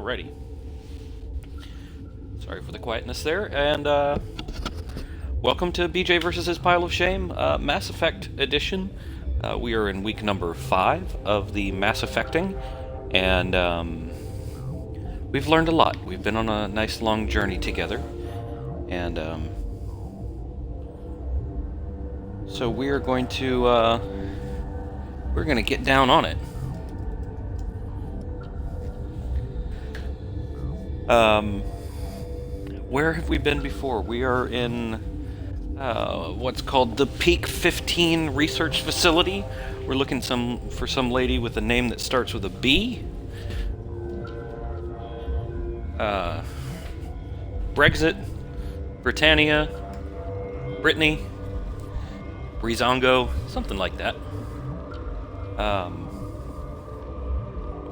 already. Sorry for the quietness there, and welcome to BJ vs. His Pile of Shame, Mass Effect Edition. We are in week number 5 of the Mass Effecting, and we've learned a lot. We've been on a nice long journey together, and so we're going to get down on it. Where have we been before? We are in what's called the Peak 15 Research Facility. We're looking for some lady with a name that starts with a B. Brexit, Britannia, Brittany, Brizongo, something like that.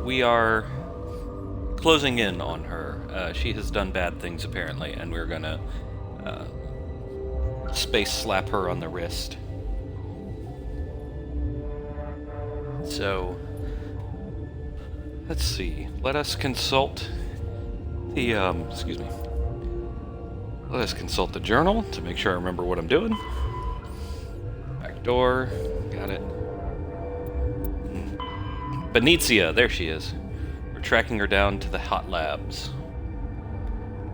We are closing in on her. She has done bad things apparently, and we're gonna space slap her on the wrist. So, let's see. Let us consult the, Let us consult the journal to make sure I remember what I'm doing. Back door. Got it. Benicia, there she is. We're tracking her down to the hot labs.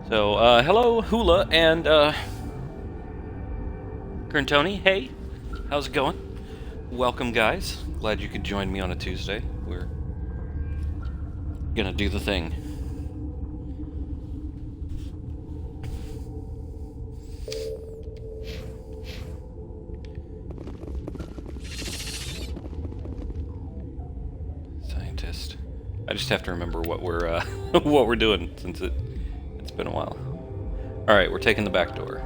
So, hello, Hula and, Kerntoni. Hey, how's it going? Welcome, guys. Glad you could join me on a Tuesday. We're gonna do the thing. Scientist. I just have to remember what we're what we're doing since it's been a while. All right, we're taking the back door.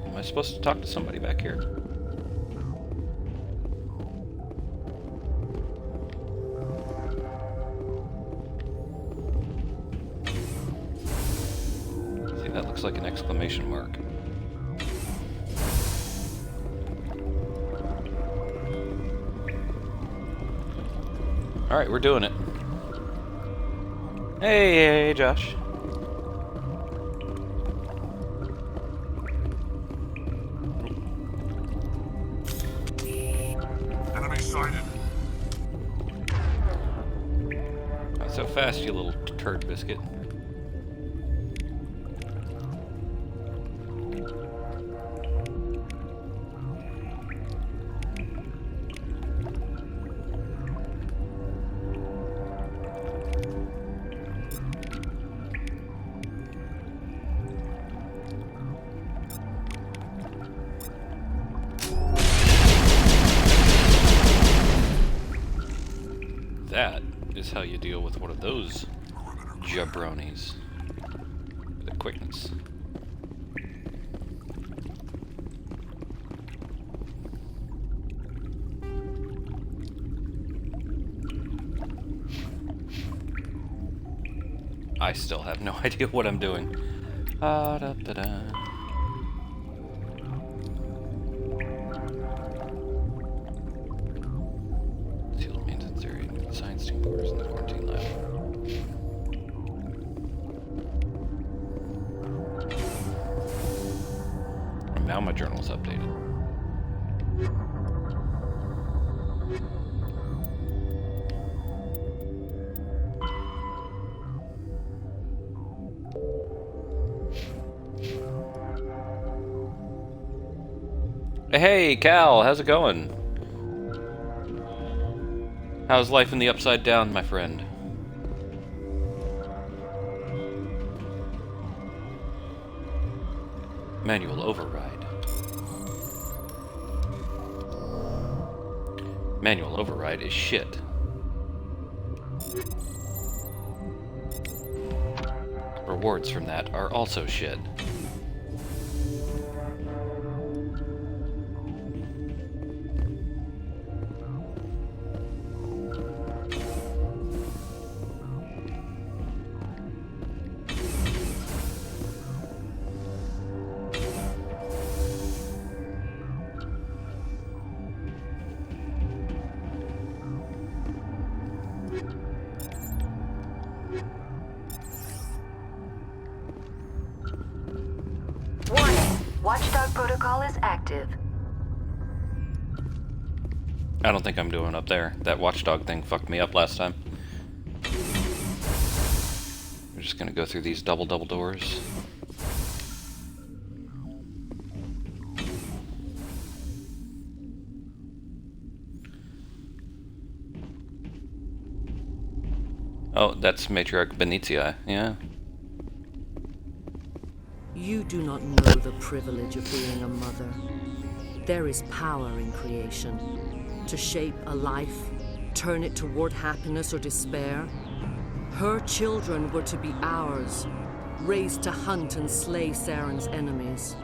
Am I supposed to talk to somebody back here? See, that looks like an exclamation mark. Alright, we're doing it. Hey, Josh. Enemy sighted. Not so fast, you little turd biscuit. That is how you deal with one of those jabronis. The quickness. I still have no idea what I'm doing. Da-da-da-da. Sealed maintenance area, science team quarters in the quarantine lab. And now my journal's updated. Hey, Cal, how's it going? How's life in the Upside Down, my friend? Manual override. Manual override is shit. Rewards from that are also shit. Watchdog protocol is active. I don't think I'm doing up there. That watchdog thing fucked me up last time. We're just gonna go through these double doors. Oh, that's Matriarch Benitia, yeah. You do not know the privilege of being a mother. There is power in creation. To shape a life, turn it toward happiness or despair. Her children were to be ours, raised to hunt and slay Saren's enemies.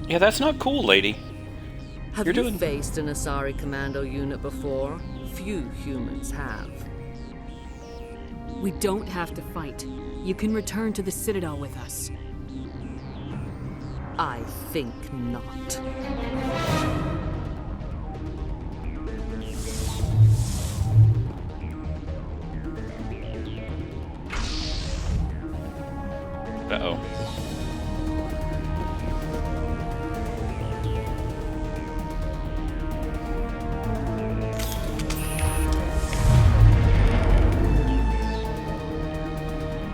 Yeah, that's not cool, lady. Have you faced an Asari commando unit before? Few humans have. We don't have to fight. You can return to the Citadel with us. I think not. Uh-oh.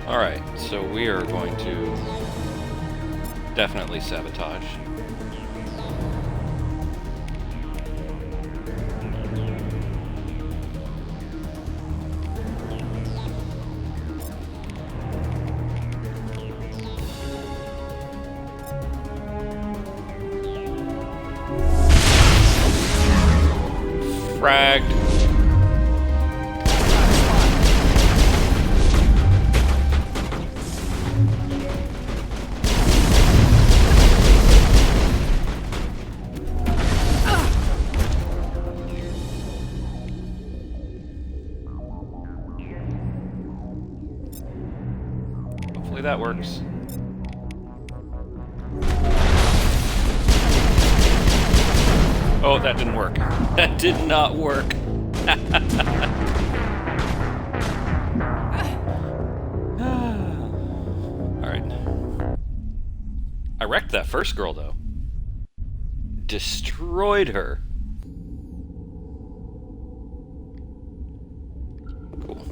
Alright, so we are going to definitely sabotage. Fragged. Hopefully that works. Oh, that didn't work. That did not work. Alright. I wrecked that first girl, though. Destroyed her. Cool.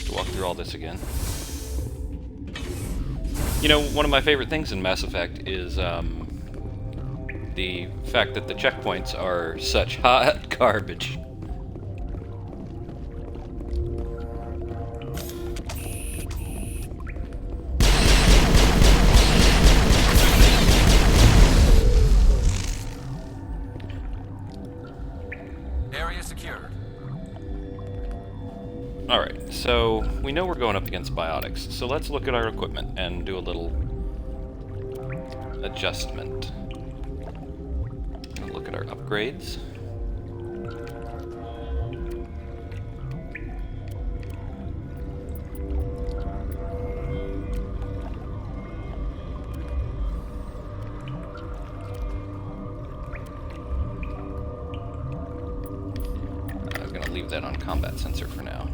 To walk through all this again. You know, one of my favorite things in Mass Effect is, the fact that the checkpoints are such hot garbage. Area secured. Alright, so we know we're going up against biotics, so let's look at our equipment and do a little adjustment. Look at our upgrades. I'm going to leave that on combat sensor for now.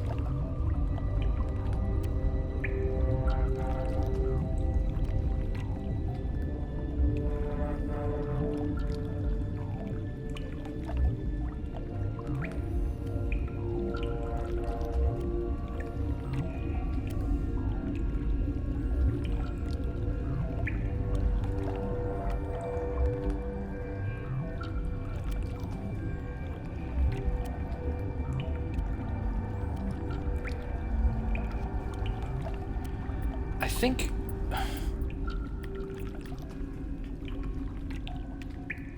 I think...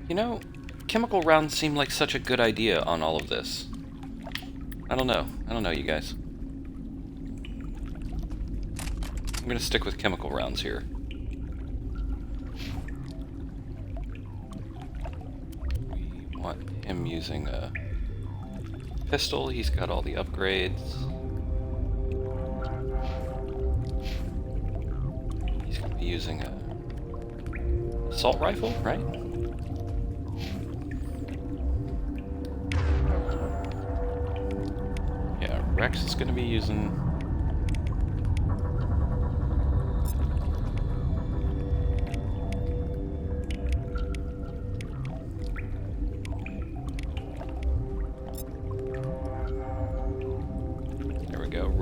You know, chemical rounds seem like such a good idea on all of this. I don't know. I don't know, you guys. I'm gonna stick with chemical rounds here. We want him using a pistol. He's got all the upgrades. He's gonna be using a assault rifle, right? Yeah, Rex is gonna be using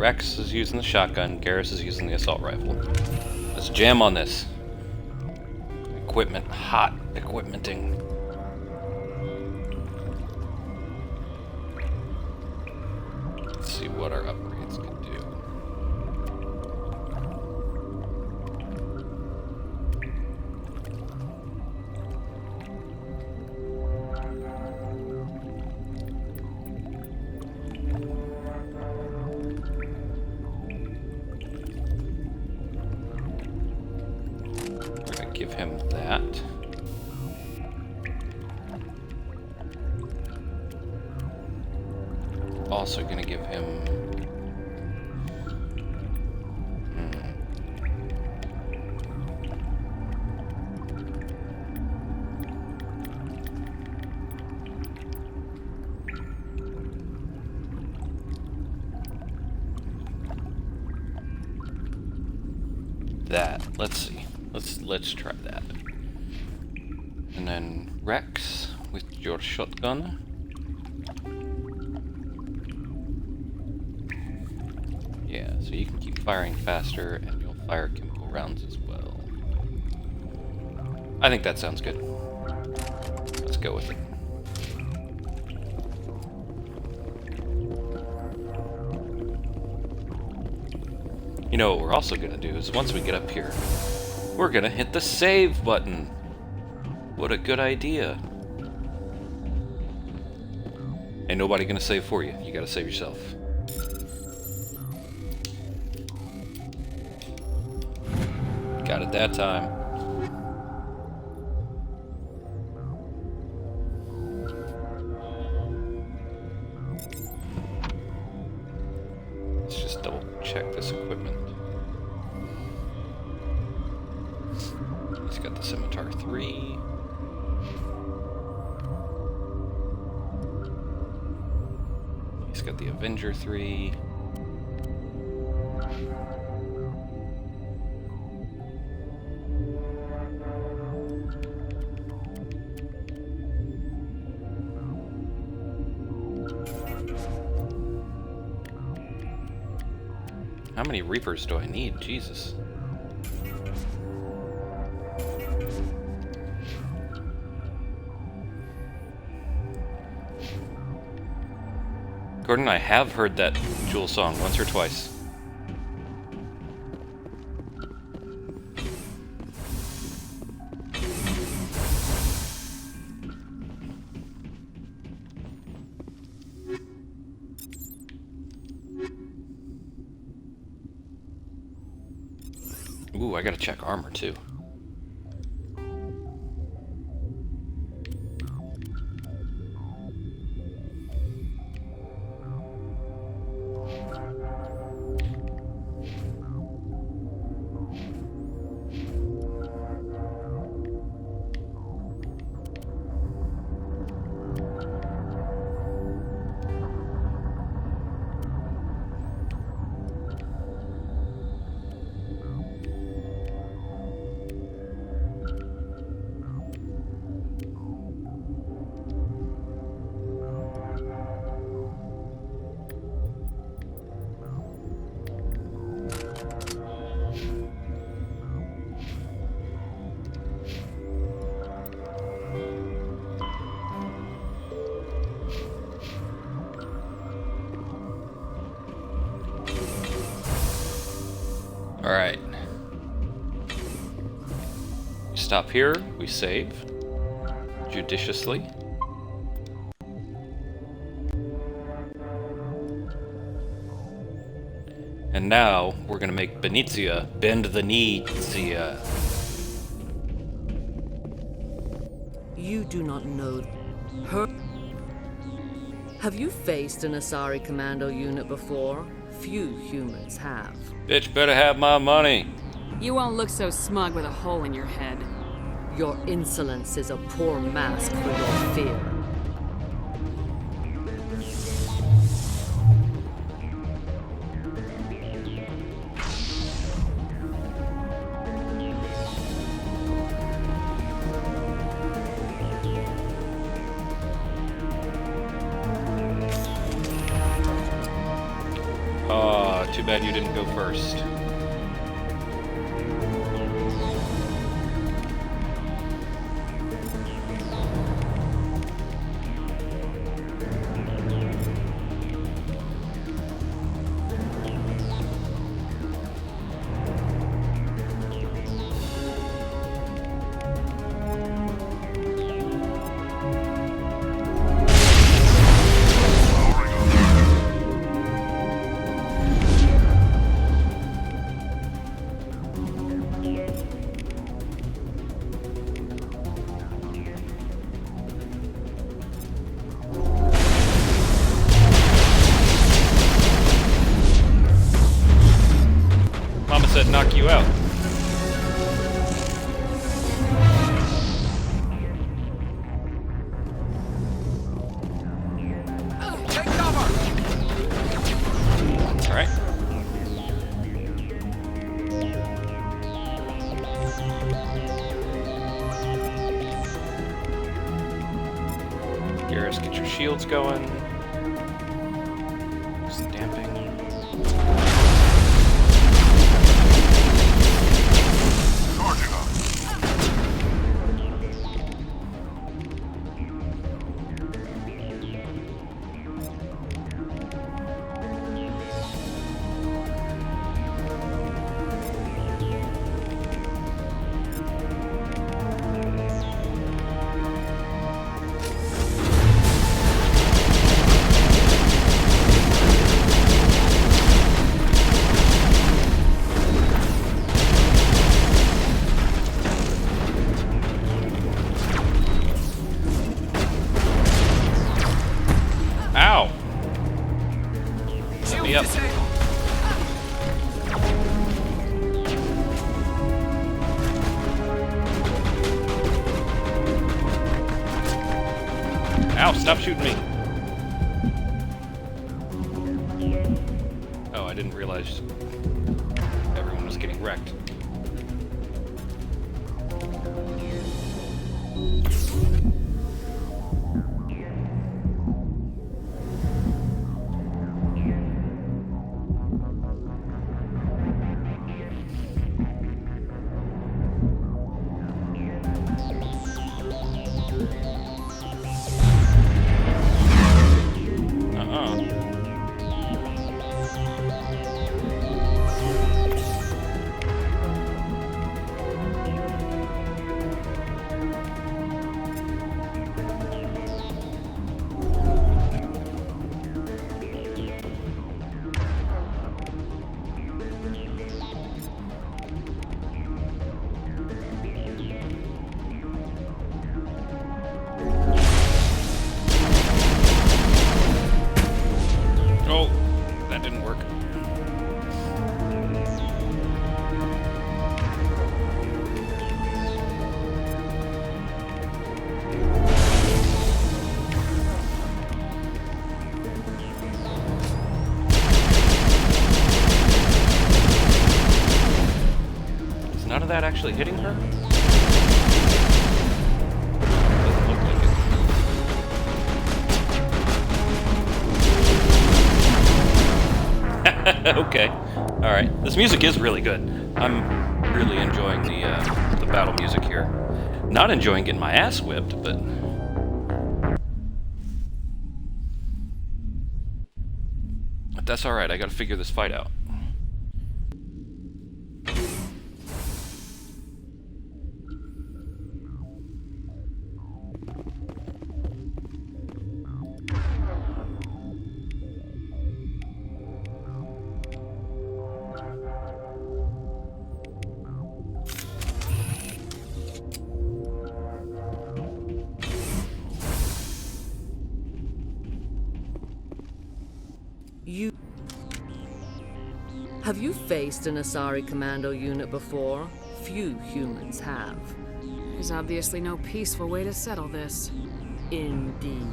Rex is using the shotgun, Garrus is using the assault rifle. Let's jam on this. Equipment, hot equipmenting. Let's see what our upgrades can do. We're gonna give him that. Also gonna give him that. Let's see. Let's try that. And then Rex with your shotgun. Yeah, so you can keep firing faster and you'll fire chemical rounds as well. I think that sounds good. Let's go with it. You know what we're also gonna do is once we get up here, we're gonna hit the save button. What a good idea. Ain't nobody gonna save for you. You gotta save yourself. Got it that time. Let's just double check this equipment. He's got the Scimitar 3. He's got the Avenger 3. How many Reapers do I need? Jesus. Gordon, I have heard that Jewel song once or twice. Ooh, I gotta check armor too. Alright. Stop here, we save. Judiciously. And now, we're gonna make Benizia bend the knee. You do not know her. Have you faced an Asari commando unit before? Few humans have. Bitch better have my money. You won't look so smug with a hole in your head. Your insolence is a poor mask for your fear. Too Too bad you didn't go first. Mama said knock you out. Take cover! Alright. Garrus, get your shields going. Use the damping. Charging up. Ow! Let me up. Ow, stop shooting me. Oh, I didn't realize everyone was getting wrecked. Oh, that didn't work. Is none of that actually hitting her? Doesn't look like it. Okay. Alright. This music is really good. I'm really enjoying the battle music here. Not enjoying getting my ass whipped, but... But that's alright, I gotta figure this fight out. Have you faced an Asari commando unit before? Few humans have. There's obviously no peaceful way to settle this. Indeed.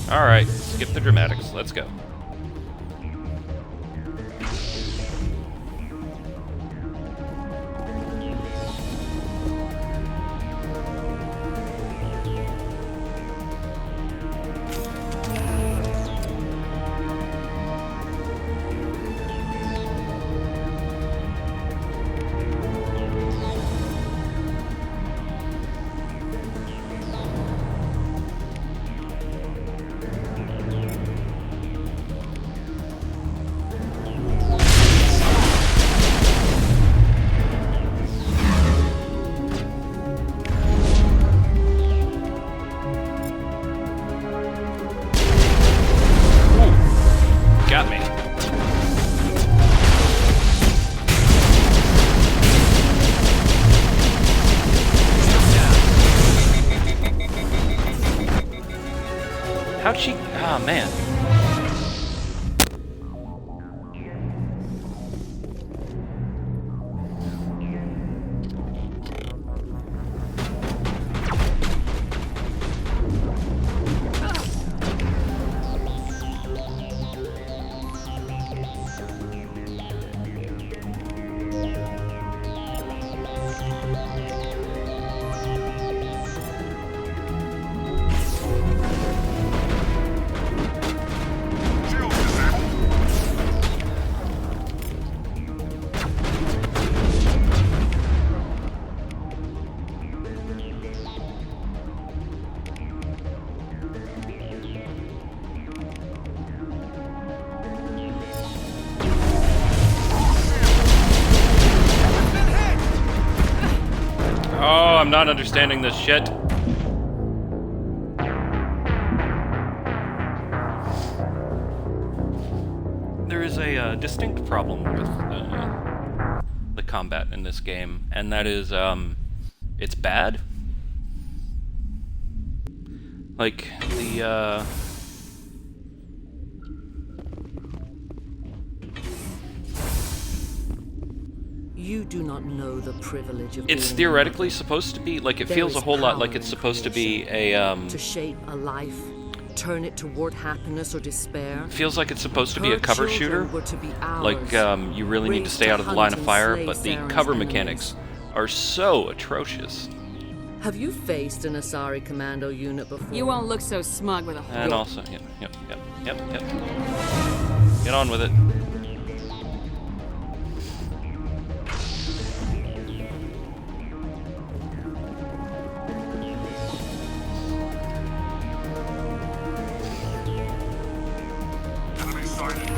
Alright, skip the dramatics. Let's go. Ah, man. Shields disabled. Oh, I'm not understanding this shit. There is a distinct problem with the combat in this game, and that is, it's bad. Like, the, You do not know the privilege of it's being a theoretically mother. supposed to be, like, it There feels a is whole lot power like it's in supposed to be creation. a, To shape a life, turn it toward happiness or despair. feels like it's supposed to be a Her cover children shooter. were to be ours. Like, you really need to raised stay out of the line hunt of and fire, slay but the Saren's cover enemies. mechanics are so atrocious. Have you faced an Asari commando unit before? You won't look so smug with a And whole. also, yep. Get on with it. Enemy sighted.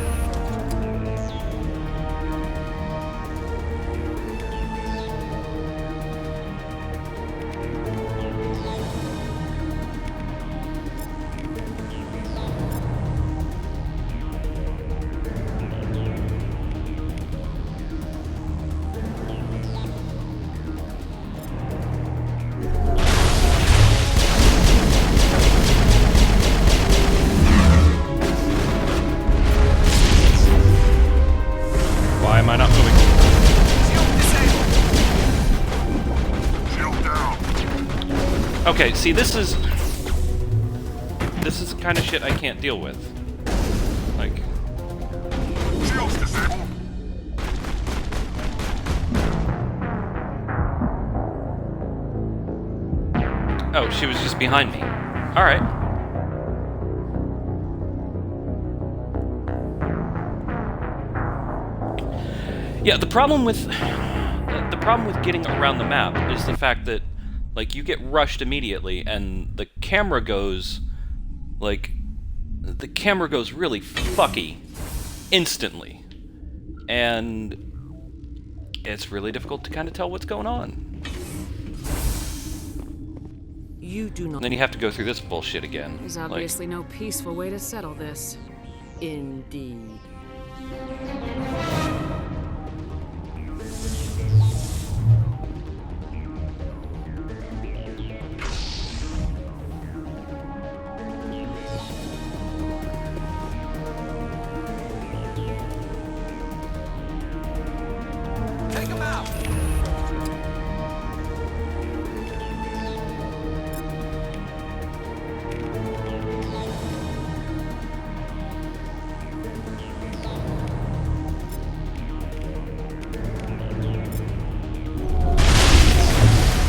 Why am I not moving? Shield down. Okay, see, this is the kind of shit I can't deal with. Like, Shields disabled. oh, she was just behind me. All right. Yeah, the problem with getting around the map is the fact that, like, you get rushed immediately, and the camera goes really fucky instantly, and it's really difficult to kind of tell what's going on. You do not. And then you have to go through this bullshit again. There's Like, obviously no peaceful way to settle this. Indeed. Take him out.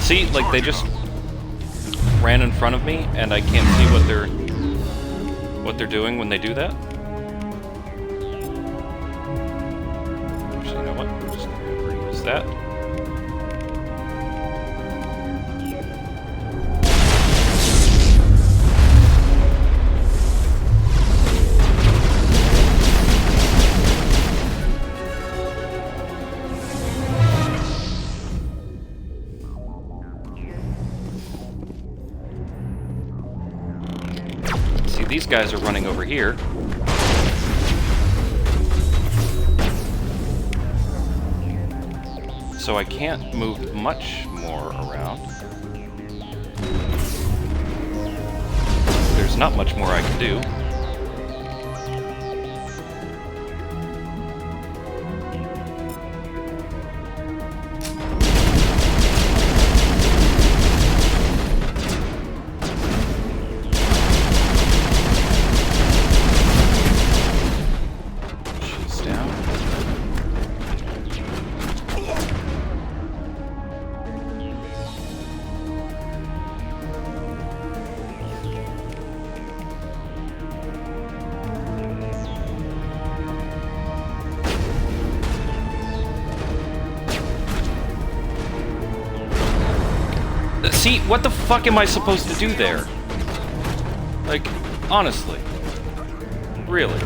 see, like, they just ran in front of me, and I can't see what they're doing when they do that. Actually, you know what? I'm just gonna reuse that. See, these guys are running over here. So I can't move much more around. There's not much more I can do. See, what the fuck am I supposed to do there? Like, honestly. Really.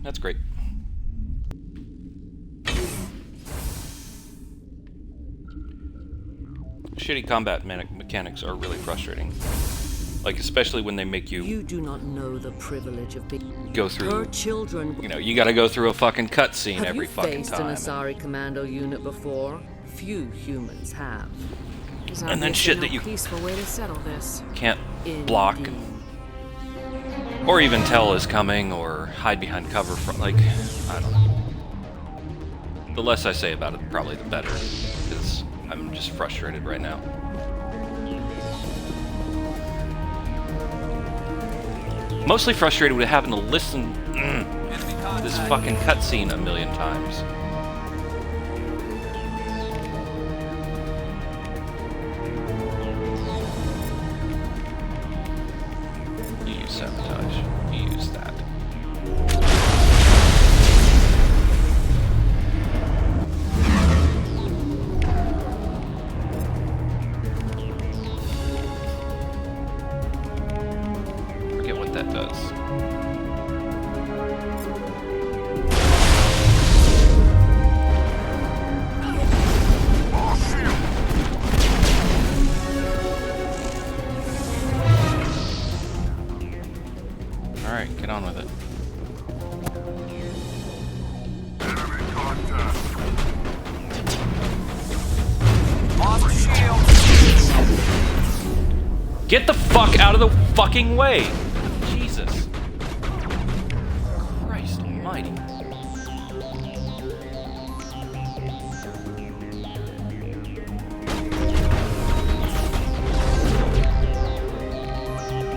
That's great. Shitty combat mechanics are really frustrating. Like, especially when they make you... You do not know the privilege of being... go through... Her children... You know, you gotta go through a fucking cutscene every fucking Have you faced time. an Asari commando unit before? Few humans have. There's And then obviously shit that no you peaceful way to settle this. can't block. Indeed. Or even tell is coming, or hide behind cover from, like, I don't know. The less I say about it, probably the better, because I'm just frustrated right now. Mostly frustrated with having to listen to this fucking cutscene a million times. You use sabotage. You use that. Forget what that does. Alright, get on with it. Enemy contact. Lost shield. Get the fuck out of the fucking way! Jesus. Christ almighty.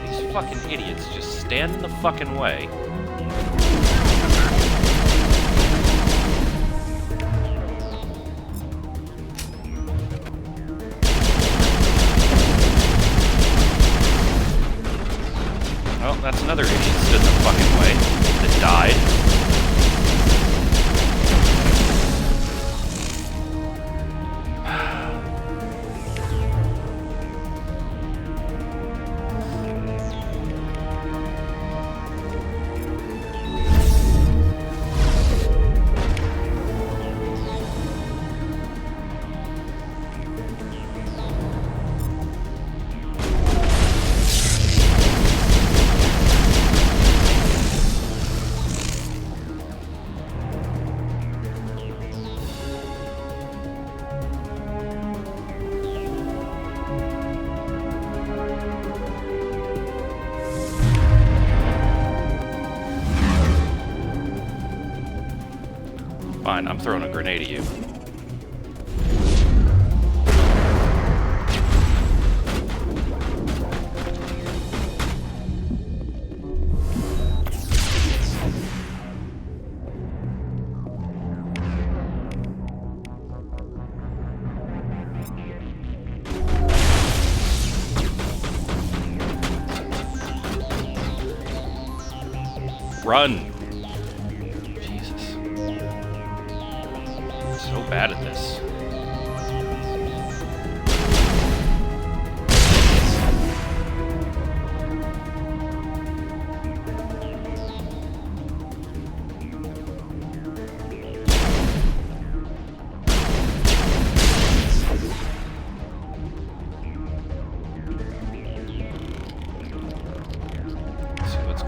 These fucking idiots just stand in the fucking way. Well, that's another idiot that stood in the fucking way that died. Fine, I'm throwing a grenade at you. Run! Jesus. I'm so bad at this.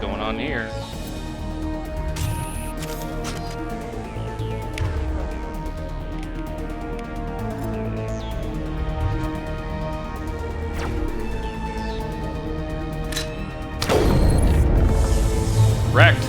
going on here? Wrecked.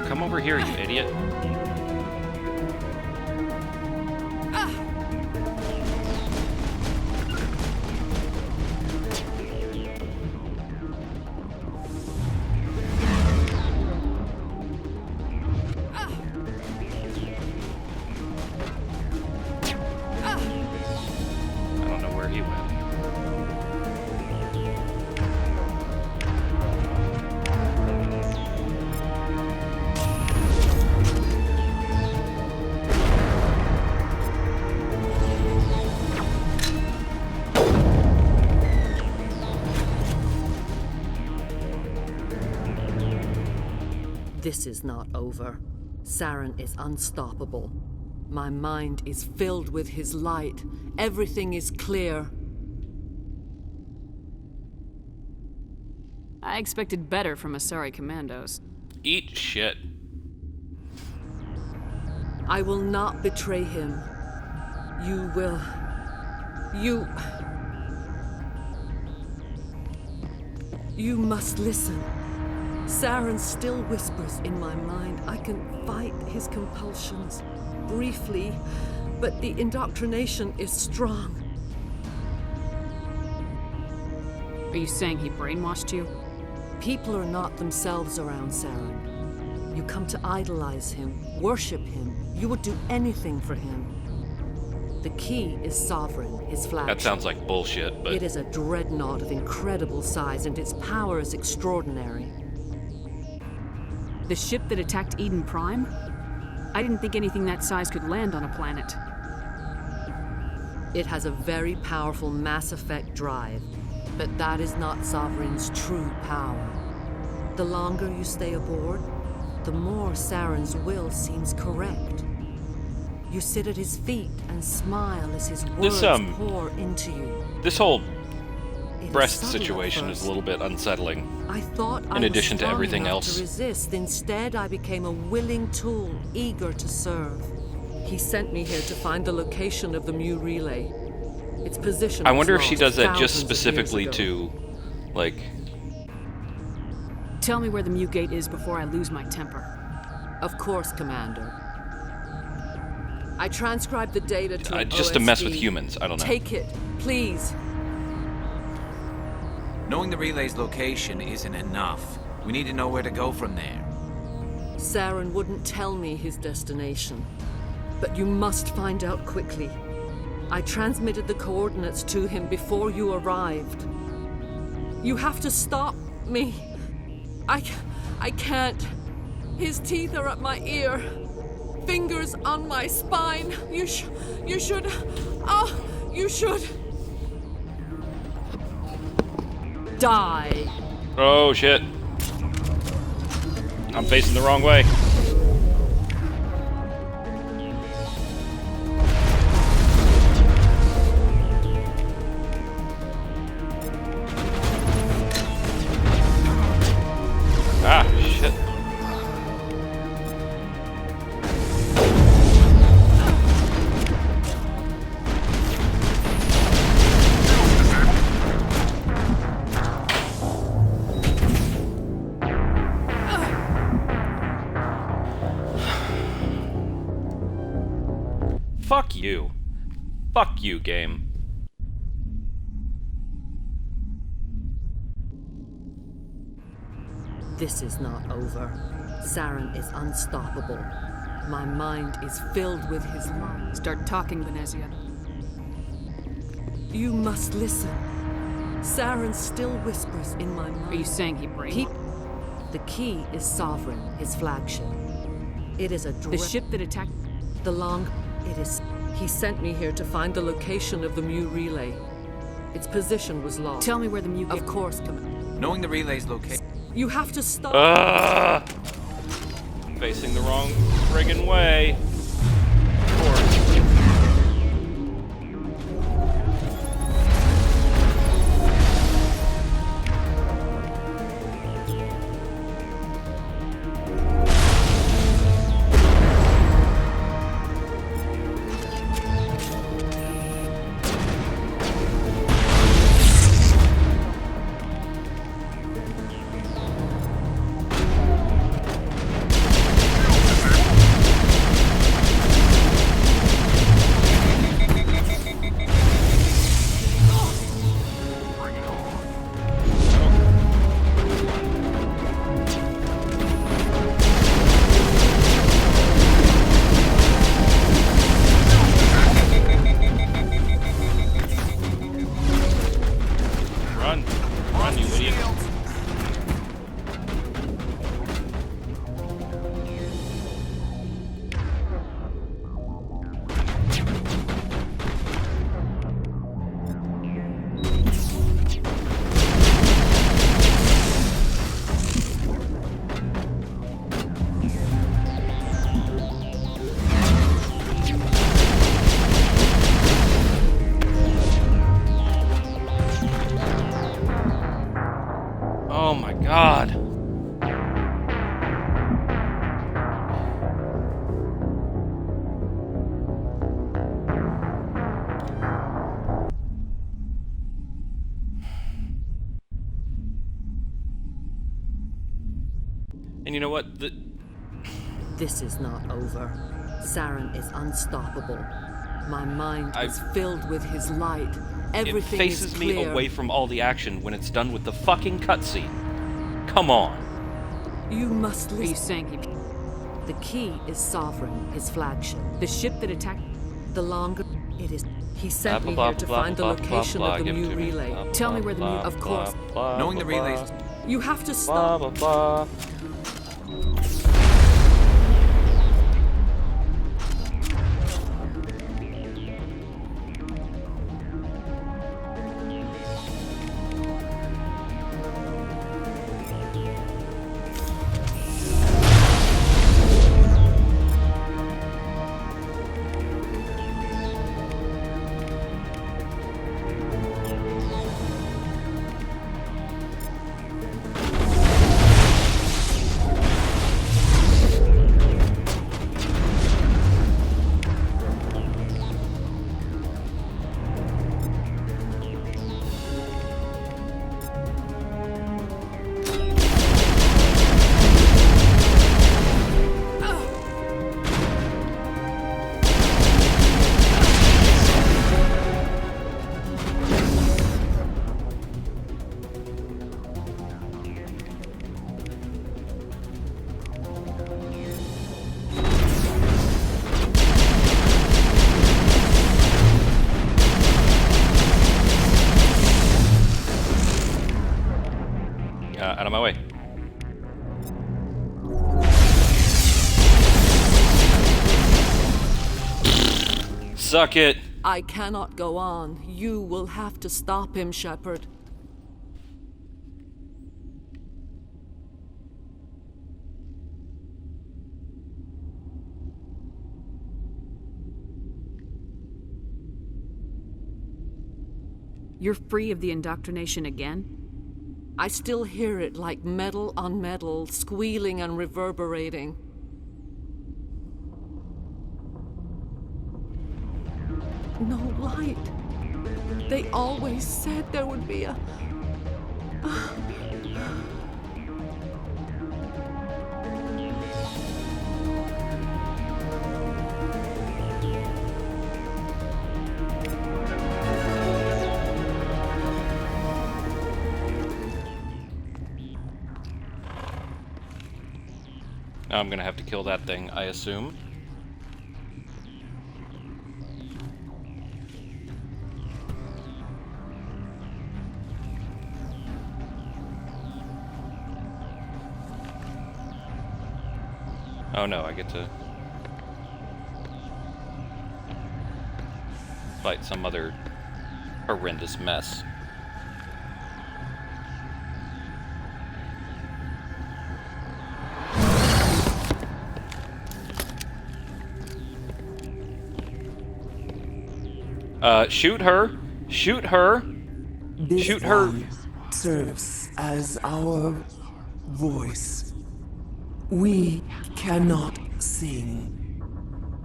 Come over here, you idiot. I don't know where he went. This is not over. Saren is unstoppable. My mind is filled with his light. Everything is clear. I expected better from Asari commandos. Eat shit. I will not betray him. You will. You must listen. Saren still whispers in my mind. I can fight his compulsions. Briefly, but the indoctrination is strong. Are you saying he brainwashed you? People are not themselves around Saren. You come to idolize him, worship him. You would do anything for him. The key is Sovereign, his flagship. That sounds like bullshit, but It is a dreadnought of incredible size, and its power is extraordinary. The ship that attacked Eden Prime? I didn't think anything that size could land on a planet. It has a very powerful Mass Effect drive, but that is not Sovereign's true power. The longer you stay aboard, the more Saren's will seems correct. You sit at his feet and smile as his words pour into you. this whole It is breast subtle at situation is first. a little bit unsettling. I thought I in was addition to strong everything enough else. to resist. Instead, I became a willing tool, eager to serve. He sent me here to find the location of the Mu relay. Its position. I was wonder if she lost does that just thousands of years specifically ago. to, like, Tell me where the Mu Gate is before I lose my temper. Of course, Commander. I transcribed the data to an just to mess with OSD. humans. I don't know. Take it, please. Knowing the relay's location isn't enough. We need to know where to go from there. Saren wouldn't tell me his destination, but you must find out quickly. I transmitted the coordinates to him before you arrived. You have to stop me. I can't. His teeth are at my ear. Fingers on my spine. You should. Die. oh shit. I'm facing the wrong way. Ah, shit. you. Fuck you, game. This is not over. Saren is unstoppable. My mind is filled with his light. Start talking, Venezia. You must listen. Saren still whispers in my mind. Are you saying he brain? The key is Sovereign, his flagship. It is a The ship that attacked... The long... It is... He sent me here to find the location of the Mu relay. Its position was lost. Tell me where the Mu... Of course, Commander. Knowing the relay's location... You have to stop. Facing the wrong friggin' way. Of course. Run, you idiot. Oh my god. And you know what? This is not over. Saren is unstoppable. My mind is filled with his light. Everything It faces is me clear. away from all the action when it's done with the fucking cutscene. Come on. You must Are you listen. saying he... The key is Sovereign, his flagship. The ship that attacked... The longer it is, he sent me Blah, here blah, to blah, find the blah, blah, location blah, of the give it Mu to me. relay. Blah, Tell me blah, where the blah, Mu- Of course. blah, blah, Knowing the blah, relays... You have to blah, stop. blah, blah. Out of my way. Suck it. I cannot go on. You will have to stop him, Shepard. You're free of the indoctrination again? I still hear it like metal on metal, squealing and reverberating. No light. They always said there would be a... I'm gonna have to kill that thing, I assume. Oh no, I get to fight some other horrendous mess. Shoot her! Shoot her! This Shoot her! one serves as our voice. We cannot sing.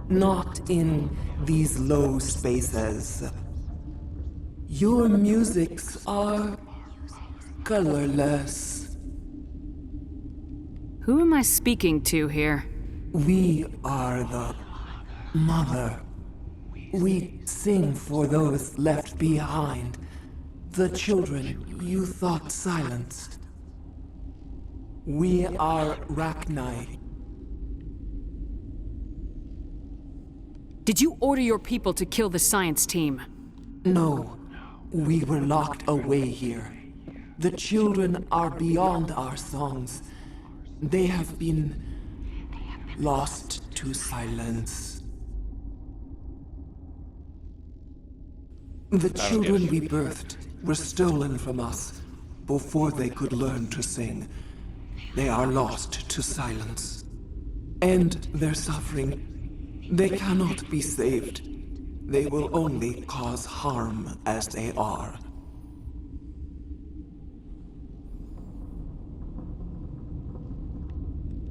Not in these low spaces. Your musics are colorless. Who am I speaking to here? We are the mother. We sing for those left behind. The children you thought silenced. We are Rachni. Did you order your people to kill the science team? No, we were locked away here. The children are beyond our songs. They have been lost to silence. The children we birthed were stolen from us before they could learn to sing. They are lost to silence. And their suffering, they cannot be saved. They will only cause harm as they are.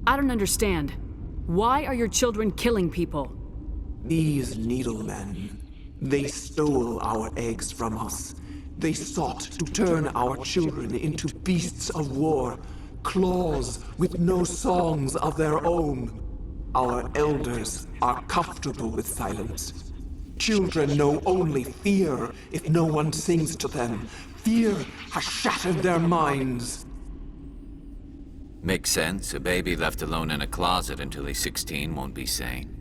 I don't understand. Why are your children killing people? These needlemen, they stole our eggs from us. They sought to turn our children into beasts of war, claws with no songs of their own. Our elders are comfortable with silence. Children know only fear if no one sings to them. Fear has shattered their minds. Makes sense. A baby left alone in a closet until he's 16 won't be sane.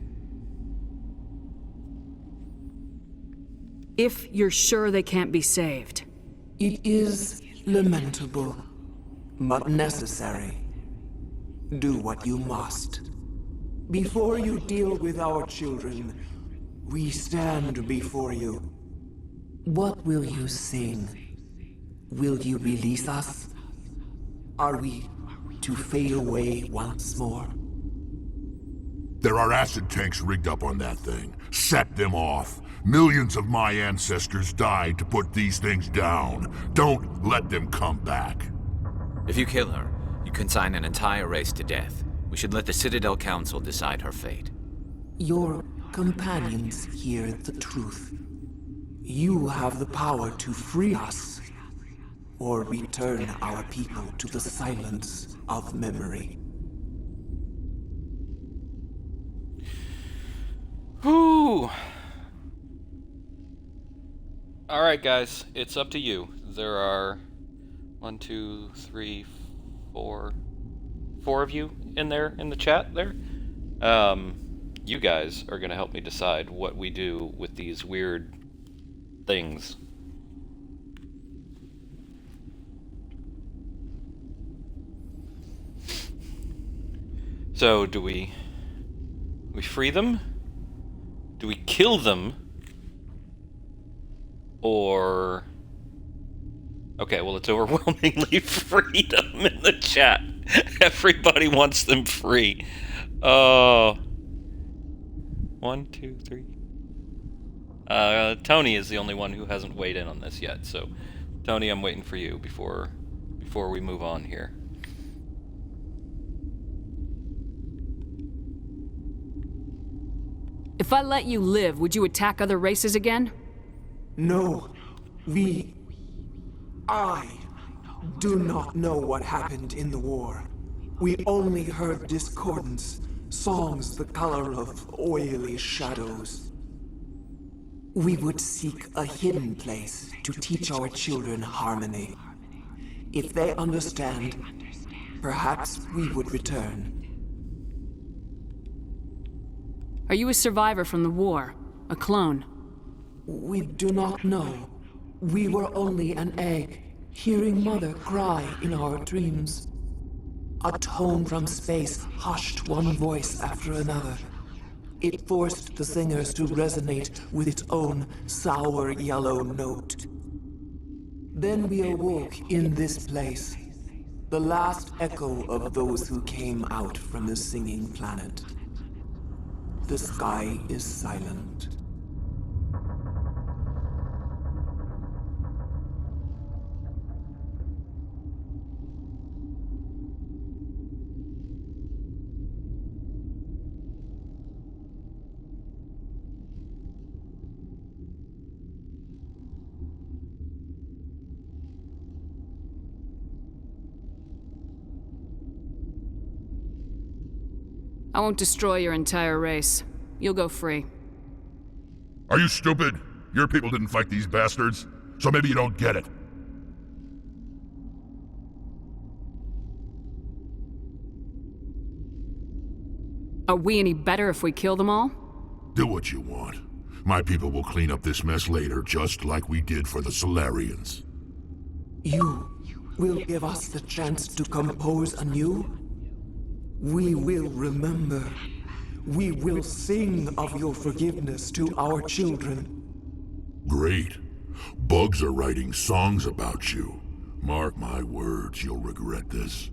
If you're sure they can't be saved. It is lamentable, but necessary. Do what you must. Before you deal with our children, we stand before you. What will you sing? Will you release us? Are we to fade away once more? There are acid tanks rigged up on that thing. Set them off. Millions of my ancestors died to put these things down. Don't let them come back. If you kill her, you consign an entire race to death. We should let the Citadel Council decide her fate. Your companions hear the truth. You have the power to free us, or return our people to the silence of memory. Whew. Alright guys, it's up to you. There are 1, 2, 3, 4 of you in there in the chat there. You guys are gonna help me decide what we do with these weird things. So do we free them? Do we kill them? Or... Okay, well, it's overwhelmingly freedom in the chat. Everybody wants them free. Oh. 1, 2, 3. Tony is the only one who hasn't weighed in on this yet, so Tony, I'm waiting for you before we move on here. If I let you live, would you attack other races again? No, I do not know what happened in the war. We only heard discordance, songs the color of oily shadows. We would seek a hidden place to teach our children harmony. If they understand, perhaps we would return. Are you a survivor from the war? A clone? We do not know. We were only an egg, hearing Mother cry in our dreams. A tone from space hushed one voice after another. It forced the singers to resonate with its own sour yellow note. Then we awoke in this place, the last echo of those who came out from the singing planet. The sky is silent. I won't destroy your entire race. You'll go free. Are you stupid? Your people didn't fight these bastards, so maybe you don't get it. Are we any better if we kill them all? Do what you want. My people will clean up this mess later, just like we did for the Solarians. You will give us the chance to compose anew? We will remember. We will sing of your forgiveness to our children. Great. Bugs are writing songs about you. Mark my words, you'll regret this.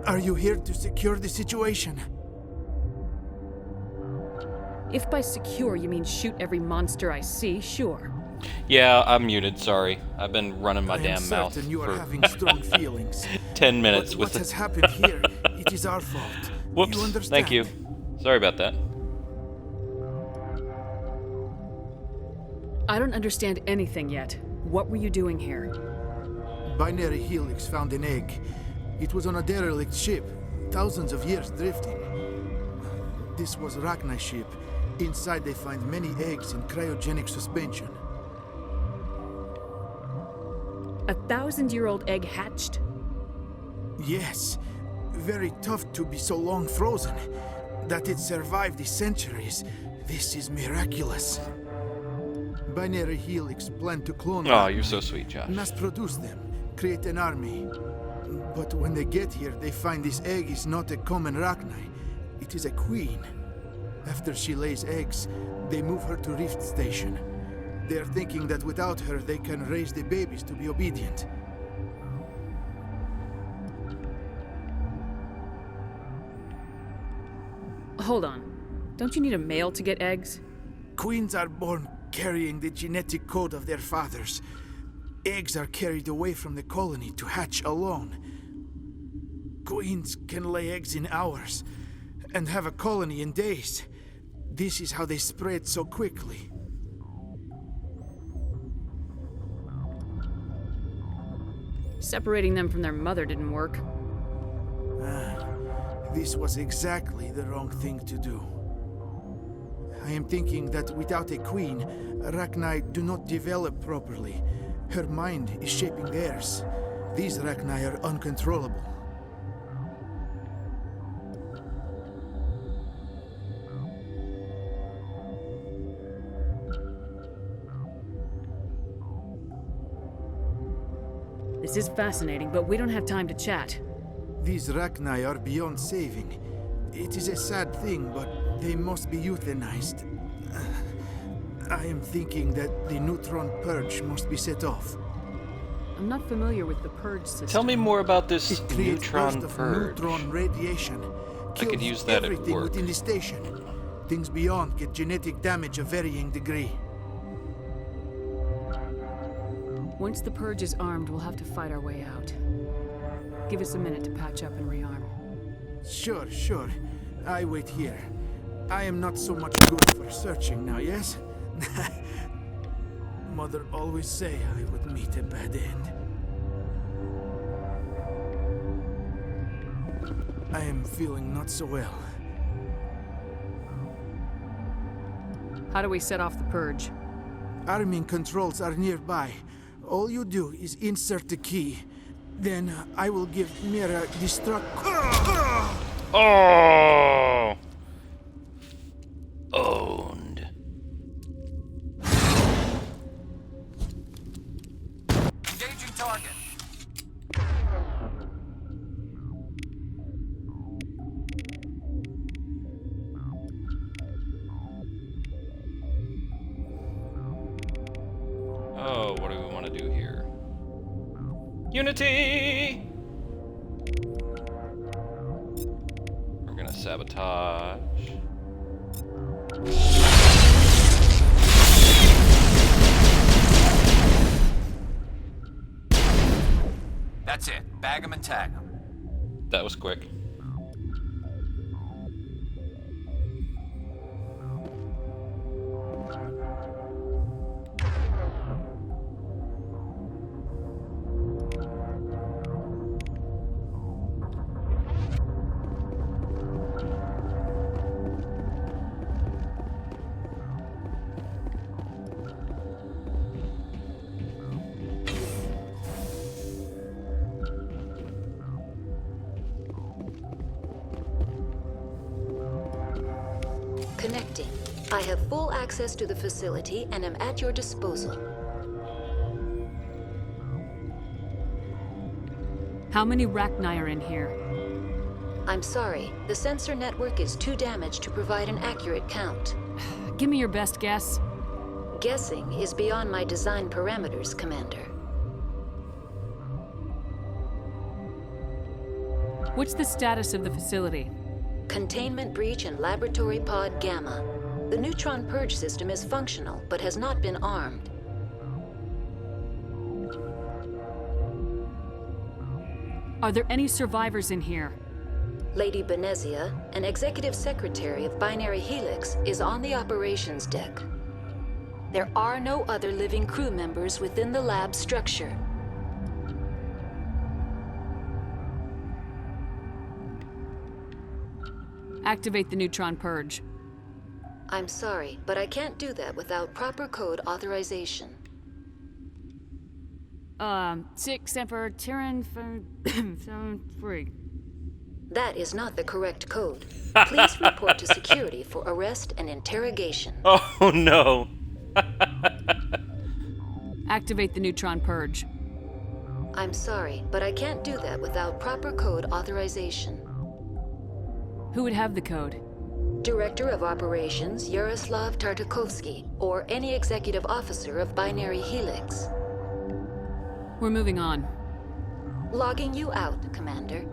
Are you here to secure the situation? If by secure you mean shoot every monster I see, sure. Yeah, I'm muted, sorry. I've been running my I am damn mouth certain you are for having strong feelings. 10 minutes But with what the... has happened here, it is our fault. Whoops, You understand? thank you. Sorry about that. I don't understand anything yet. What were you doing here? Binary Helix found an egg. It was on a derelict ship, thousands of years drifting. This was Rachni's ship. Inside they find many eggs in cryogenic suspension. 1,000-year-old egg hatched? Yes, very tough to be so long frozen. That it survived the centuries, this is miraculous. Binary Helix planned to clone Oh, Rachni, you're so sweet, Josh. mass produce them, create an army. But when they get here, they find this egg is not a common Rachni. It is a queen. After she lays eggs, they move her to Rift Station. They are thinking that without her, they can raise the babies to be obedient. Hold on. Don't you need a male to get eggs? Queens are born carrying the genetic code of their fathers. Eggs are carried away from the colony to hatch alone. Queens can lay eggs in hours and have a colony in days. This is how they spread so quickly. Separating them from their mother didn't work. This was exactly the wrong thing to do. I am thinking that without a queen, Rachni do not develop properly. Her mind is shaping theirs. These Rachni are uncontrollable. The This is fascinating, but we don't have time to chat. These Rachni are beyond saving. It is a sad thing, but they must be euthanized. I am thinking that the neutron purge must be set off. I'm not familiar with the purge system. Tell me more about this It creates neutron bursts of purge. neutron radiation. I could Kills use that at everything work. within the station. Things beyond get genetic damage of varying degree. Once the purge is armed, we'll have to fight our way out. Give us a minute to patch up and rearm. Sure. I wait here. I am not so much good for searching now, yes? Mother always say I would meet a bad end. I am feeling not so well. How do we set off the purge? Arming controls are nearby. All you do is insert the key. Then I will give Mira destruct. Oh! Owned. Engaging target. Oh, what do we want to do here? Unity! We're gonna sabotage. That's it. Bag 'em and tag 'em. That was quick. Connecting. I have full access to the facility and am at your disposal. How many Rachni are in here? I'm sorry, the sensor network is too damaged to provide an accurate count. Give me your best guess. Guessing is beyond my design parameters, Commander. What's the status of the facility? Containment breach in Laboratory Pod Gamma. The neutron purge system is functional, but has not been armed. Are there any survivors in here? Lady Benezia, an executive secretary of Binary Helix, is on the operations deck. There are no other living crew members within the lab structure. Activate the neutron purge. I'm sorry, but I can't do that without proper code authorization. 6 Semper Tyrann 7 That is not the correct code. Please report to security for arrest and interrogation. Oh no! Activate the neutron purge. I'm sorry, but I can't do that without proper code authorization. Who would have the code? Director of Operations Yaroslav Tartakovsky, or any executive officer of Binary Helix. We're moving on. Logging you out, Commander.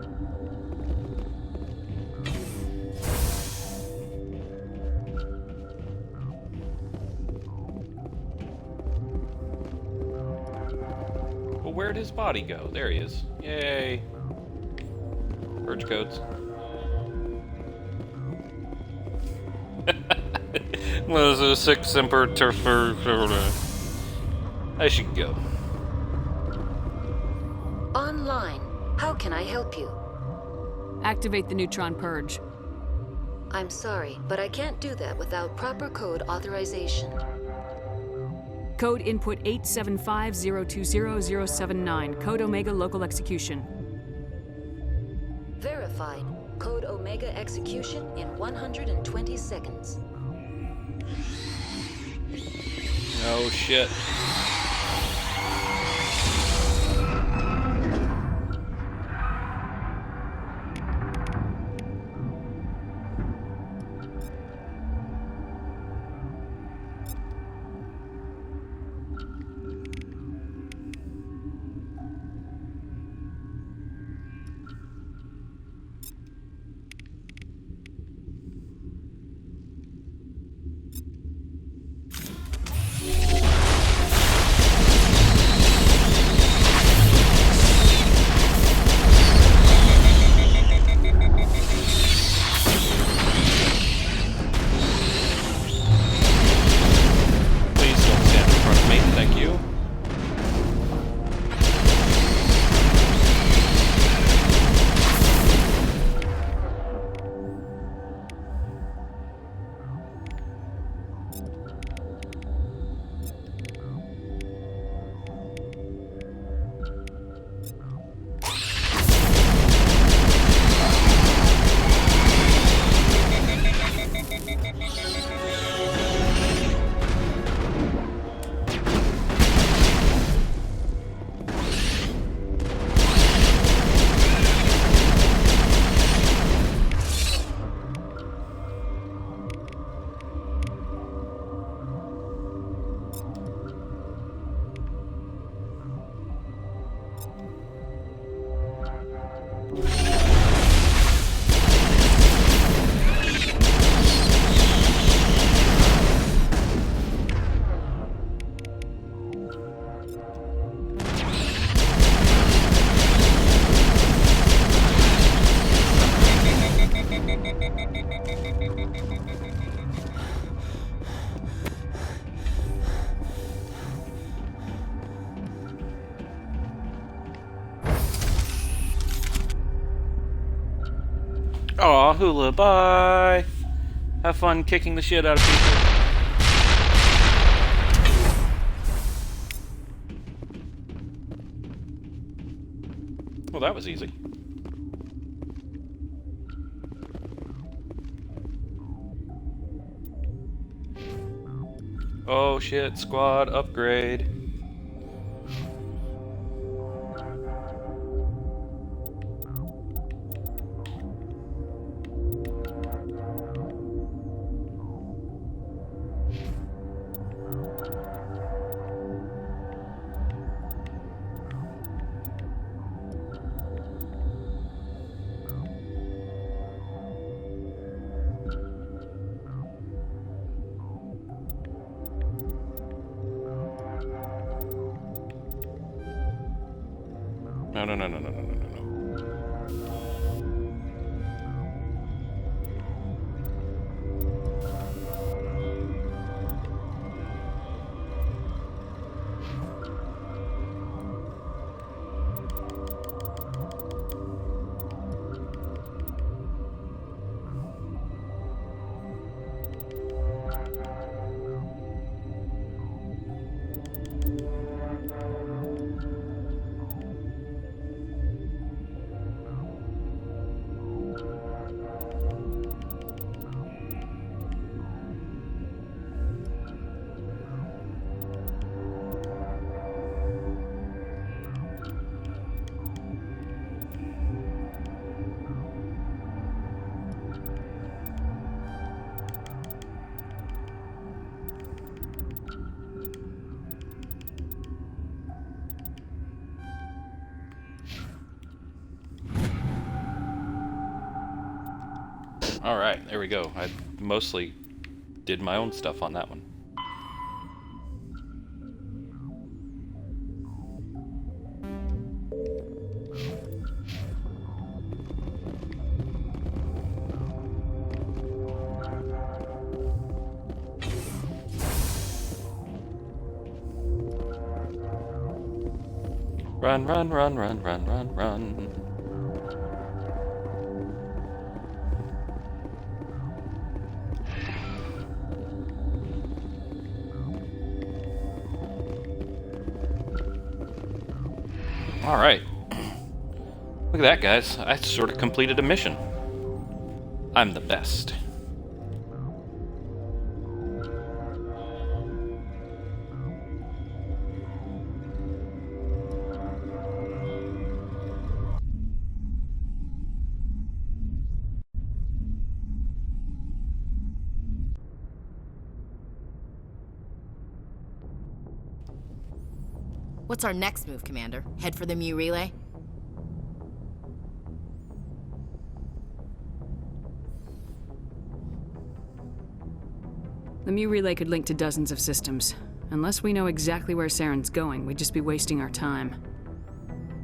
Well, where'd his body go? There he is. Yay. Purge codes. Was a 6 Semper I should go. Online. How can I help you? Activate the neutron purge. I'm sorry, but I can't do that without proper code authorization. Code input 875020079. Code Omega local execution. Verified. Code Omega execution in 120 seconds. Oh shit. Aw, Hula, bye! Have fun kicking the shit out of people. Well, that was easy. Oh shit, squad upgrade. No, no, no, no, no, no, no, no, no. Alright, there we go. I mostly did my own stuff on that one. Run, run, run, run, run, run, run. Alright. Look at that, guys. I sort of completed a mission. I'm the best. What's our next move, Commander? Head for the Mu relay? The Mu relay could link to dozens of systems. Unless we know exactly where Saren's going, we'd just be wasting our time.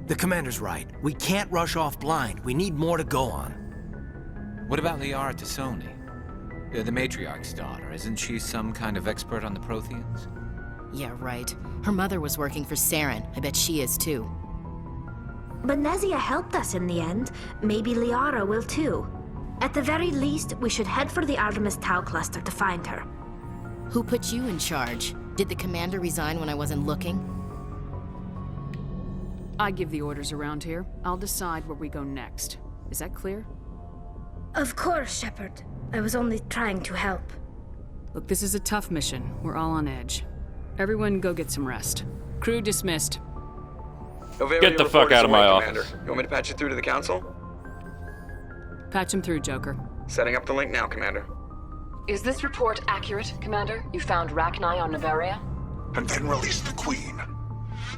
The Commander's right. We can't rush off blind. We need more to go on. What about Liara Tassoni? The Matriarch's daughter. Isn't she some kind of expert on the Protheans? Yeah, right. Her mother was working for Saren. I bet she is too. Benezia helped us in the end. Maybe Liara will too. At the very least, we should head for the Artemis Tau cluster to find her. Who put you in charge? Did the Commander resign when I wasn't looking? I give the orders around here. I'll decide where we go next. Is that clear? Of course, Shepard. I was only trying to help. Look, this is a tough mission. We're all on edge. Everyone go get some rest. Crew dismissed. Get the fuck out of my office. You want me to patch you through to the Council? Patch him through, Joker. Setting up the link now, Commander. Is this report accurate, Commander? You found Rachni on Nevaria? And then released the Queen.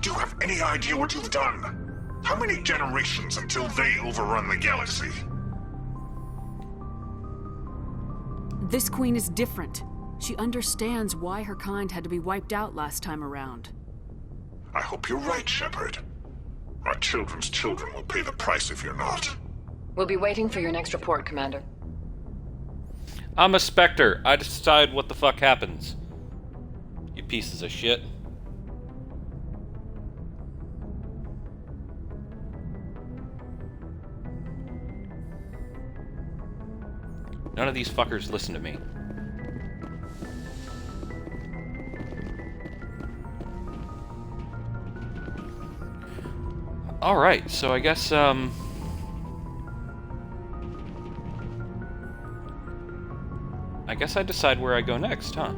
Do you have any idea what you've done? How many generations until they overrun the galaxy? This Queen is different. She understands why her kind had to be wiped out last time around. I hope you're right, Shepard. Our children's children will pay the price if you're not. We'll be waiting for your next report, Commander. I'm a Spectre. I decide what the fuck happens. You pieces of shit. None of these fuckers listen to me. Alright, so I guess, I guess I decide where I go next, huh?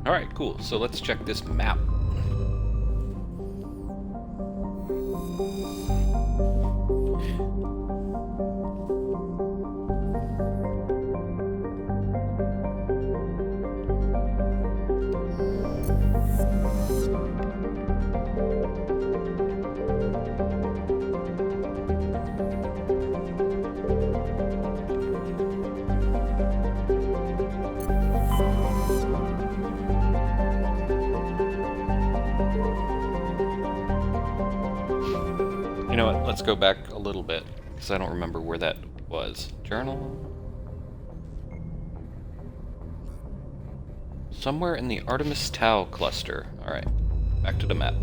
Alright, cool. So let's check this map. You know what, let's go back a little bit, because I don't remember where that was. Journal? Somewhere in the Artemis Tau cluster. Alright, back to the map.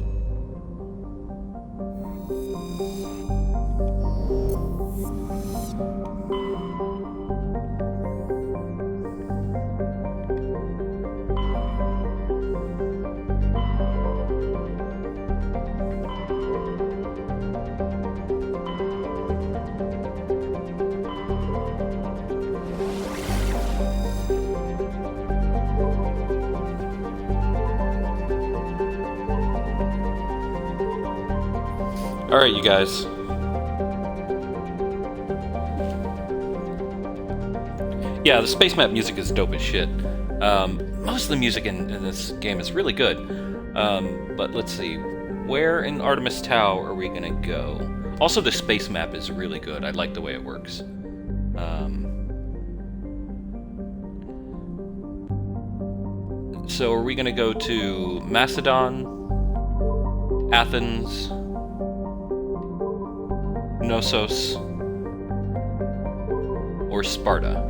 Alright, you guys. Yeah, the space map music is dope as shit. Most of the music in this game is really good. But let's see. Where in Artemis Tau are we gonna go? Also, the space map is really good. I like the way it works. So are we gonna go to Macedon, Athens, Knossos, or Sparta?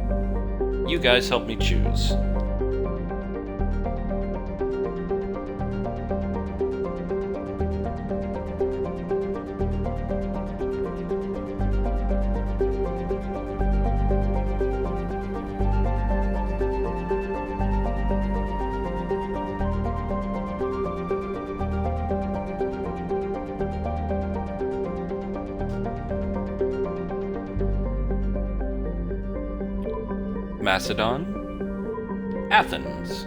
You guys help me choose. Macedon, Athens,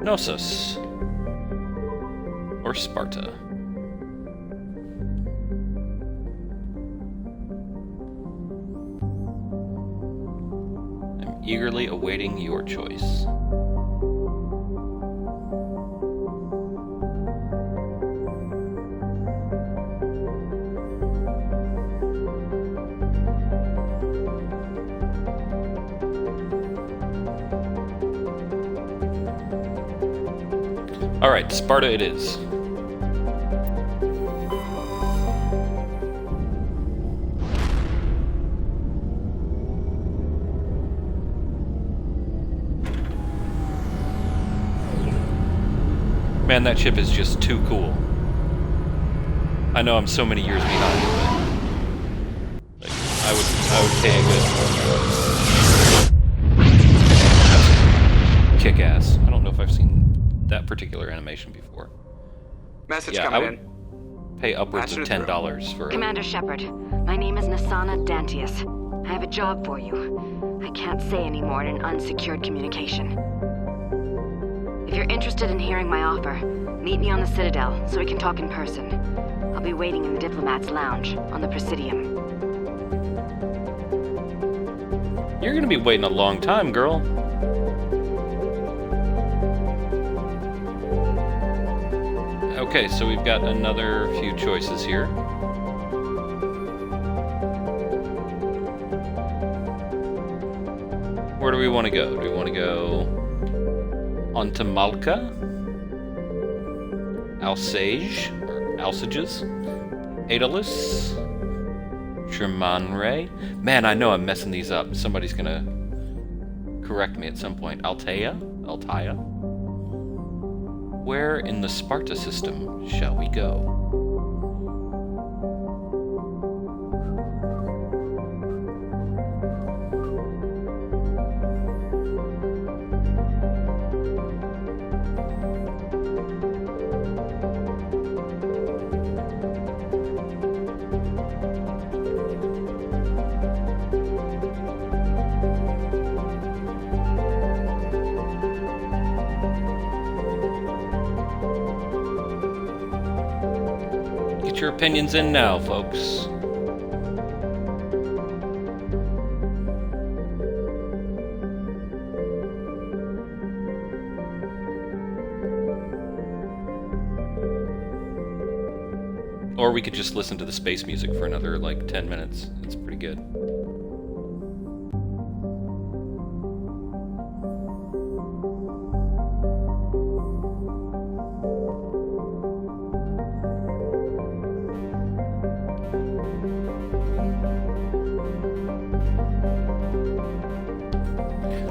Knossos, or Sparta? I'm eagerly awaiting your choice. Alright, Sparta it is. Man, that ship is just too cool. I know I'm so many years behind, but like, I would pay a good kick ass. I don't know if I've seen that particular animation before. Message yeah, coming I would pay upwards of $10 for Commander Shepard, my name is Nasana Dantius. I have a job for you. I can't say any more in an unsecured communication. If you're interested in hearing my offer, meet me on the Citadel so we can talk in person. I'll be waiting in the Diplomat's Lounge on the Presidium. You're gonna be waiting a long time, girl. Okay, so we've got another few choices here. Where do we want to go? Do we want to go onto Malka? Alsage? Or Alsages? Aedalis? Tremanre? Man, I know I'm messing these up. Somebody's gonna correct me at some point. Altea? Where in the Sparta system shall we go? Get your opinions in now, folks. Or we could just listen to the space music for another, like, 10 minutes. It's pretty good.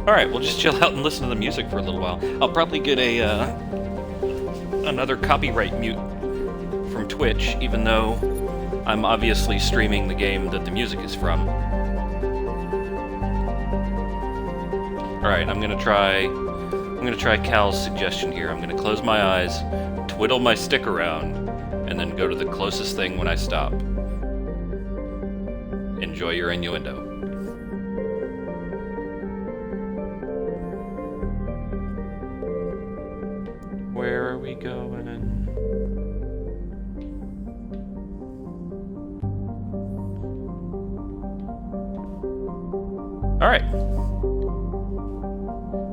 Alright, we'll just chill out and listen to the music for a little while. I'll probably get another copyright mute from Twitch, even though I'm obviously streaming the game that the music is from. Alright, I'm gonna try Cal's suggestion here. I'm gonna close my eyes, twiddle my stick around, and then go to the closest thing when I stop. Enjoy your innuendo. Where are we going? Alright.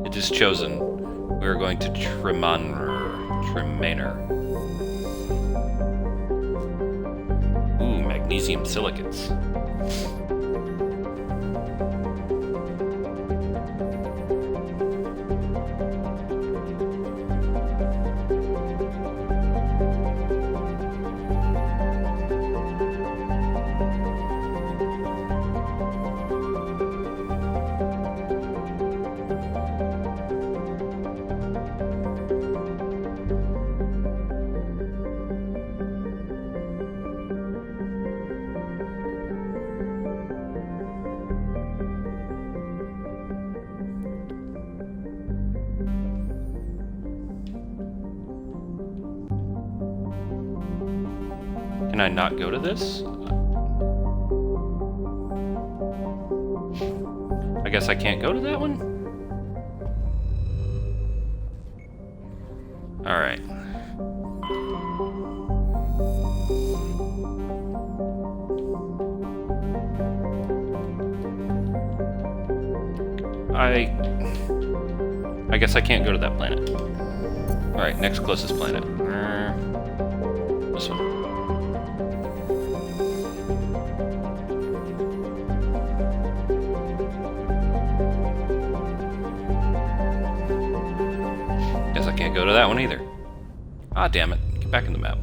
It is chosen. We're going to Tremainer. Ooh, magnesium silicates. Can I not go to this? I guess I can't go to that one? Alright. I guess I can't go to that planet. Alright, next closest planet. This one. Guess I can't go to that one either. Ah, damn it. Get back in the map.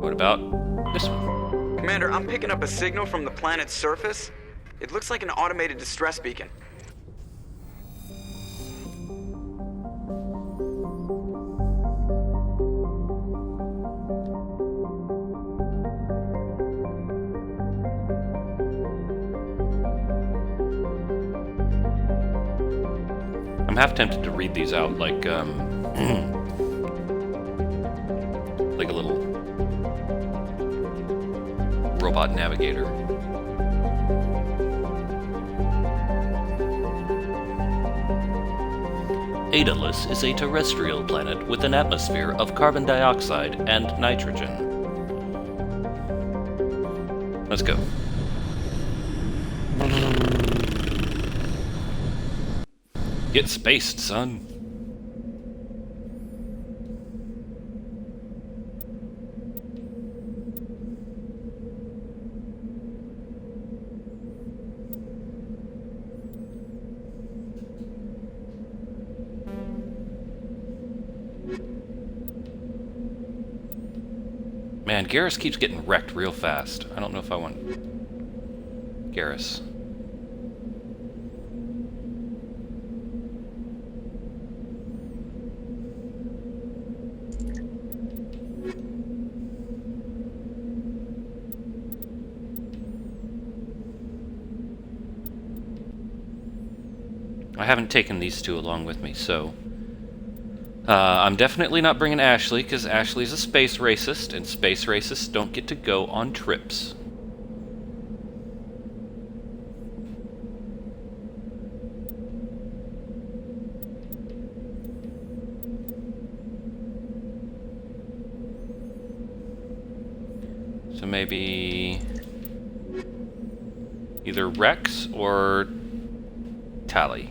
What about this one? Commander, I'm picking up a signal from the planet's surface. It looks like an automated distress beacon. I'm half tempted to read these out like, like a little robot navigator. Aedalis is a terrestrial planet with an atmosphere of carbon dioxide and nitrogen. Let's go. Get spaced, son. Man, Garrus keeps getting wrecked real fast. I don't know if I want Garrus. I haven't taken these two along with me, so... I'm definitely not bringing Ashley, because Ashley's a space racist, and space racists don't get to go on trips. So maybe... either Rex or Tally.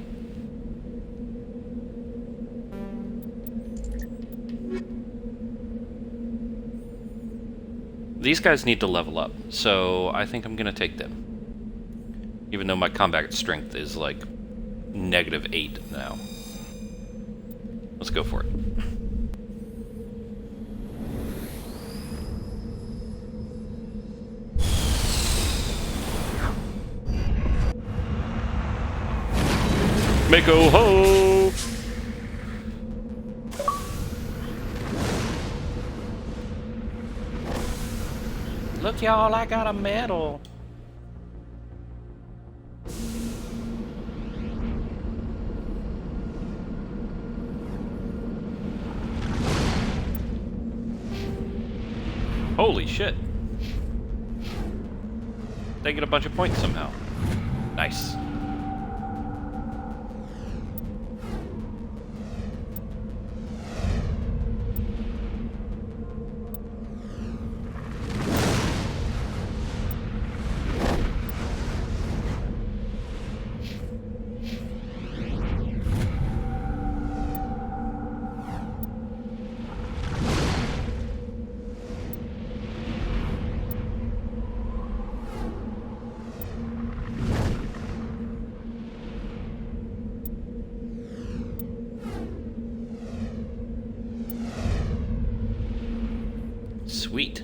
These guys need to level up, so I think I'm gonna take them. Even though my combat strength is like -8 now. Let's go for it. Mako ho! Look, y'all, I got a medal. Holy shit. They get a bunch of points somehow. Nice. Sweet.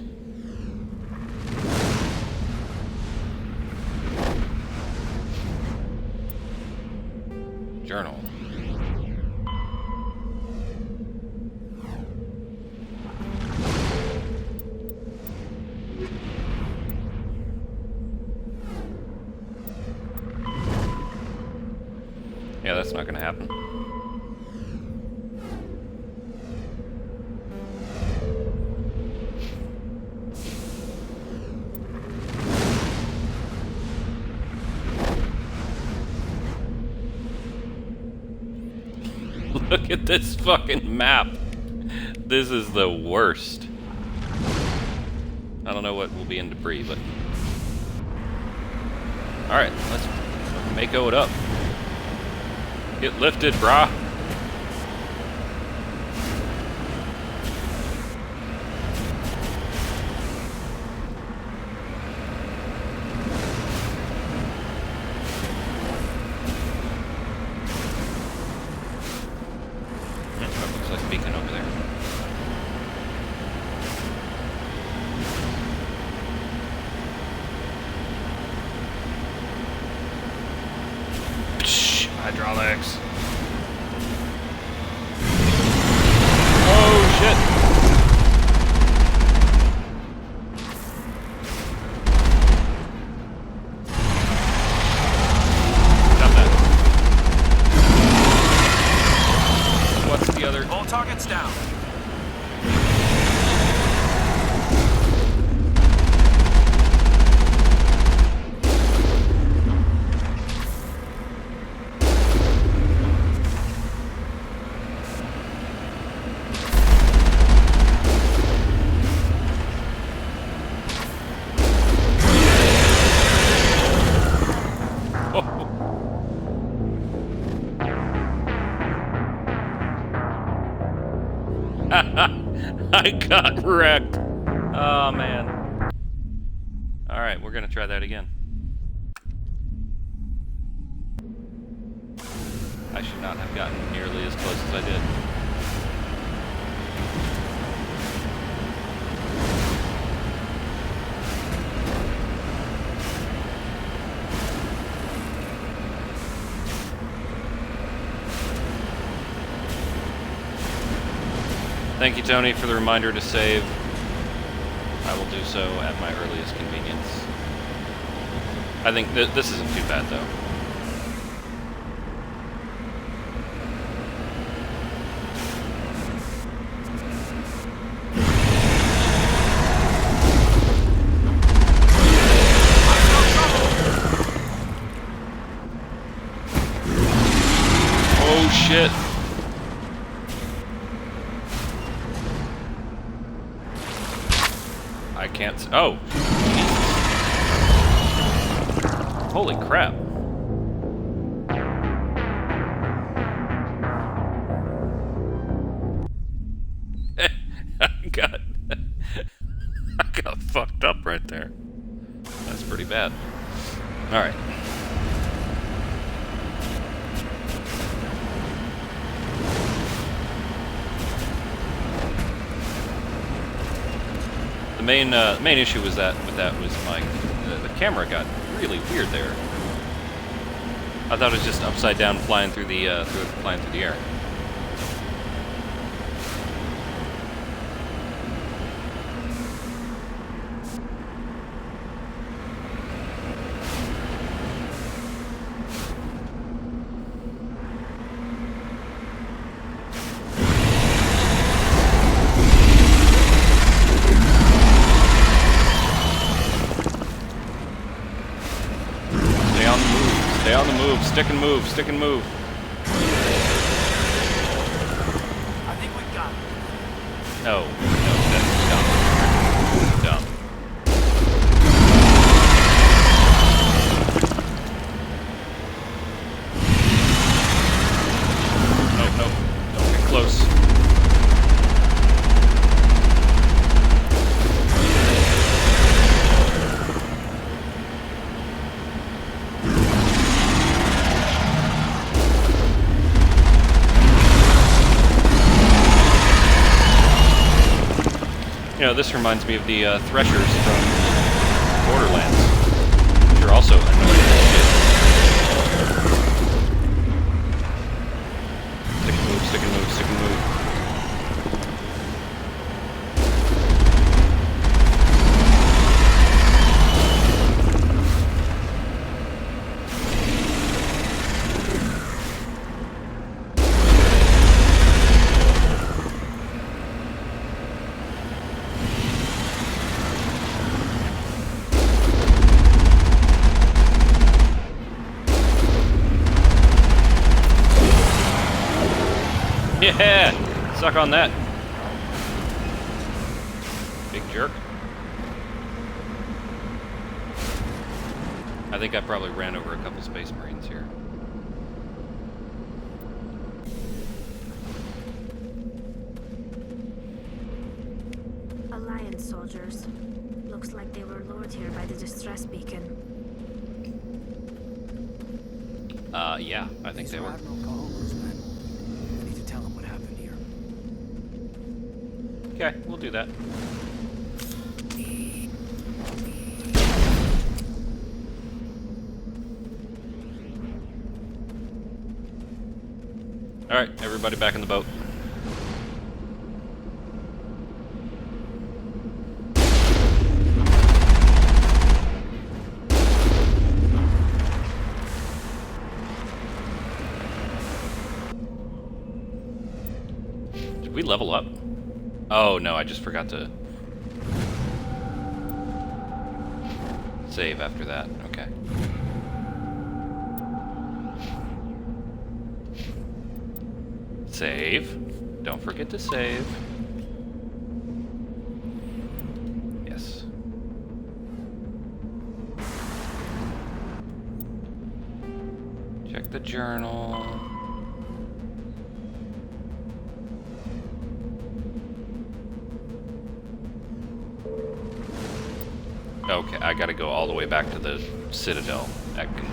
Journal. Yeah, that's not gonna happen. Look at this fucking map. This is the worst. I don't know what will be in debris, but... Alright, let's Mako it up. Get lifted, brah. Beacon over there. Psh, hydraulics. Oh shit. All targets down. I got wrecked. Oh, man. Alright, we're gonna try that again. I should not have gotten nearly as close as I did. Thank you, Tony, for the reminder to save. I will do so at my earliest convenience. I think this isn't too bad, though. Oh, shit. I can't. Oh! Holy crap. I got fucked up right there. That's pretty bad. Alright. The main issue was that the camera got really weird there. I thought it was just upside down, flying through the air. Stay on the move. Stick and move. Stick and move. I think we got it. No, that's dumb. Dumb. No, don't get close. You know, this reminds me of the Threshers from Borderlands, which are also annoying as shit. Stick and move, stick and move, stick and move. Yeah! Suck on that. Big jerk. I think I probably ran over a couple Space Marines here. Alliance soldiers. Looks like they were lured here by the distress beacon. Yeah, I think they were. Okay, we'll do that. Alright, everybody back in the boat. Did we level up? Oh no, I just forgot to save after that. Okay. Save. Don't forget to save. Yes. Check the journal. Okay, I gotta go all the way back to the Citadel. That can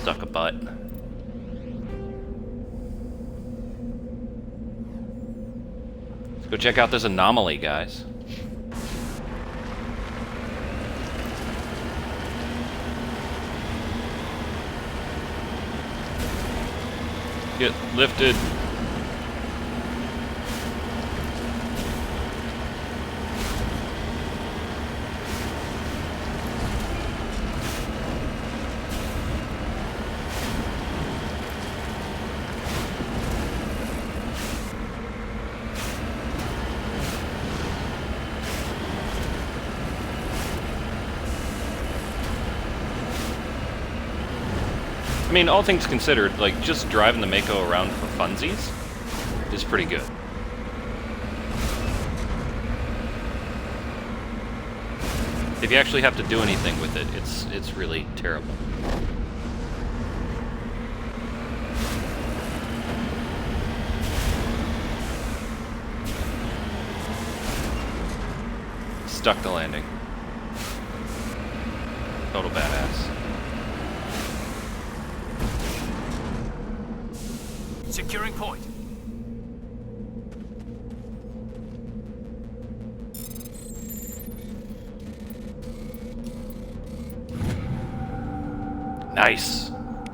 suck a butt. Let's go check out this anomaly, guys. Get lifted. I mean, all things considered, like, just driving the Mako around for funsies is pretty good. If you actually have to do anything with it, it's really terrible. Stuck the landing. Total badass. Securing point. Nice.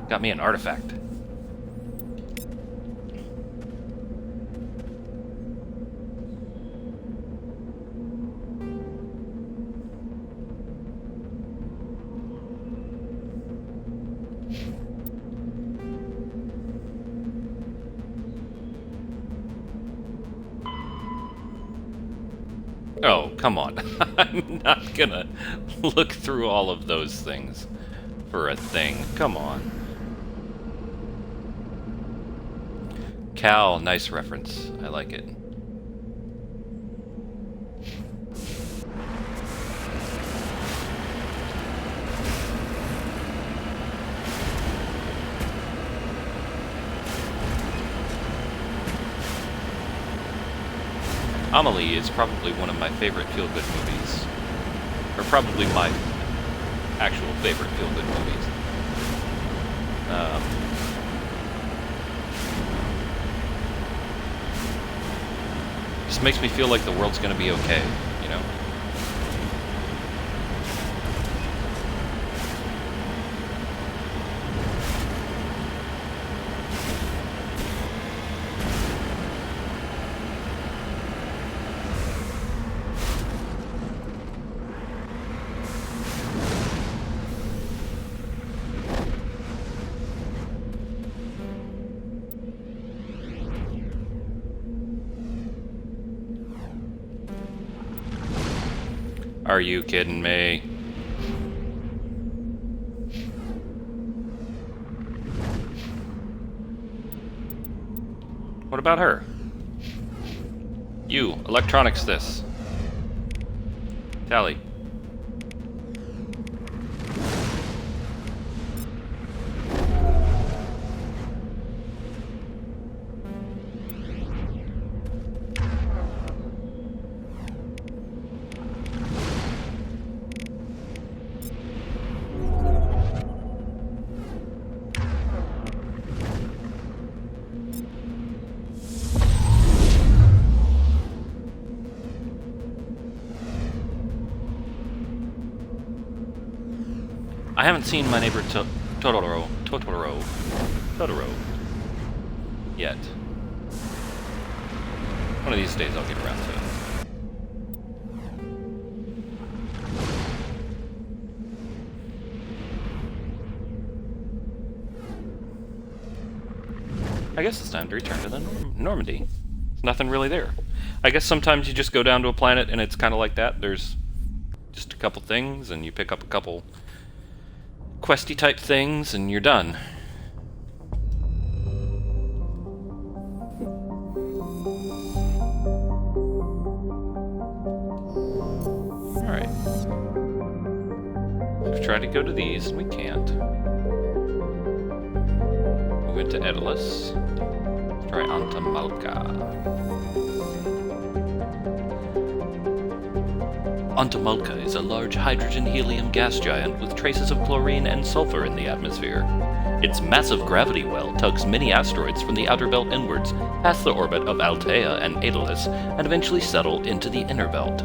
Got me an artifact. Oh, come on. I'm not gonna look through all of those things for a thing. Come on. Cal, nice reference. I like it. Amelie is probably one of my favorite feel-good movies. Or probably my actual favorite feel-good movies. Just makes me feel like the world's gonna be okay, you know? Are you kidding me? What about her? You, electronics this. Tally. I haven't seen My Neighbor Totoro yet. One of these days I'll get around to it. I guess it's time to return to the Normandy. There's nothing really there. I guess sometimes you just go down to a planet and it's kind of like that. There's just a couple things and you pick up a couple questy type things and you're done. Alright. We've tried to go to these and we can't. We went to Edalus. Let's try Antamalka. Antamulka is a large hydrogen-helium gas giant with traces of chlorine and sulfur in the atmosphere. Its massive gravity well tugs many asteroids from the outer belt inwards, past the orbit of Altea and Aeolus, and eventually settle into the inner belt.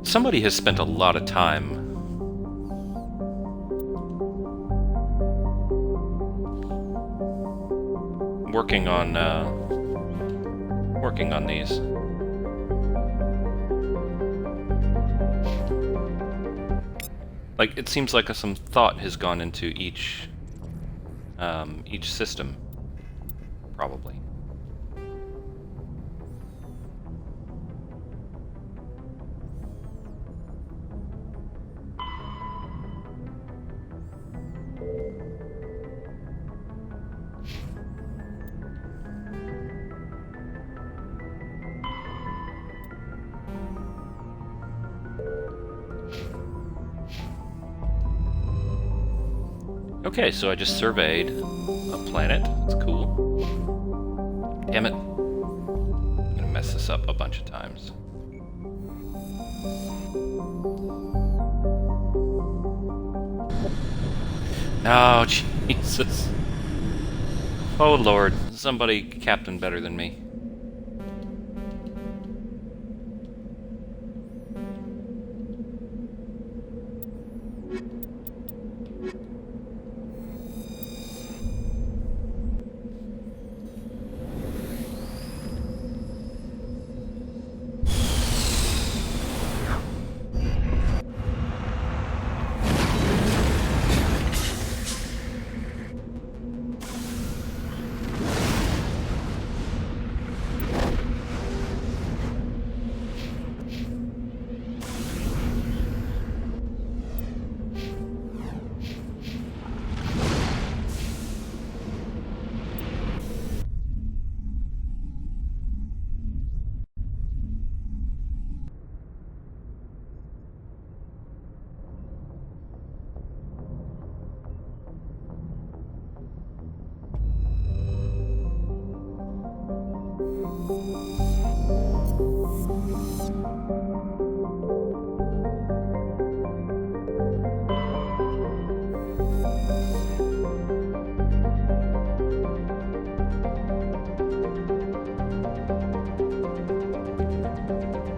Somebody has spent a lot of time working on these. Like, it seems like some thought has gone into each system, probably. Okay, so I just surveyed a planet. That's cool. Damn it. I'm gonna mess this up a bunch of times. Oh, Jesus. Oh, Lord. Somebody captain better than me.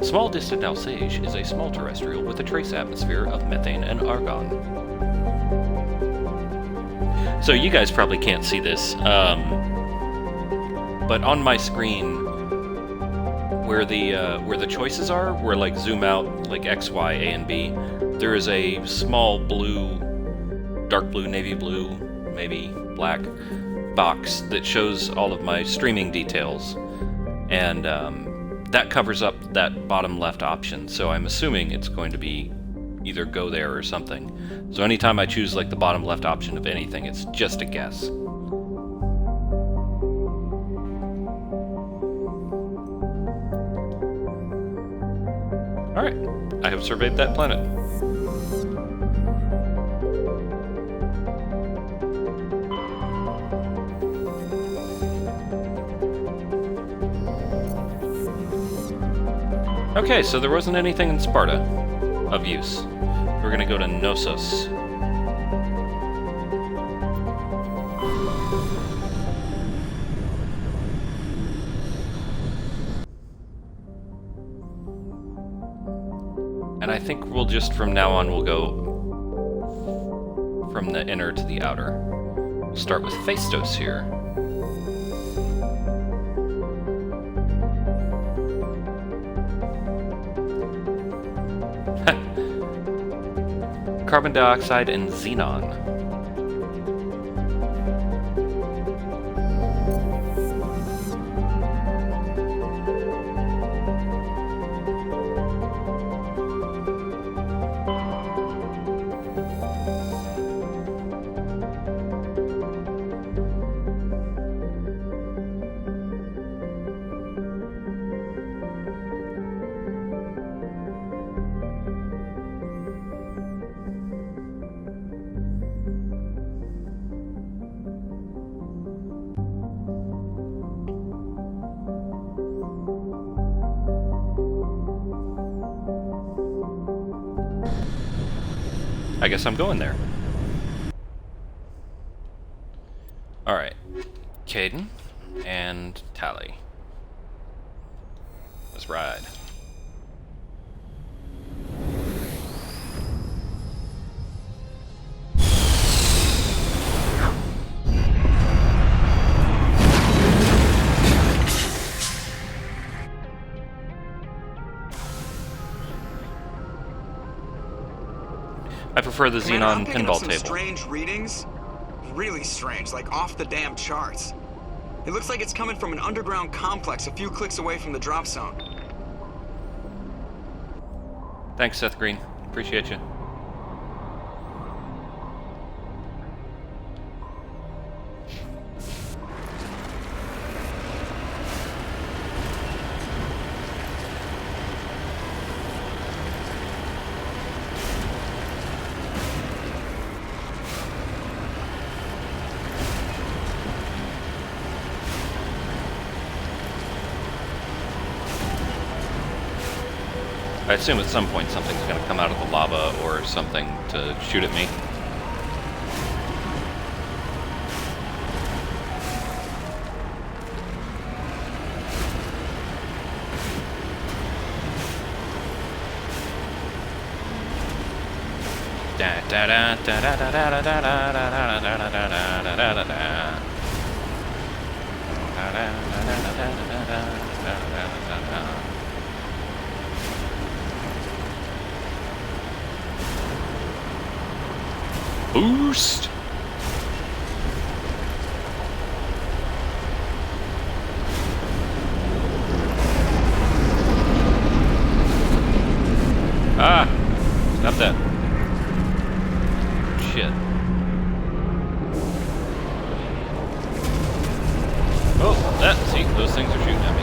Small distant Alsage is a small terrestrial with a trace atmosphere of methane and argon. So you guys probably can't see this, but on my screen, where the choices are, where like zoom out like X, Y, A, and B, there is a small blue, dark blue, navy blue, maybe black box that shows all of my streaming details, and that covers up that bottom left option, so I'm assuming it's going to be either go there or something. So anytime I choose like the bottom left option of anything, it's just a guess. Alright, I have surveyed that planet. Okay, so there wasn't anything in Sparta of use. We're gonna go to Knossos. And I think we'll just, from now on, we'll go from the inner to the outer. We'll start with Phaistos here. Carbon dioxide and xenon. I guess I'm going there. Alright. Kaidan and Tali. Let's ride. I prefer the Commander, Xenon I'm picking up pinball some table. strange readings. Really strange, like off the damn charts. It looks like it's coming from an underground complex a few clicks away from the drop zone. Thanks, Seth Green. Appreciate you. I assume at some point something's going to come out of the lava or something to shoot at me. Boost! Ah! Stop that. Shit. Oh, that, see, those things are shooting at me.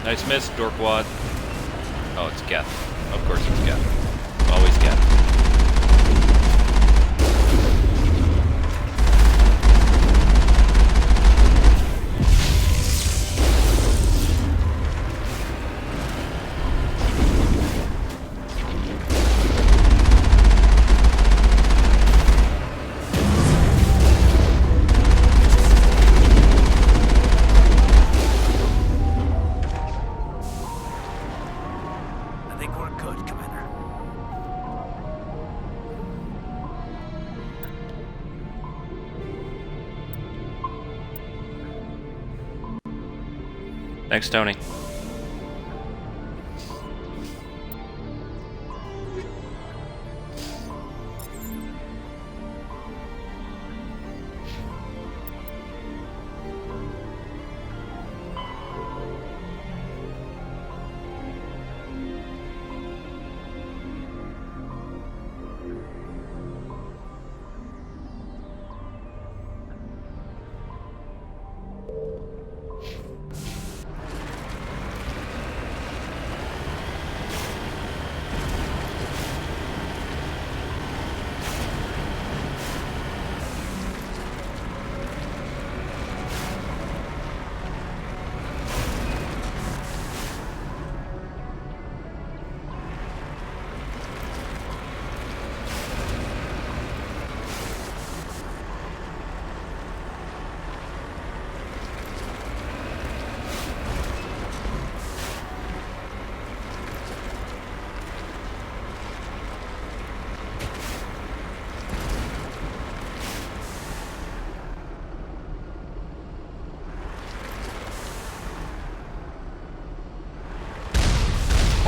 Nice miss, Dorkwad. Oh, it's Geth. Of course it's Geth. Always Geth. Thanks, Tony.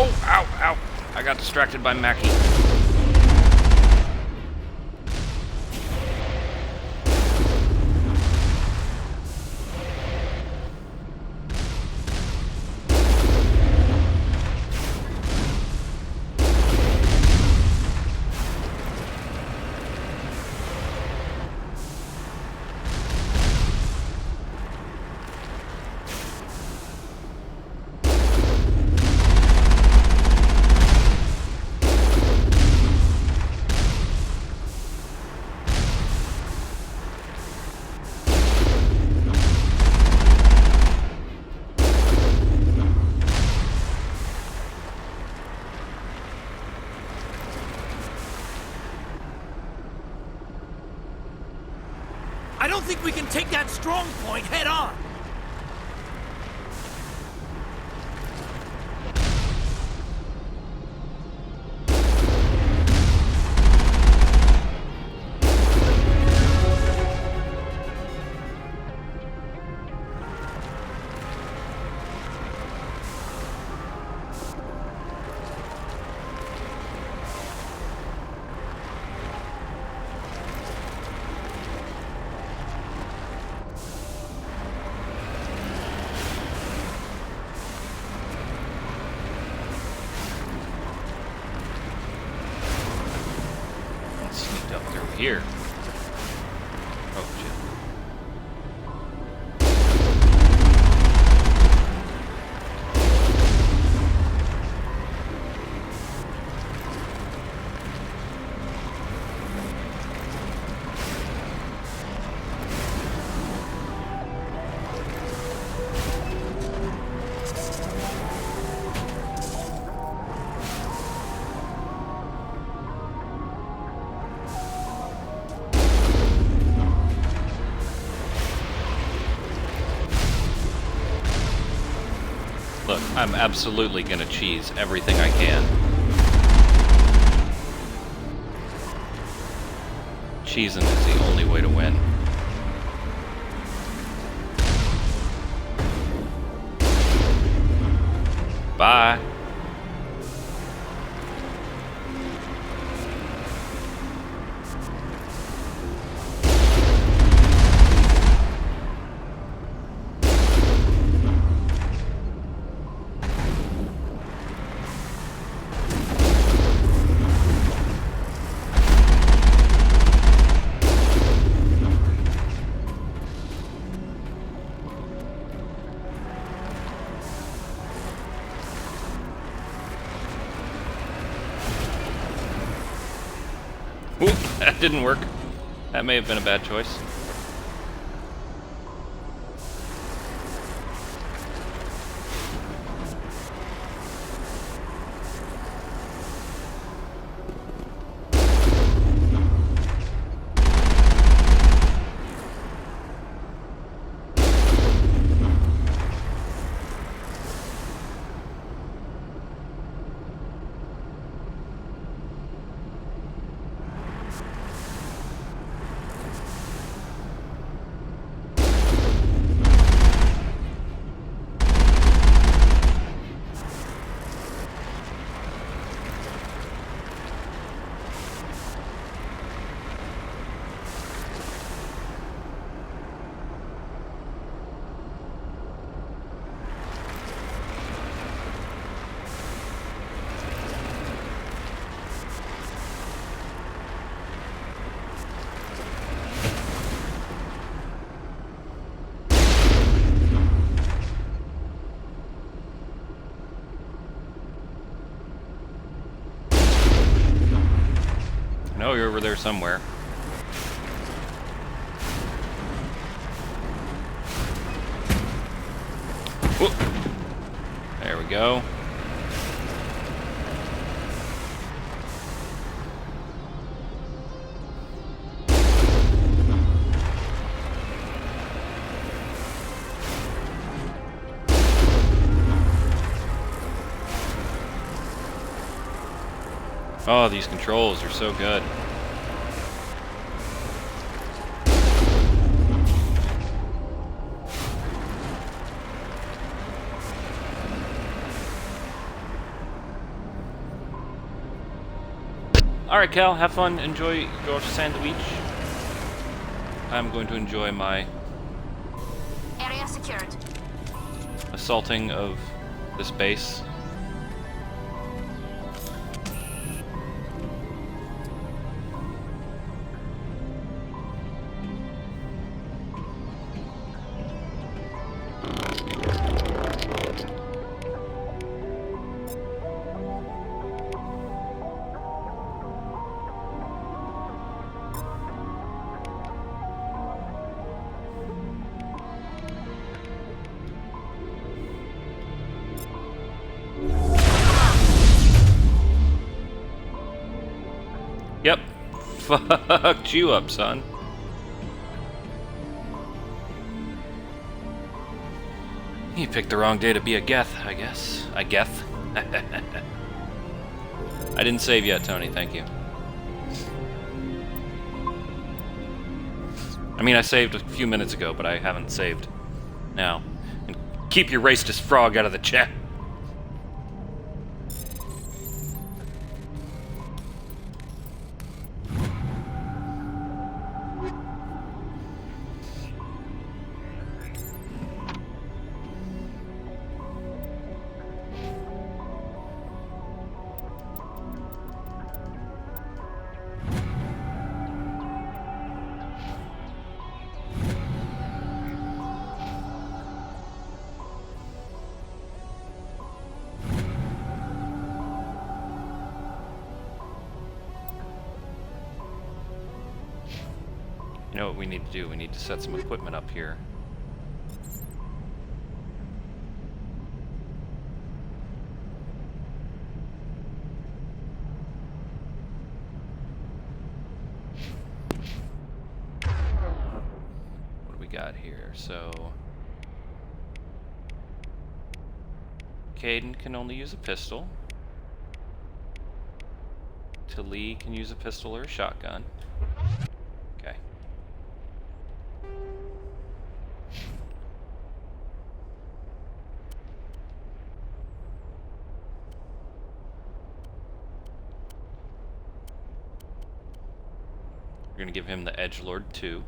Oh, ow, ow. I got distracted by Mackie. I don't think we can take that strong point head on. Up through here. Oh shit. Look, I'm absolutely gonna cheese everything I can. Cheesing is the only way to win. Bye. Ooh, that didn't work. That may have been a bad choice. No, you're over there somewhere. Whoop. There we go. Oh, these controls are so good. Alright, Cal, have fun. Enjoy your sandwich. I'm going to enjoy my Area secured. assaulting of this base. Yep. Fucked you up, son. You picked the wrong day to be a Geth, I guess. A Geth? I didn't save yet, Tony, thank you. I mean, I saved a few minutes ago, but I haven't saved now. And keep your racist frog out of the chat. You know what we need to do? We need to set some equipment up here. What do we got here? So Caden can only use a pistol. Talee can use a pistol or a shotgun. Okay. We're gonna give him the Edgelord 2.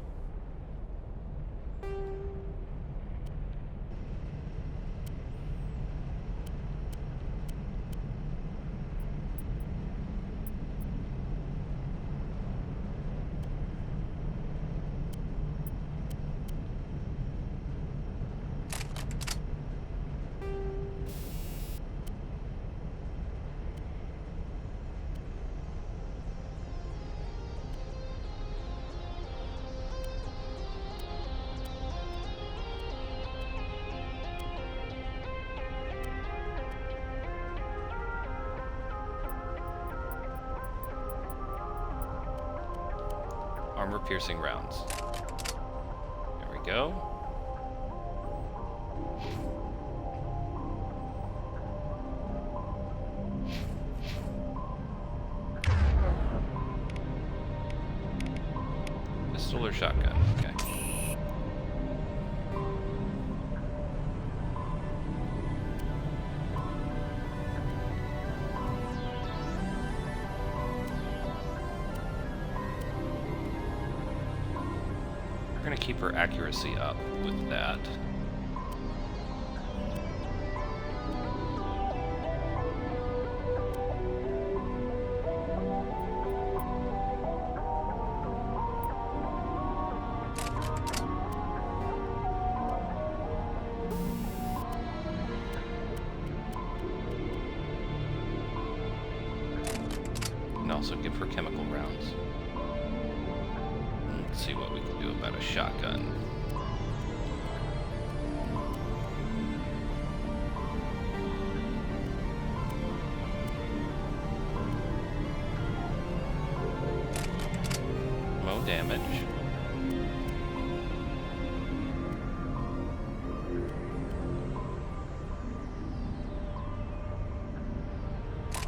Armor-piercing rounds. There we go. Pistol or shotgun? Okay. We're gonna keep her accuracy up with that. And also give her chemical rounds. Let's see what we can do about a shotgun. Low damage.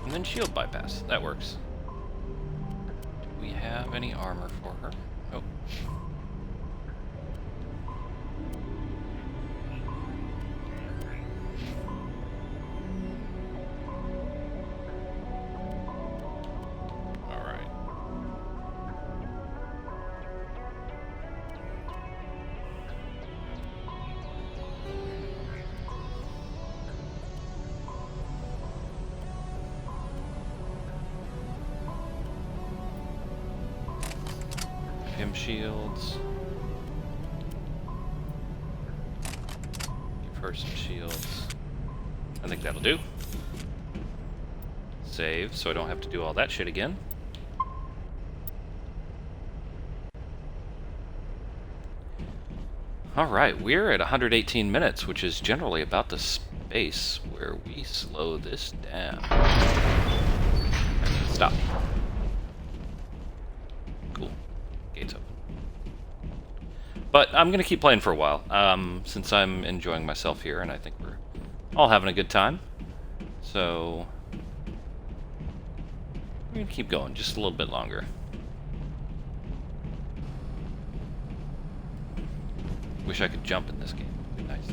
And then shield bypass. That works. Do we have any armor for her? Nope. Alright. Him shields. Give her some shields. I think that'll do. Save, so I don't have to do all that shit again. Alright, we're at 118 minutes, which is generally about the space where we slow this down. Stop. Cool. Gates open. But I'm going to keep playing for a while, since I'm enjoying myself here, and I think we're all having a good time. So we're going to keep going just a little bit longer. Wish I could jump in this game. It'd be nice.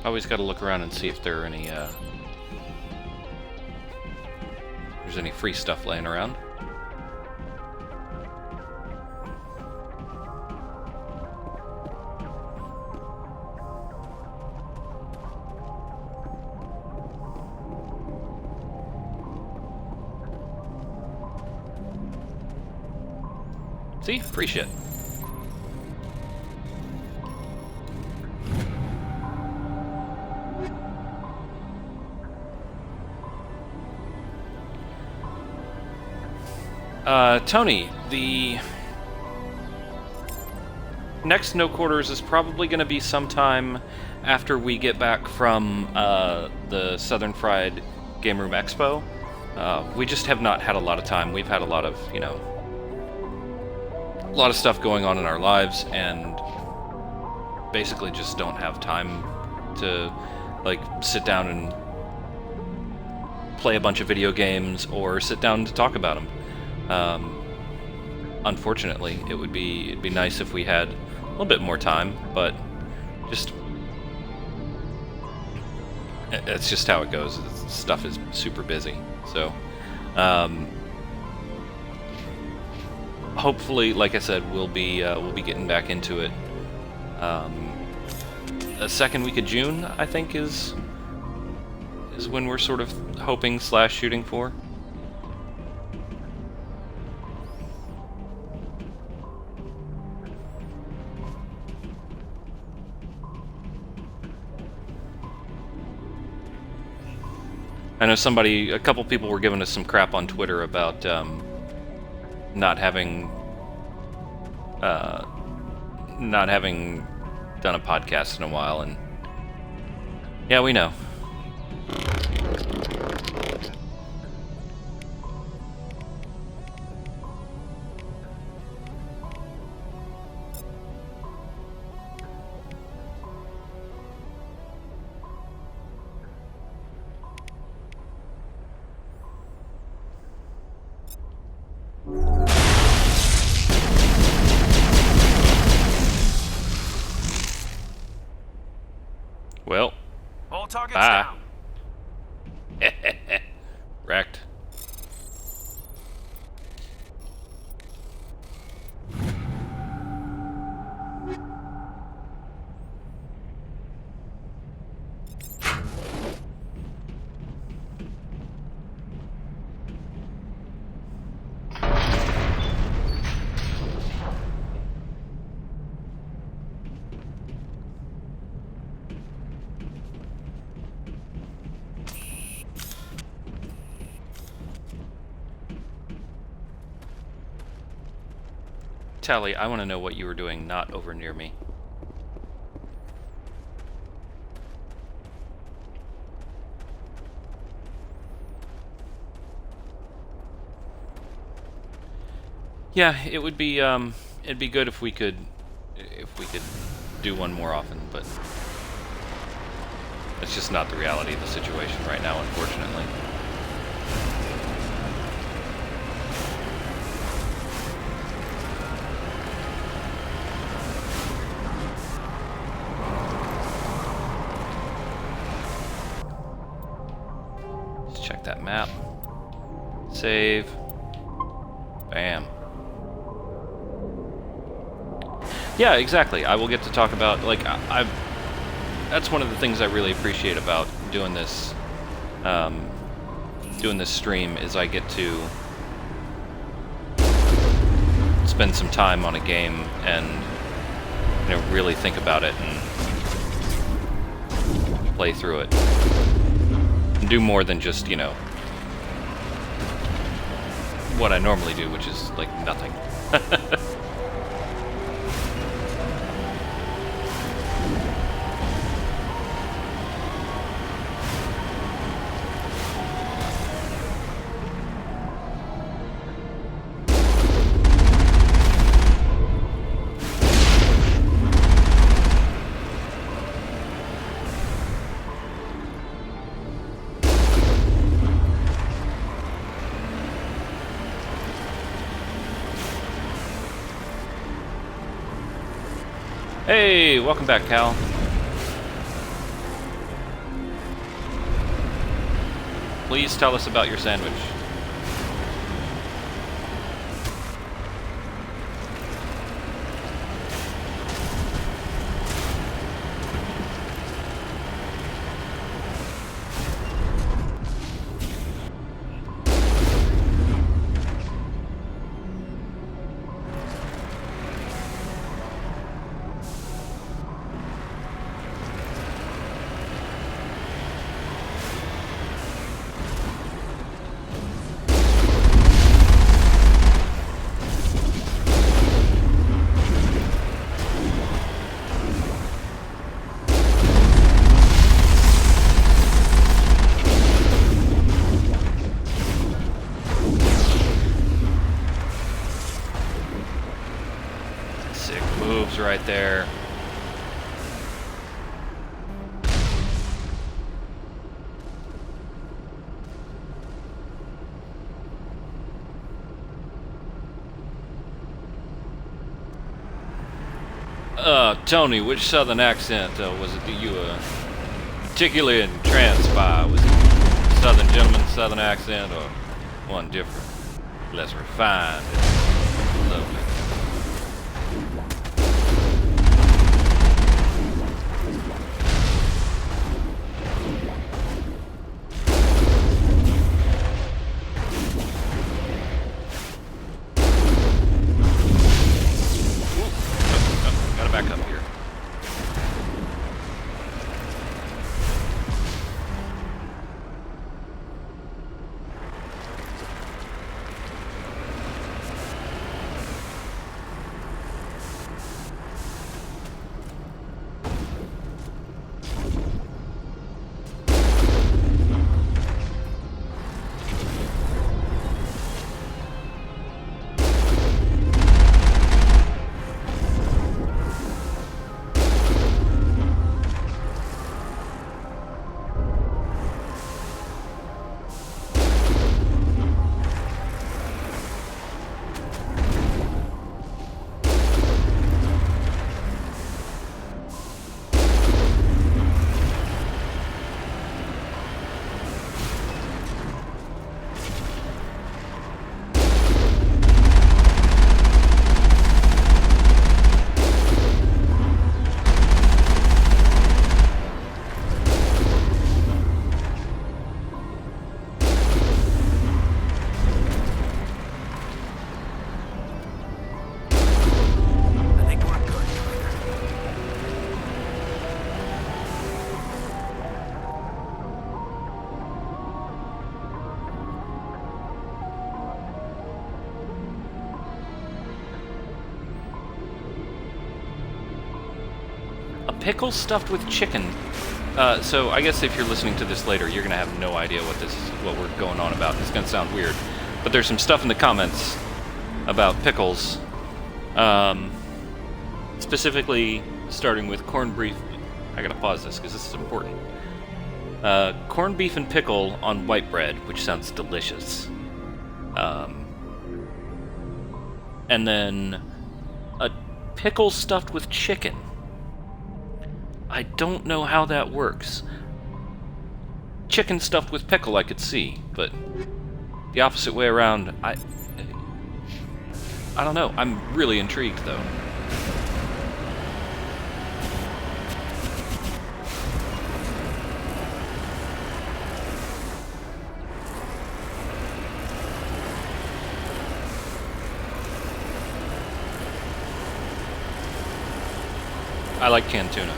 Always got to look around and see if there are any, there's any free stuff laying around. See? Free shit. Tony, the next No Quarters is probably going to be sometime after we get back from the Southern Fried Game Room Expo. We just have not had a lot of time. We've had a lot of, you know, a lot of stuff going on in our lives, and basically just don't have time to, like, sit down and play a bunch of video games or sit down to talk about them. Unfortunately, it'd be nice if we had a little bit more time, but just it's just how it goes. Stuff is super busy, so hopefully, like I said, we'll be getting back into it. The second week of June, I think, is when we're sort of hoping / shooting for. I know a couple people were giving us some crap on Twitter about not having done a podcast in a while, and yeah, we know. Well, all targets down. Wrecked. Tally, I want to know what you were doing not over near me. Yeah, it'd be good if we could do one more often, but it's just not the reality of the situation right now, unfortunately. Check that map. Save. Bam. Yeah, exactly. I will get to talk about, like, that's one of the things I really appreciate about doing this stream, is I get to spend some time on a game and you know, really think about it and play through it. And do more than just, you know, what I normally do, which is, like, nothing. Hey, welcome back, Cal. Please tell us about your sandwich. Right there. Tony, which southern accent was it that you were particularly entranced by? Was it southern gentleman, southern accent, or one different, less refined and lovely? Back up here. Pickle stuffed with chicken. So I guess if you're listening to this later, you're gonna have no idea what we're going on about. It's gonna sound weird, but there's some stuff in the comments about pickles, specifically starting with corned beef. I gotta pause this because this is important. Corned beef and pickle on white bread, which sounds delicious. And then a pickle stuffed with chicken. I don't know how that works. Chicken stuffed with pickle I could see, but the opposite way around, I don't know. I'm really intrigued, though. I like canned tuna.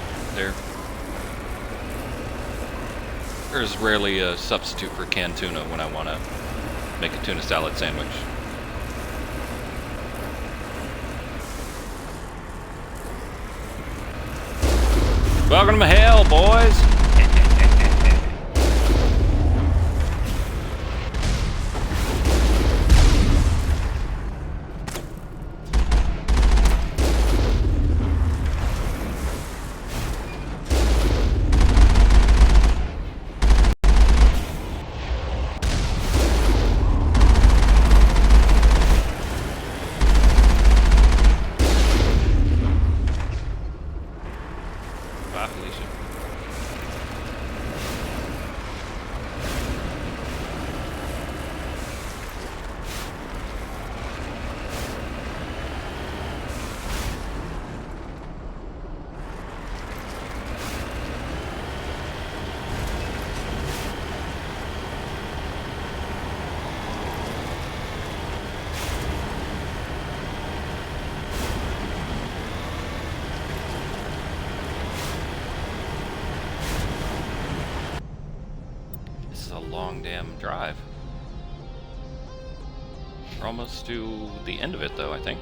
There's rarely a substitute for canned tuna when I want to make a tuna salad sandwich. Welcome to hell, boys! Long damn drive. We're almost to the end of it, though, I think.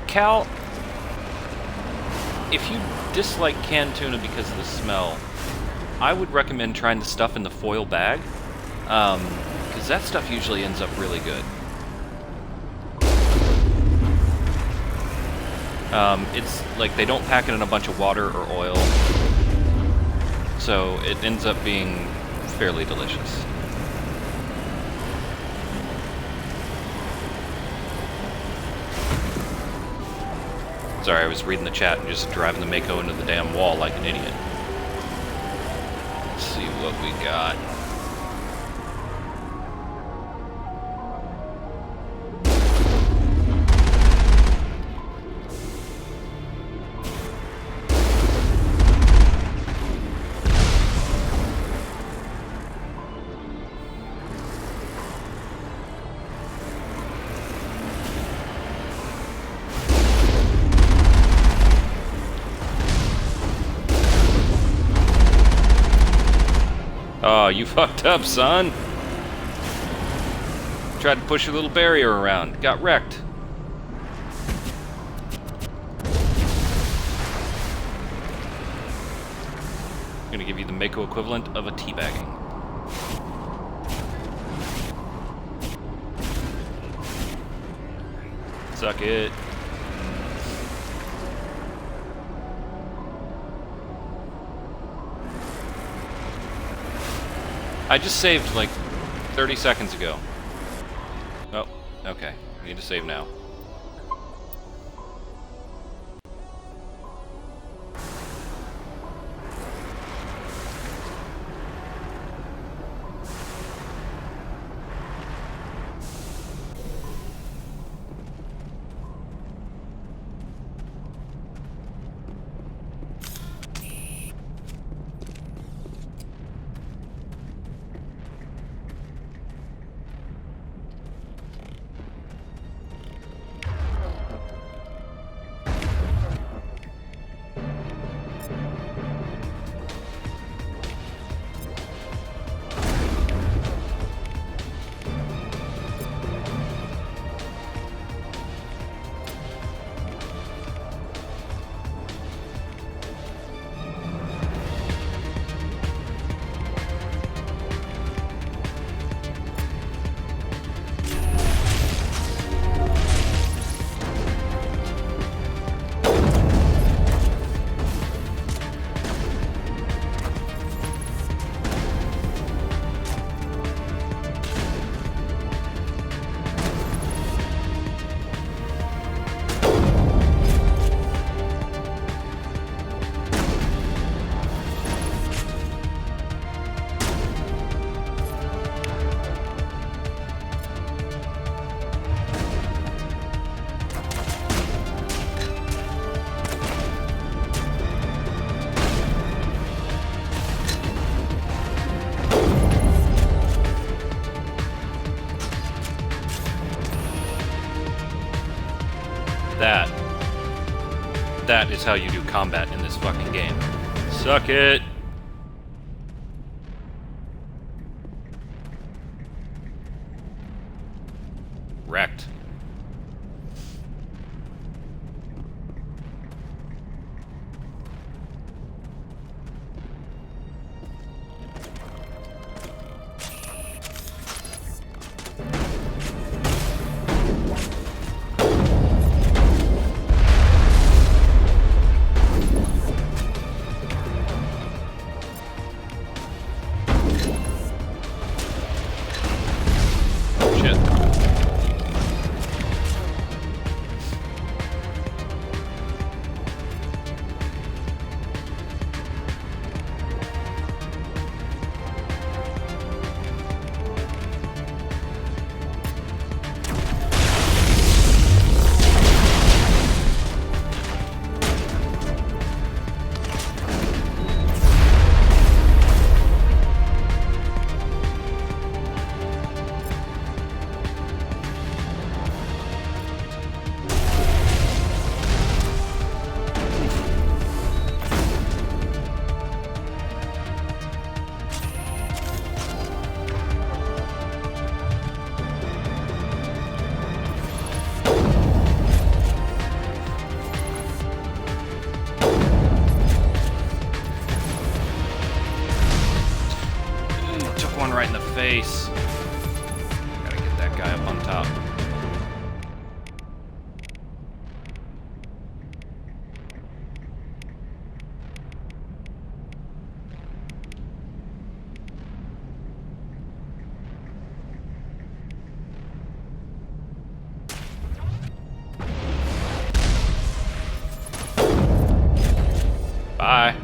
Cal, if you dislike canned tuna because of the smell, I would recommend trying the stuff in the foil bag, because that stuff usually ends up really good. It's like they don't pack it in a bunch of water or oil, so it ends up being fairly delicious. Sorry, I was reading the chat and just driving the Mako into the damn wall like an idiot. Let's see what we got. Oh, you fucked up, son. Tried to push your little barrier around. Got wrecked. I'm gonna give you the Mako equivalent of a teabagging. Suck it. I just saved like 30 seconds ago. Oh, okay. We need to save now. That is how you do combat in this fucking game. Suck it! Wrecked. Right in the face. Gotta get that guy up on top. Bye.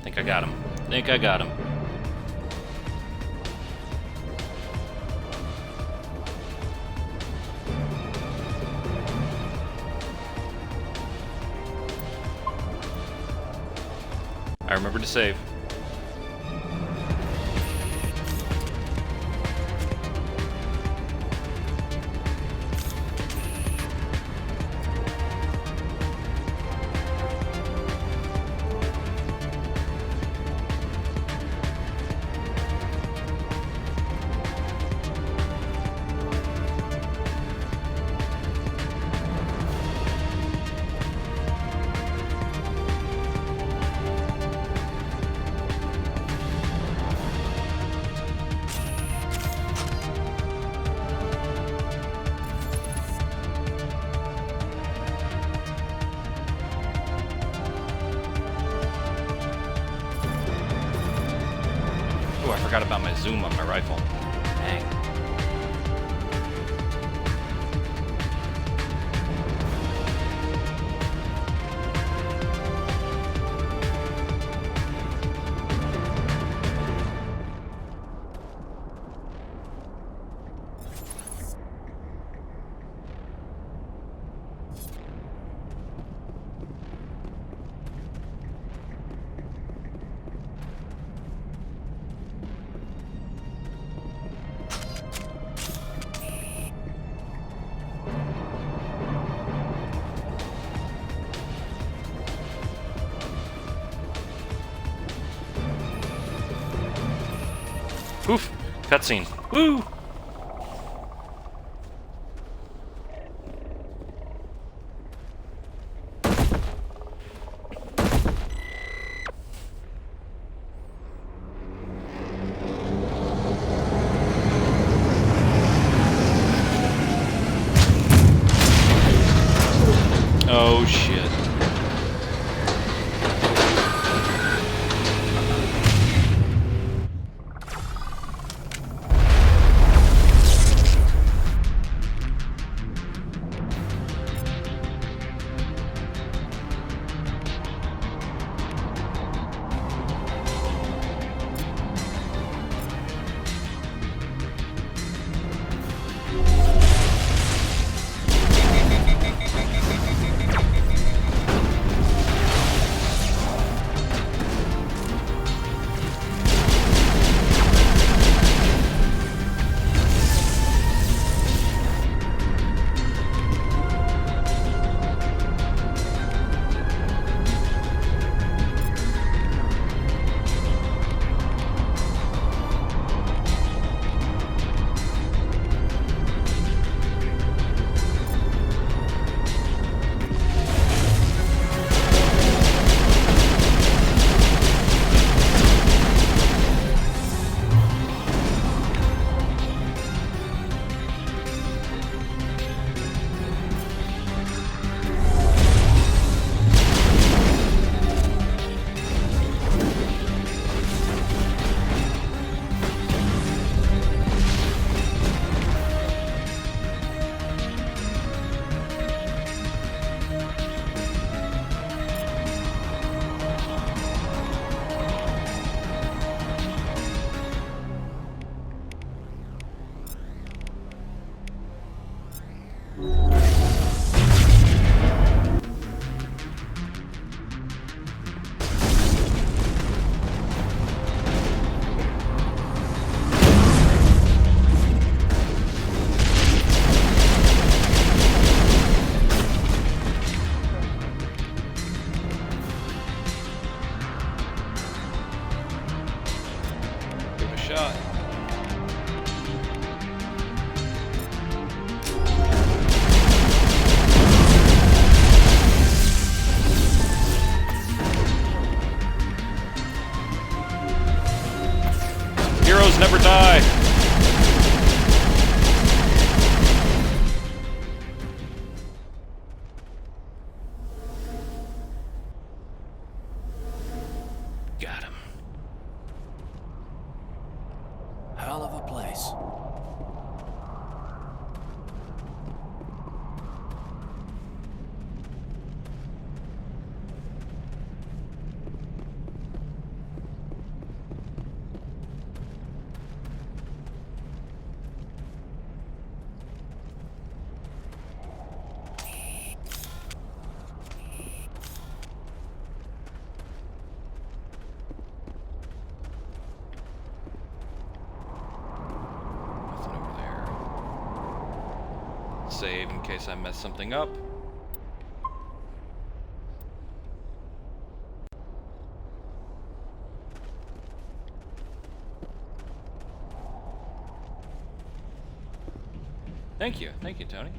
Think I got him. Think I got him. I remember to save. I forgot about my zoom on my rifle. Dang. Oof! Cutscene. Woo! Oh shit. Shot. Heroes never die. Got him. Hell of a place. Save in case I mess something up. Thank you, Tony.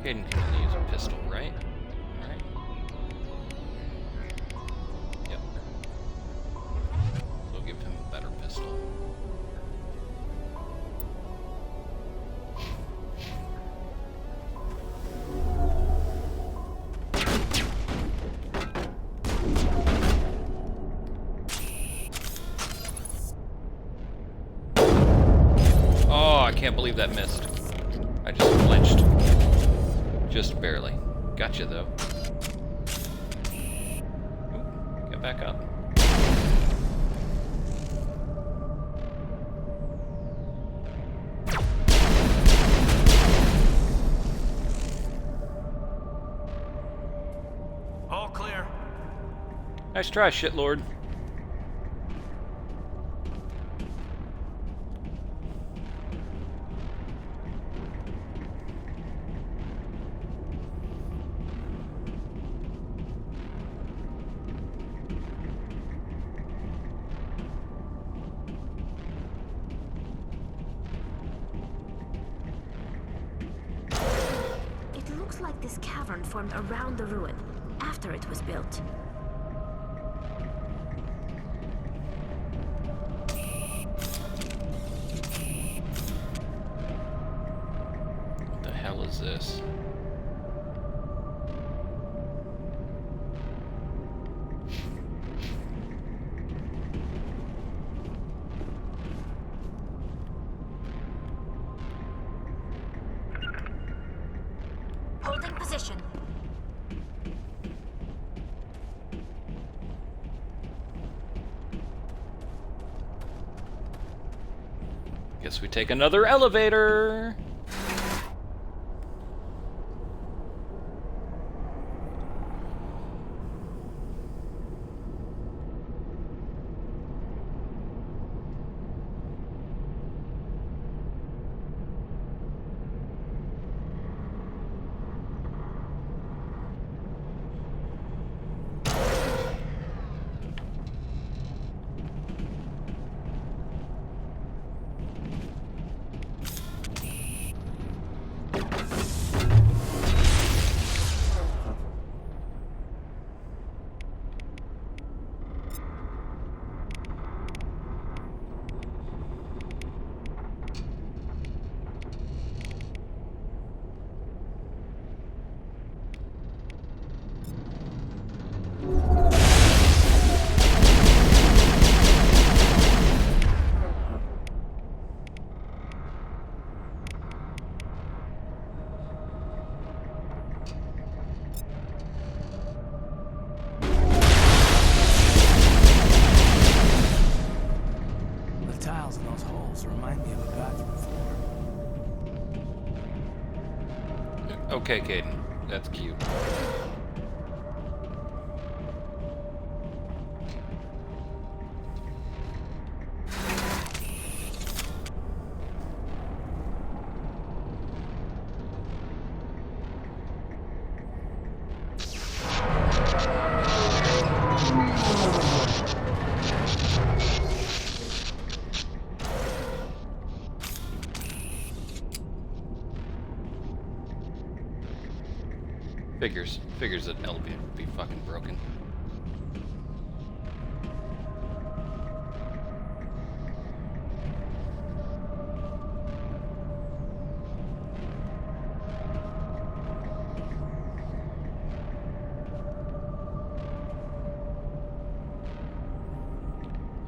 Kaidan can only use a pistol, right? Right? Yep. So we'll give him a better pistol. Oh, I can't believe that missed. I just flinched. Just barely. Gotcha, though. Ooh, get back up. All clear. Nice try, shitlord. It looks like this cavern formed around the ruin, after it was built. What the hell is this? Holding position. Guess we take another elevator. Okay, Kaidan. That's cute. Figures that elevator would be fucking broken.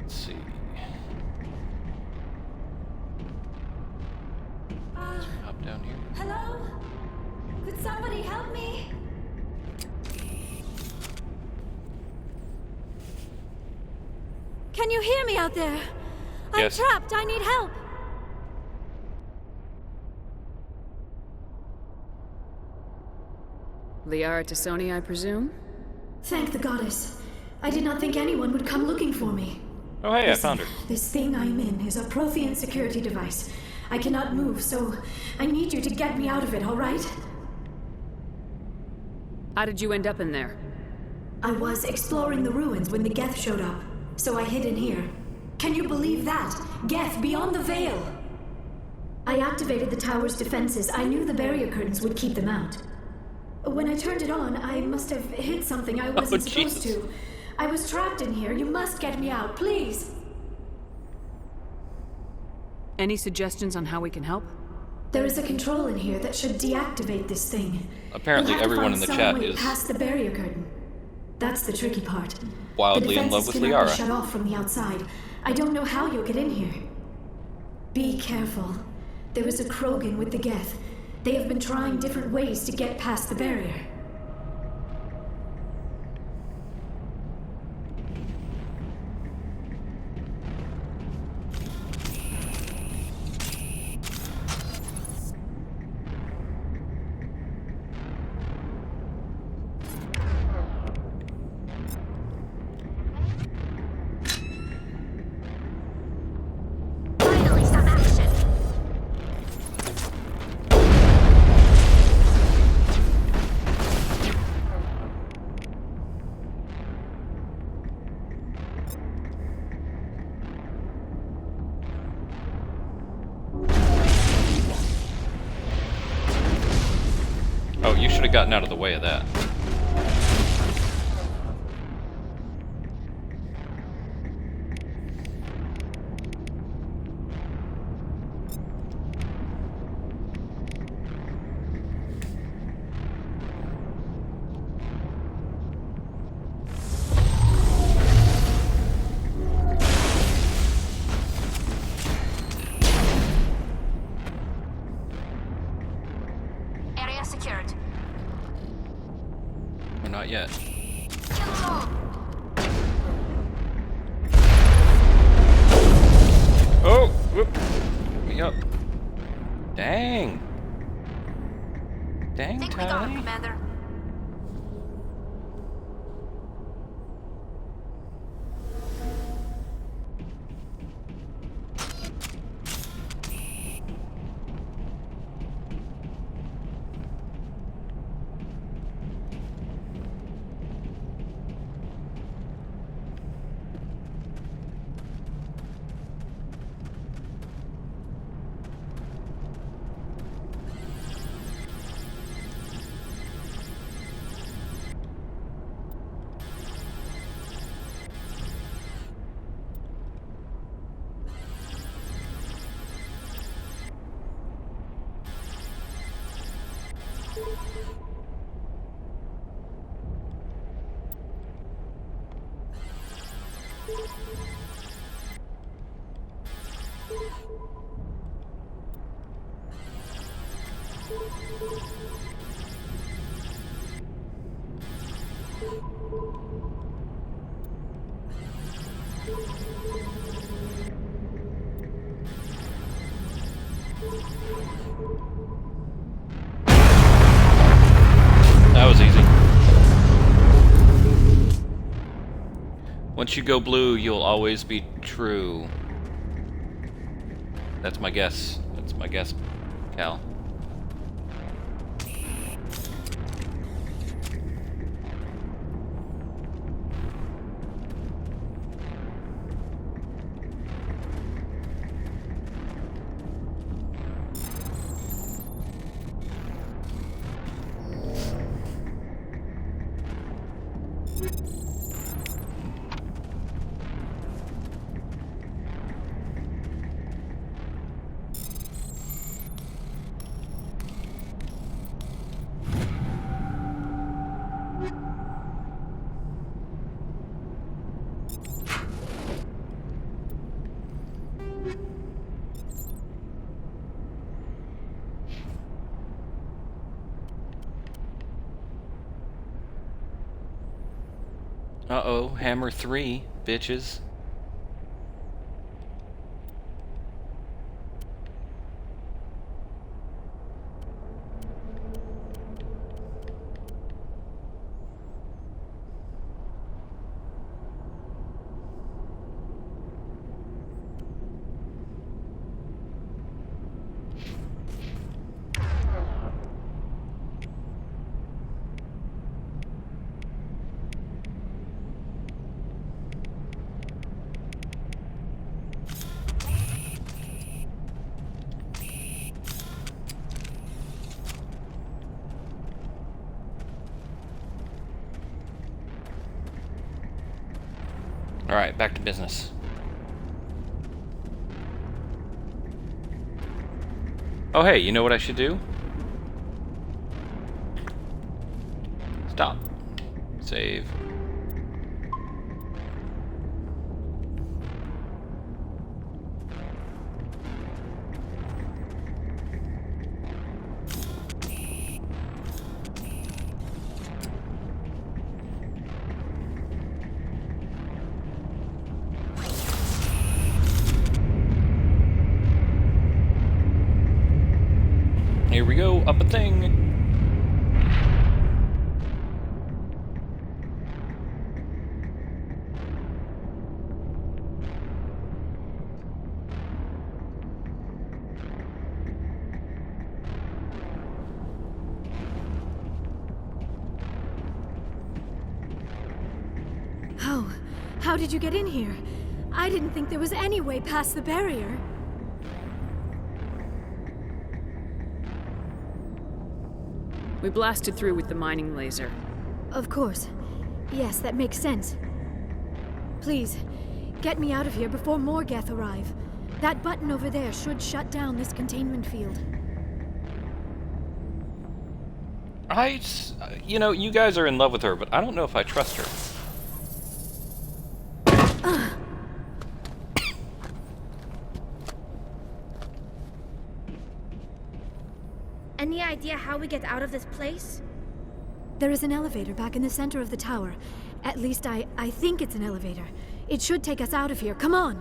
Let's see. Hop down here. Hello? Could somebody help me? Can you hear me out there? I'm Yes. trapped. I need help. Liara T'Soni, I presume? Thank the goddess. I did not think anyone would come looking for me. Oh, hey, I Listen, found her. This thing I'm in is a Prothean security device. I cannot move, so I need you to get me out of it, all right? How did you end up in there? I was exploring the ruins when the Geth showed up, so I hid in here. Can you believe that? Geth beyond the veil! I activated the tower's defenses. I knew the barrier curtains would keep them out. When I turned it on, I must have hit something I wasn't supposed to. I was trapped in here. You must get me out, please. Any suggestions on how we can help? There is a control in here that should deactivate this thing. Apparently everyone in the chat is past the barrier curtain. That's the tricky part. wildly in love with Liara. Shut off from the outside. I don't know how you'll get in here. Be careful. There is a Krogan with the Geth. They have been trying different ways to get past the barrier. Oh, you should have gotten out of the way of that. Area secured. Or not yet. Oh! Whoop! Get me up. Dang! Dang, Think we got him, Commander. That was easy. Once you go blue, you'll always be true. That's my guess. That's my guess, Cal. Uh-oh, Hammer 3, bitches. Alright, back to business. Oh hey, you know what I should do? Stop. Save. Here we go, up a thing. How did you get in here? I didn't think there was any way past the barrier. We blasted through with the mining laser. Of course. Yes, that makes sense. Please, get me out of here before more Geth arrive. That button over there should shut down this containment field. You know, you guys are in love with her, but I don't know if I trust her. Any idea how we get out of this place? There is an elevator back in the center of the tower. At least I think it's an elevator. It should take us out of here. Come on!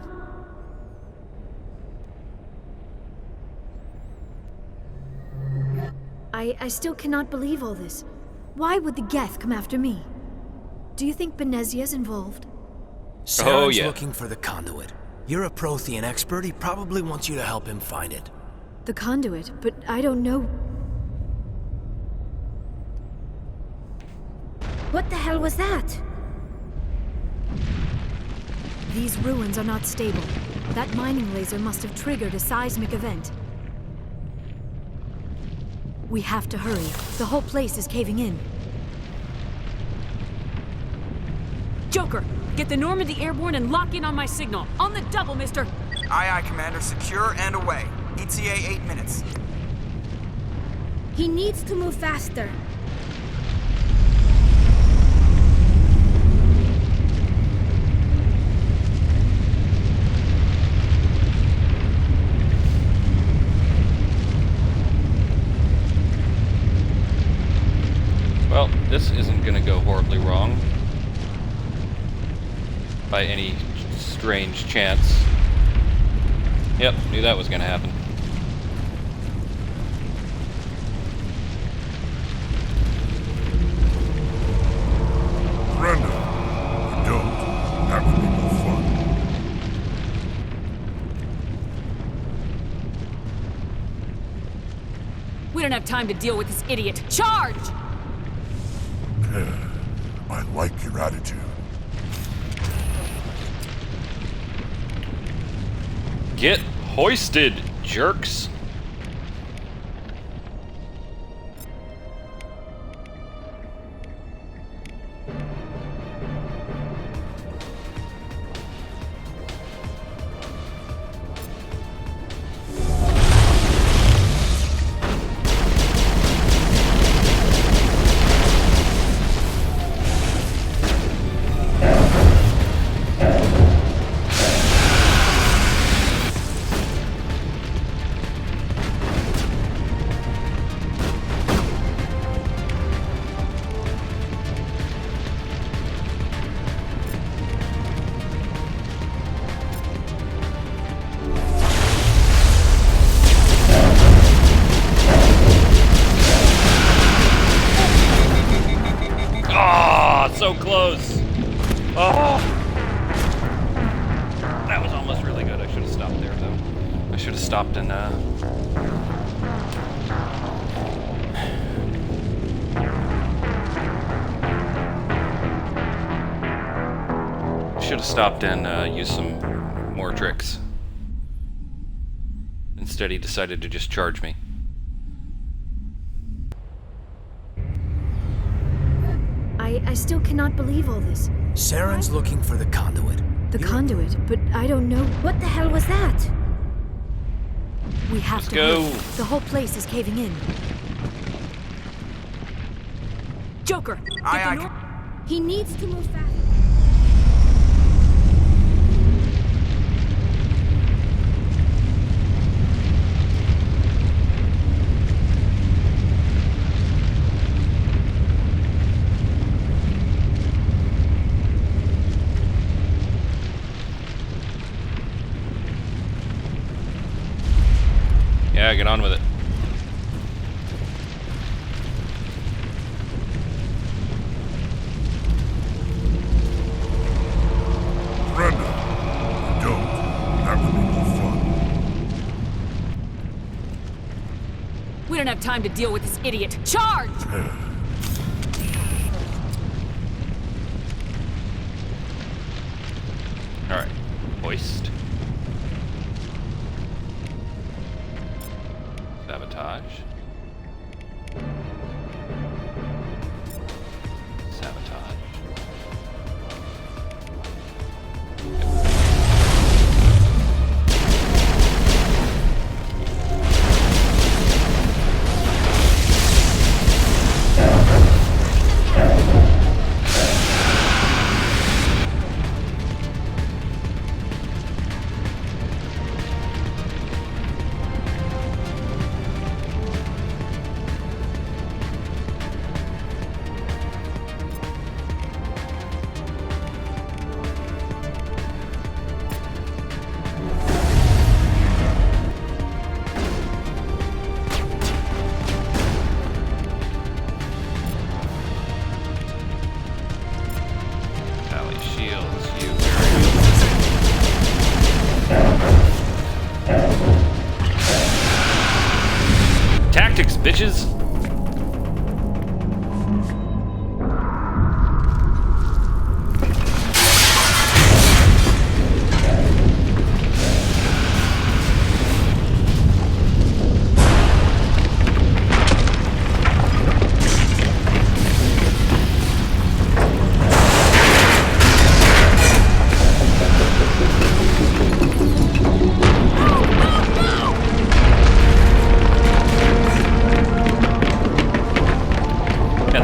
I still cannot believe all this. Why would the Geth come after me? Do you think Benezia's involved? Saren's looking for the conduit. You're a Prothean expert. He probably wants you to help him find it. The conduit, but I don't know. What the hell was that? These ruins are not stable. That mining laser must have triggered a seismic event. We have to hurry. The whole place is caving in. Joker, get the Normandy airborne and lock in on my signal. On the double, mister! Aye, aye, Commander. Secure and away. ETA 8 minutes. He needs to move faster. Well, this isn't gonna go horribly wrong. By any strange chance. Yep, knew that was gonna happen. Brenda, you don't. That would be more fun. We don't have time to deal with this idiot. Charge! I like your attitude. Get hoisted, jerks! So close. Oh, that was almost really good. I should have stopped there, though. I should have stopped and used some more tricks. Instead, he decided to just charge me. I still cannot believe all this. Saren's looking for the conduit. The conduit, but I don't know. What the hell was that? We have Let's to go. hurry. The whole place is caving in. Joker! He needs to move fast. Yeah, get on with it. Brenda, don't. That would be more fun. We don't have time to deal with this idiot. Charge! Alright. Hoist. Sabotage. Sabotage. Tally shields, you tactics, bitches!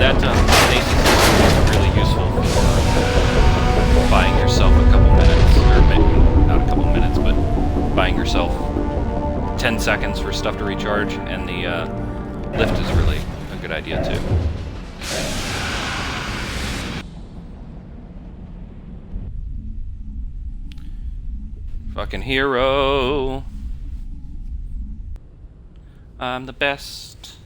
Yeah, that stasis is really useful for buying yourself a couple minutes, or maybe not a couple minutes, but buying yourself 10 seconds for stuff to recharge, and the lift is really a good idea too. Fucking hero. I'm the best.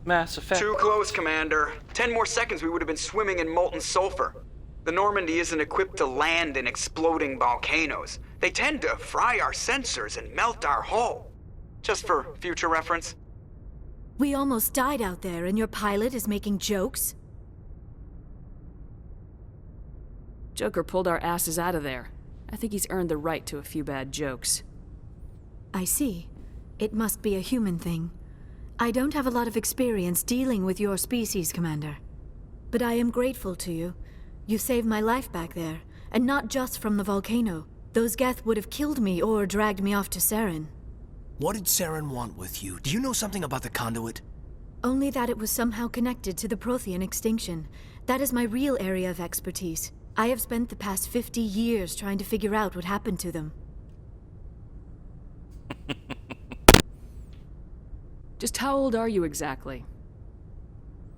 Mass Effect. Too close, Commander. 10 more seconds we would have been swimming in molten sulfur. The Normandy isn't equipped to land in exploding volcanoes. They tend to fry our sensors and melt our hull. Just for future reference. We almost died out there, and your pilot is making jokes? Joker pulled our asses out of there. I think he's earned the right to a few bad jokes. I see. It must be a human thing. I don't have a lot of experience dealing with your species, Commander. But I am grateful to you. You saved my life back there, and not just from the volcano. Those Geth would have killed me or dragged me off to Saren. What did Saren want with you? Do you know something about the conduit? Only that it was somehow connected to the Prothean extinction. That is my real area of expertise. I have spent the past 50 years trying to figure out what happened to them. Just how old are you exactly?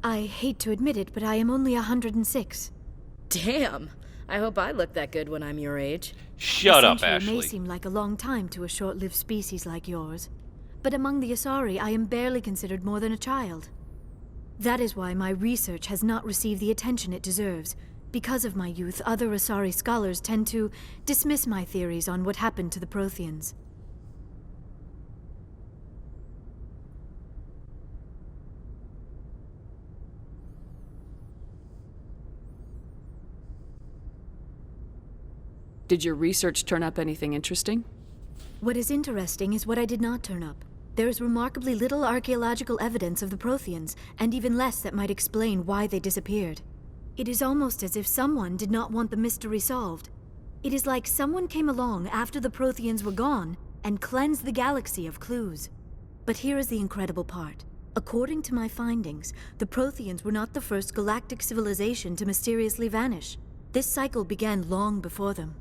I hate to admit it, but I am only 106. Damn! I hope I look that good when I'm your age. Shut up, It Ashley. may seem like a long time to a short-lived species like yours, but among the Asari, I am barely considered more than a child. That is why my research has not received the attention it deserves. Because of my youth, other Asari scholars tend to dismiss my theories on what happened to the Protheans. Did your research turn up anything interesting? What is interesting is what I did not turn up. There is remarkably little archaeological evidence of the Protheans, and even less that might explain why they disappeared. It is almost as if someone did not want the mystery solved. It is like someone came along after the Protheans were gone and cleansed the galaxy of clues. But here is the incredible part. According to my findings, the Protheans were not the first galactic civilization to mysteriously vanish. This cycle began long before them.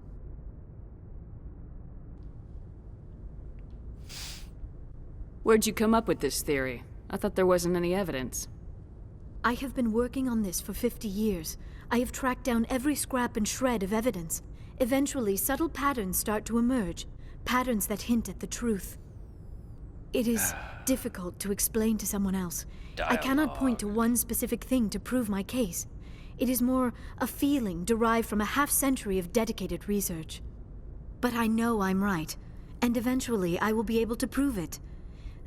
Where'd you come up with this theory? I thought there wasn't any evidence. I have been working on this for 50 years. I have tracked down every scrap and shred of evidence. Eventually, subtle patterns start to emerge, patterns that hint at the truth. It is difficult to explain to someone else. I cannot point to one specific thing to prove my case. It is more a feeling derived from a half-century of dedicated research. But I know I'm right, and eventually I will be able to prove it.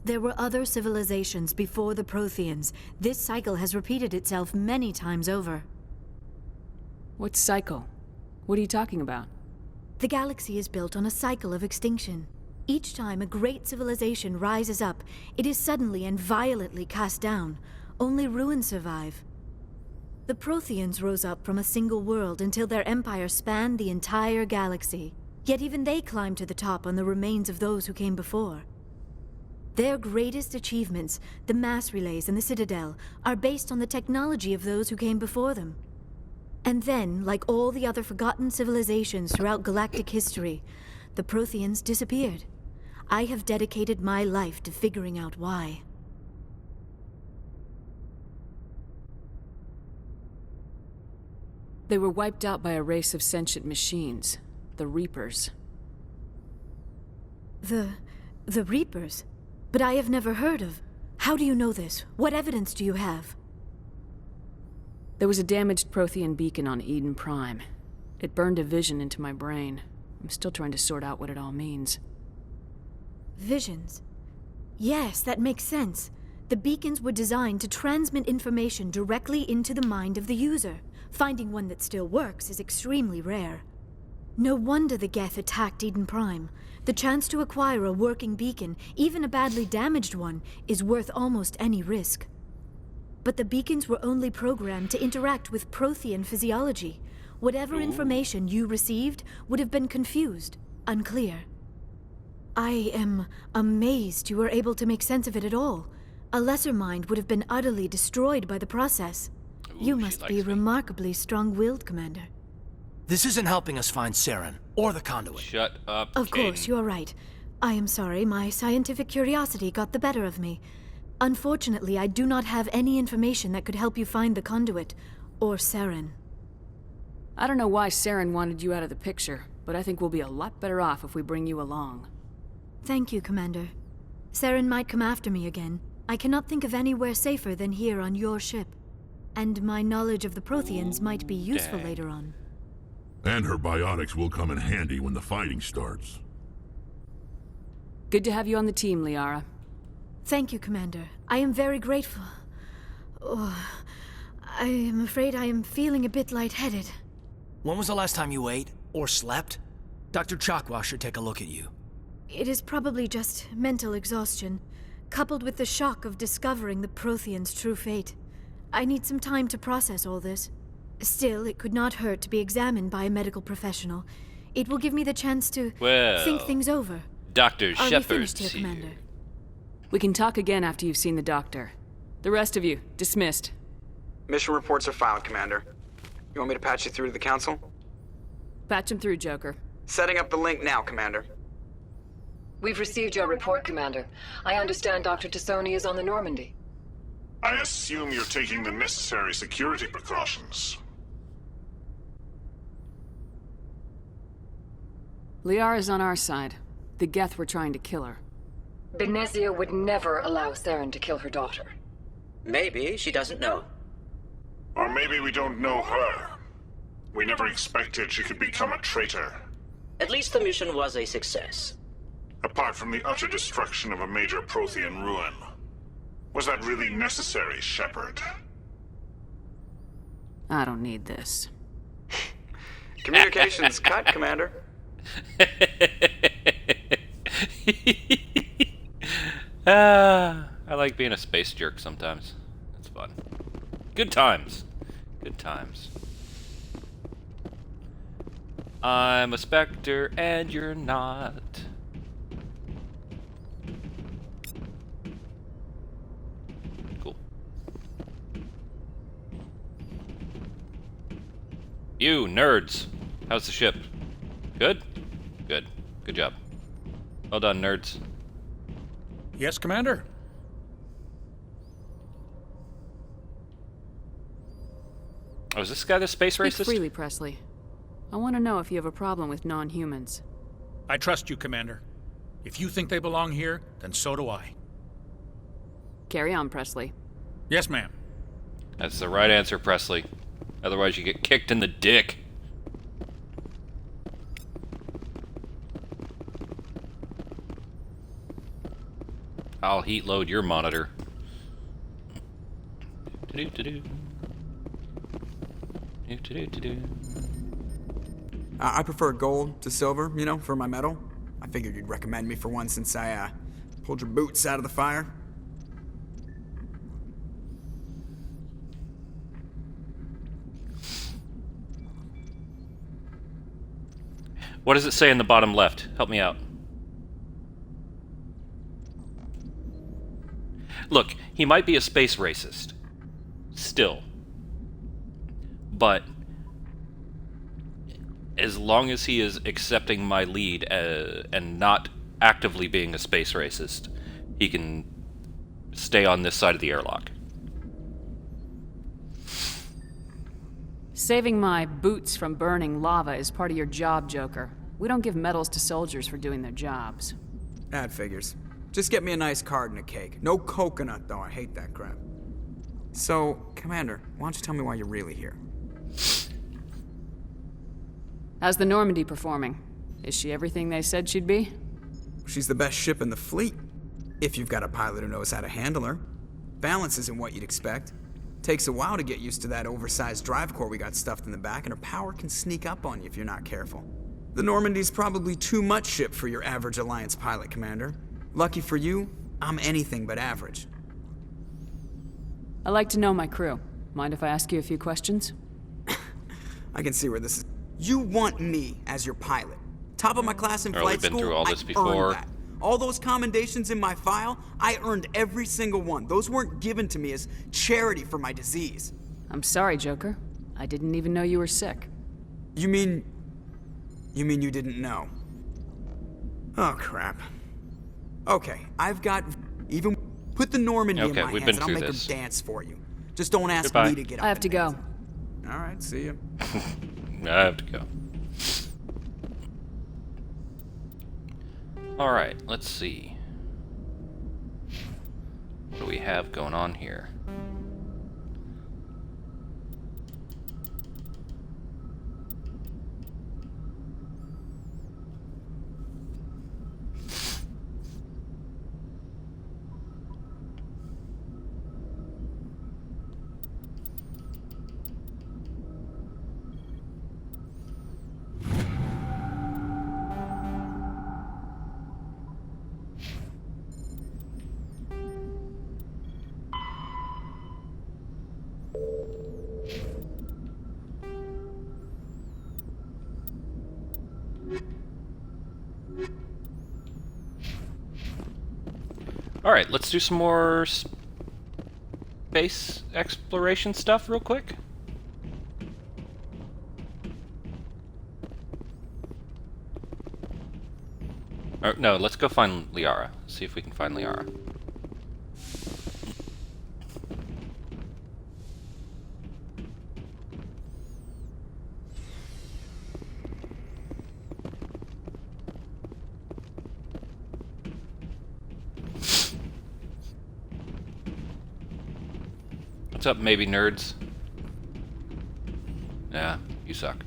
There were other civilizations before the Protheans. This cycle has repeated itself many times over. What cycle? What are you talking about? The galaxy is built on a cycle of extinction. Each time a great civilization rises up, it is suddenly and violently cast down. Only ruins survive. The Protheans rose up from a single world until their empire spanned the entire galaxy. Yet even they climbed to the top on the remains of those who came before. Their greatest achievements, the mass relays and the Citadel, are based on the technology of those who came before them. And then, like all the other forgotten civilizations throughout galactic history, the Protheans disappeared. I have dedicated my life to figuring out why. They were wiped out by a race of sentient machines, the Reapers. The Reapers? But I have never heard of. How do you know this? What evidence do you have? There was a damaged Prothean beacon on Eden Prime. It burned a vision into my brain. I'm still trying to sort out what it all means. Visions? Yes, that makes sense. The beacons were designed to transmit information directly into the mind of the user. Finding one that still works is extremely rare. No wonder the Geth attacked Eden Prime. The chance to acquire a working beacon, even a badly damaged one, is worth almost any risk. But the beacons were only programmed to interact with Prothean physiology. Whatever information you received would have been confused, unclear. I am amazed you were able to make sense of it at all. A lesser mind would have been utterly destroyed by the process. You must be remarkably strong-willed, Commander. This isn't helping us find Saren, or the conduit. Shut up, Of course, you are right. I am sorry, my scientific curiosity got the better of me. Unfortunately, I do not have any information that could help you find the conduit, or Saren. I don't know why Saren wanted you out of the picture, but I think we'll be a lot better off if we bring you along. Thank you, Commander. Saren might come after me again. I cannot think of anywhere safer than here on your ship. And my knowledge of the Protheans might be useful later on. And her biotics will come in handy when the fighting starts. Good to have you on the team, Liara. Thank you, Commander. I am very grateful. Oh, I am afraid I am feeling a bit lightheaded. When was the last time you ate, or slept? Dr. Chakwa should take a look at you. It is probably just mental exhaustion, coupled with the shock of discovering the Protheans' true fate. I need some time to process all this. Still, it could not hurt to be examined by a medical professional. It will give me the chance to think things over. Dr. Are we Shepard's finished here, here. Commander? We can talk again after you've seen the doctor. The rest of you, dismissed. Mission reports are filed, Commander. You want me to patch you through to the Council? Patch him through, Joker. Setting up the link now, Commander. We've received your report, Commander. I understand Dr. Tassoni is on the Normandy. I assume you're taking the necessary security precautions. Liara's on our side. The Geth were trying to kill her. Benezia would never allow Saren to kill her daughter. Maybe she doesn't know. Or maybe we don't know her. We never expected she could become a traitor. At least the mission was a success. Apart from the utter destruction of a major Prothean ruin. Was that really necessary, Shepard? I don't need this. Communications cut, Commander. I like being a space jerk sometimes. It's fun. Good times. Good times. I'm a Spectre and you're not. Cool. You nerds! How's the ship? Good? Good. Good job. Well done, nerds. Yes, Commander? Oh, is this guy the space Speak racist? freely, Presley. I want to know if you have a problem with non-humans. I trust you, Commander. If you think they belong here, then so do I. Carry on, Presley. Yes, ma'am. That's the right answer, Presley. Otherwise you get kicked in the dick. I'll heat load your monitor. I prefer gold to silver, you know, for my medal. I figured you'd recommend me for one since I, pulled your boots out of the fire. What does it say in the bottom left? Help me out. Look, he might be a space racist. Still. But as long as he is accepting my lead and not actively being a space racist, he can stay on this side of the airlock. Saving my boots from burning lava is part of your job, Joker. We don't give medals to soldiers for doing their jobs. That figures. Just get me a nice card and a cake. No coconut, though. I hate that crap. So, Commander, why don't you tell me why you're really here? How's the Normandy performing? Is she everything they said she'd be? She's the best ship in the fleet. If you've got a pilot who knows how to handle her. Balance isn't what you'd expect. Takes a while to get used to that oversized drive core we got stuffed in the back, and her power can sneak up on you if you're not careful. The Normandy's probably too much ship for your average Alliance pilot, Commander. Lucky for you, I'm anything but average. I like to know my crew. Mind if I ask you a few questions? I can see where this is. You want me as your pilot. Top of my class in flight school, we've been through all this I before. earned that. All those commendations in my file, I earned every single one. Those weren't given to me as charity for my disease. I'm sorry, Joker. I didn't even know you were sick. You mean you didn't know? Oh, crap. Okay, I've got... Even put the Normandy in my hands and I'll make her dance for you. Just don't ask me to get up. I have to go. All right, see you. I have to go. Alright, let's see. What do we have going on here? Alright, let's do some more space exploration stuff real quick. Or, no, let's go find Liara. See if we can find Liara. What's up, maybe nerds? Yeah, you suck.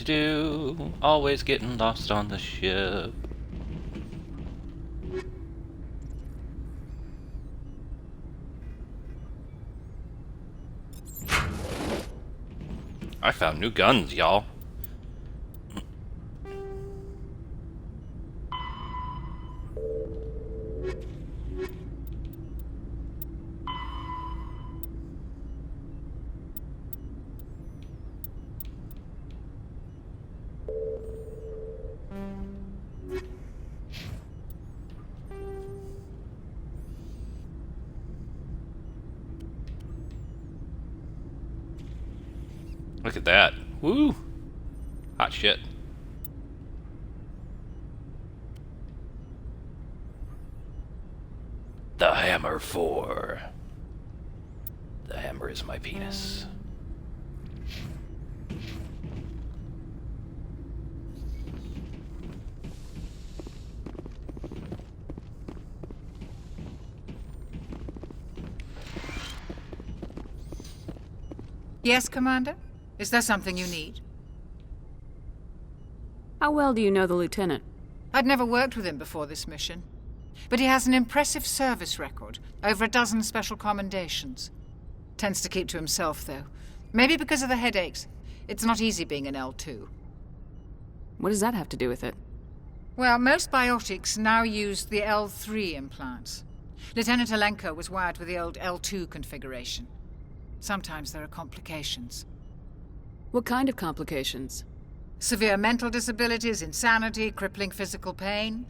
Do, always getting lost on the ship. I found new guns, y'all. Look at that. Woo! Hot shit. The Hammer 4. The hammer is my penis. Yes, Commander? Is there something you need? How well do you know the Lieutenant? I'd never worked with him before this mission. But he has an impressive service record, over a dozen special commendations. Tends to keep to himself, though. Maybe because of the headaches. It's not easy being an L2. What does that have to do with it? Well, most biotics now use the L3 implants. Lieutenant Alenko was wired with the old L2 configuration. Sometimes there are complications. What kind of complications? Severe mental disabilities, insanity, crippling physical pain.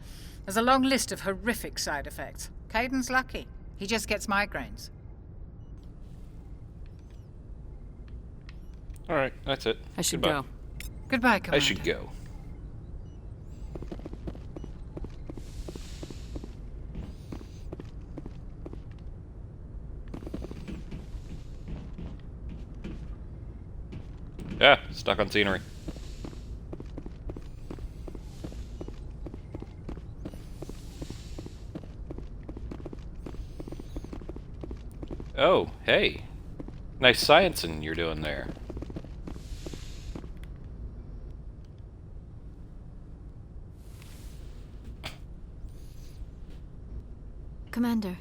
There's a long list of horrific side effects. Caden's lucky. He just gets migraines. Alright, that's it. I should Goodbye. go. Goodbye, Commander. I should go. Yeah, stuck on scenery. Oh, hey. Nice sciencing you're doing there. Commander,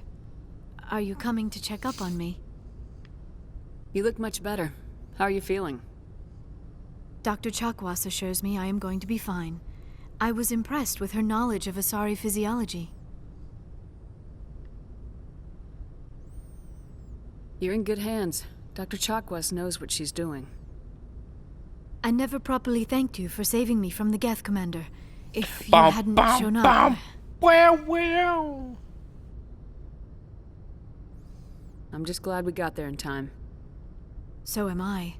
are you coming to check up on me? You look much better. How are you feeling? Dr. Chakwas assures me I am going to be fine. I was impressed with her knowledge of Asari physiology. You're in good hands. Dr. Chakwas knows what she's doing. I never properly thanked you for saving me from the Geth, Commander. If you hadn't shown up... Well. I'm just glad we got there in time. So am I.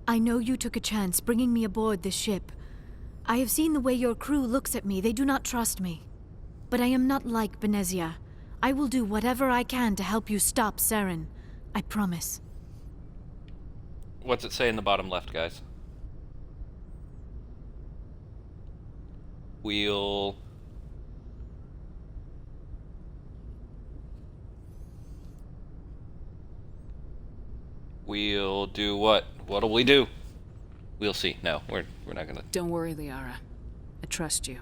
I know you took a chance bringing me aboard this ship. I have seen the way your crew looks at me. They do not trust me. But I am not like Benezia. I will do whatever I can to help you stop Saren. I promise. What's it say in the bottom left, guys? We'll do what? What'll we do? We'll see. No, we're not gonna. Don't worry, Liara. I trust you.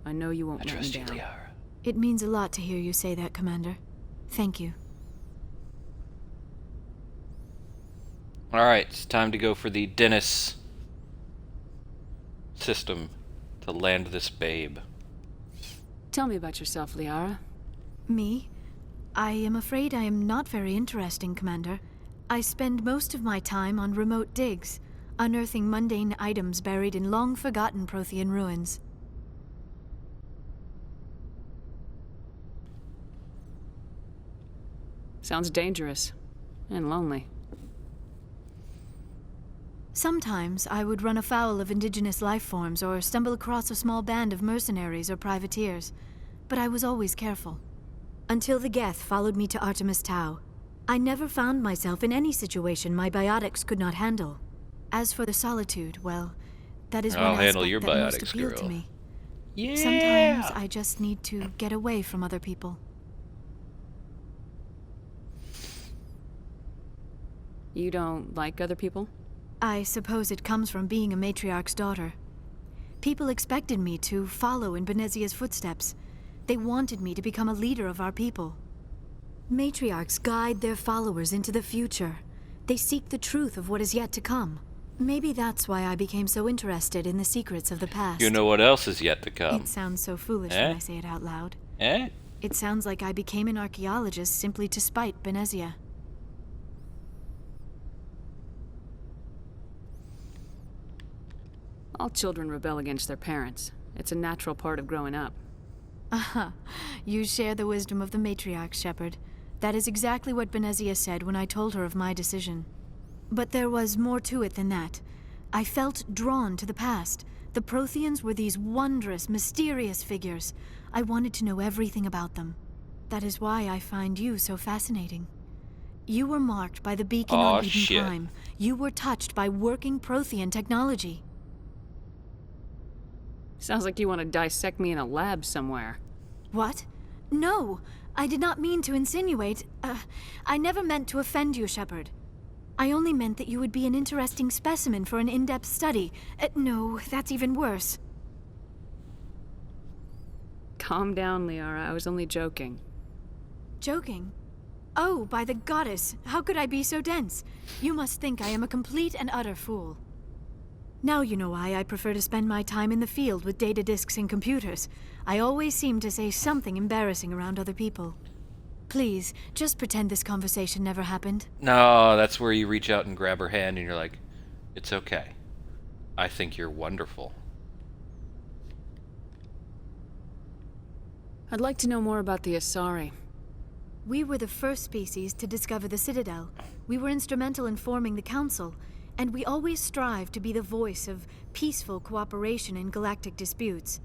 I know you won't let me down. Liara. It means a lot to hear you say that, Commander. Thank you. Alright, it's time to go for the Dennis system to land this babe. Tell me about yourself, Liara. Me? I am afraid I am not very interesting, Commander. I spend most of my time on remote digs, unearthing mundane items buried in long-forgotten Prothean ruins. Sounds dangerous. And lonely. Sometimes I would run afoul of indigenous life forms or stumble across a small band of mercenaries or privateers, but I was always careful. Until the Geth followed me to Artemis Tau, I never found myself in any situation my biotics could not handle. As for the solitude, well, that is one aspect that most appealed to me. Yeah. Sometimes I just need to get away from other people. You don't like other people? I suppose it comes from being a matriarch's daughter. People expected me to follow in Benezia's footsteps. They wanted me to become a leader of our people. Matriarchs guide their followers into the future. They seek the truth of what is yet to come. Maybe that's why I became so interested in the secrets of the past. You know what else is yet to come? It sounds so foolish when I say it out loud. It sounds like I became an archaeologist simply to spite Benezia. All children rebel against their parents. It's a natural part of growing up. Aha, you share the wisdom of the matriarch, Shepard. That is exactly what Benezia said when I told her of my decision. But there was more to it than that. I felt drawn to the past. The Protheans were these wondrous, mysterious figures. I wanted to know everything about them. That is why I find you so fascinating. You were marked by the beacon on Eden Prime. You were touched by working Prothean technology. Sounds like you want to dissect me in a lab somewhere. What? No, I did not mean to insinuate. I never meant to offend you, Shepard. I only meant that you would be an interesting specimen for an in-depth study. No, that's even worse. Calm down, Liara. I was only joking. Joking? Oh, by the goddess, how could I be so dense? You must think I am a complete and utter fool. Now you know why I prefer to spend my time in the field with data disks and computers. I always seem to say something embarrassing around other people. Please, just pretend this conversation never happened. No, that's where you reach out and grab her hand and you're like, it's okay. I think you're wonderful. I'd like to know more about the Asari. We were the first species to discover the Citadel. We were instrumental in forming the Council, and we always strive to be the voice of peaceful cooperation in galactic disputes.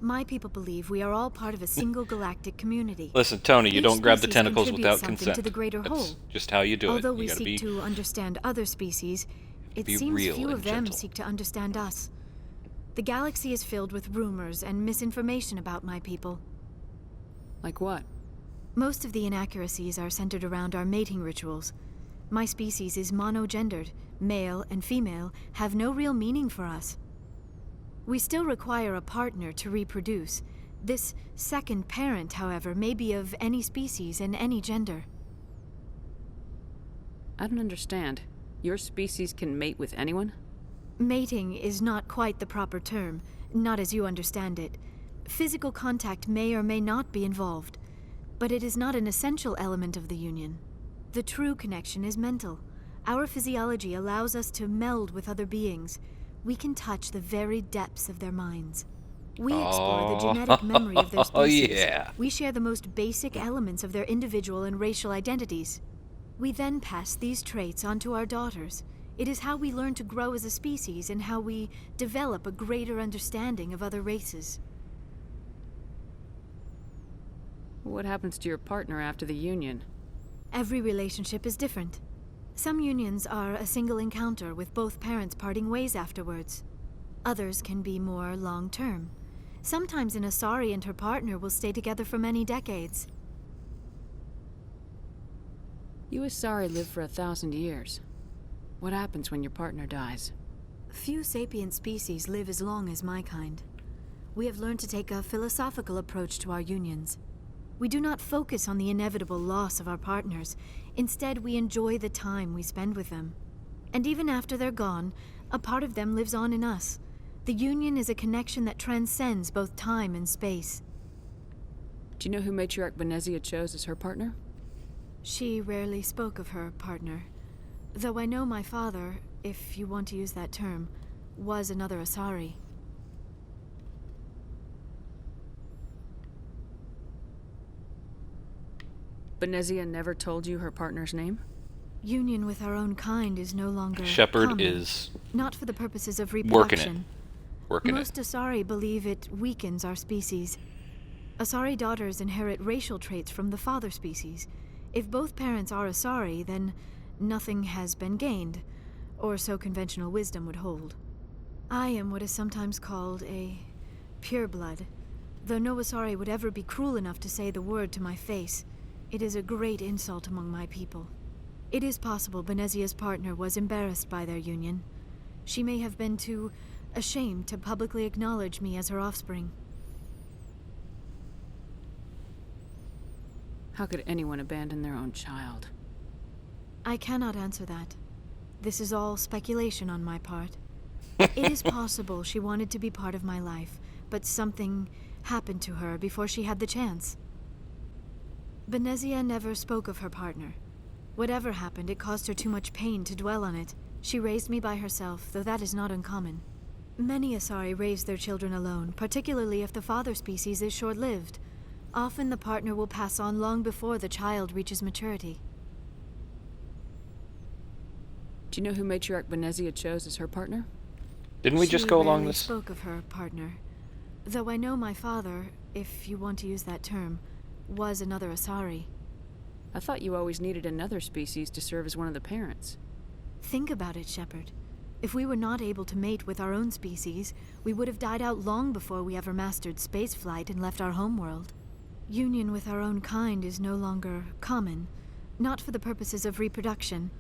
My people believe we are all part of a single galactic community. Listen, Tony, you don't grab the Each species tentacles contributes without something consent. to the greater That's whole. just how you do Although it. we You gotta seek to understand other species, it be seems real few and of them gentle. seek to understand us. The galaxy is filled with rumors and misinformation about my people. Like what? Most of the inaccuracies are centered around our mating rituals. My species is monogendered. Male and female have no real meaning for us. We still require a partner to reproduce. This second parent, however, may be of any species and any gender. I don't understand. Your species can mate with anyone? Mating is not quite the proper term, not as you understand it. Physical contact may or may not be involved, but it is not an essential element of the union. The true connection is mental. Our physiology allows us to meld with other beings. We can touch the very depths of their minds. We explore the genetic memory of their species. Yeah. We share the most basic elements of their individual and racial identities. We then pass these traits on to our daughters. It is how we learn to grow as a species and how we develop a greater understanding of other races. What happens to your partner after the union? Every relationship is different. Some unions are a single encounter with both parents parting ways afterwards. Others can be more long-term. Sometimes an Asari and her partner will stay together for many decades. You Asari live for 1,000 years. What happens when your partner dies? Few sapient species live as long as my kind. We have learned to take a philosophical approach to our unions. We do not focus on the inevitable loss of our partners. Instead, we enjoy the time we spend with them. And even after they're gone, a part of them lives on in us. The union is a connection that transcends both time and space. Do you know who Matriarch Benezia chose as her partner? She rarely spoke of her partner. Though I know my father, if you want to use that term, was another Asari. Benezia never told you her partner's name? Union with our own kind is no longer Shepard common. is Not for the purposes of reproduction. Working Most Asari believe it weakens our species. Asari daughters inherit racial traits from the father species. If both parents are Asari, then nothing has been gained, or so conventional wisdom would hold. I am what is sometimes called a pureblood, though no Asari would ever be cruel enough to say the word to my face. It is a great insult among my people. It is possible Benezia's partner was embarrassed by their union. She may have been too ashamed to publicly acknowledge me as her offspring. How could anyone abandon their own child? I cannot answer that. This is all speculation on my part. It is possible she wanted to be part of my life, but something happened to her before she had the chance. Benezia never spoke of her partner. Whatever happened, it caused her too much pain to dwell on it. She raised me by herself, though that is not uncommon. Many Asari raise their children alone, particularly if the father species is short-lived. Often the partner will pass on long before the child reaches maturity. Do you know who Matriarch Benezia chose as her partner? Didn't we just go along this? She spoke of her partner. Though I know my father, if you want to use that term, was another Asari. I thought you always needed another species to serve as one of the parents. Think about it, Shepard. If we were not able to mate with our own species, we would have died out long before we ever mastered spaceflight and left our homeworld. Union with our own kind is no longer common, not for the purposes of reproduction.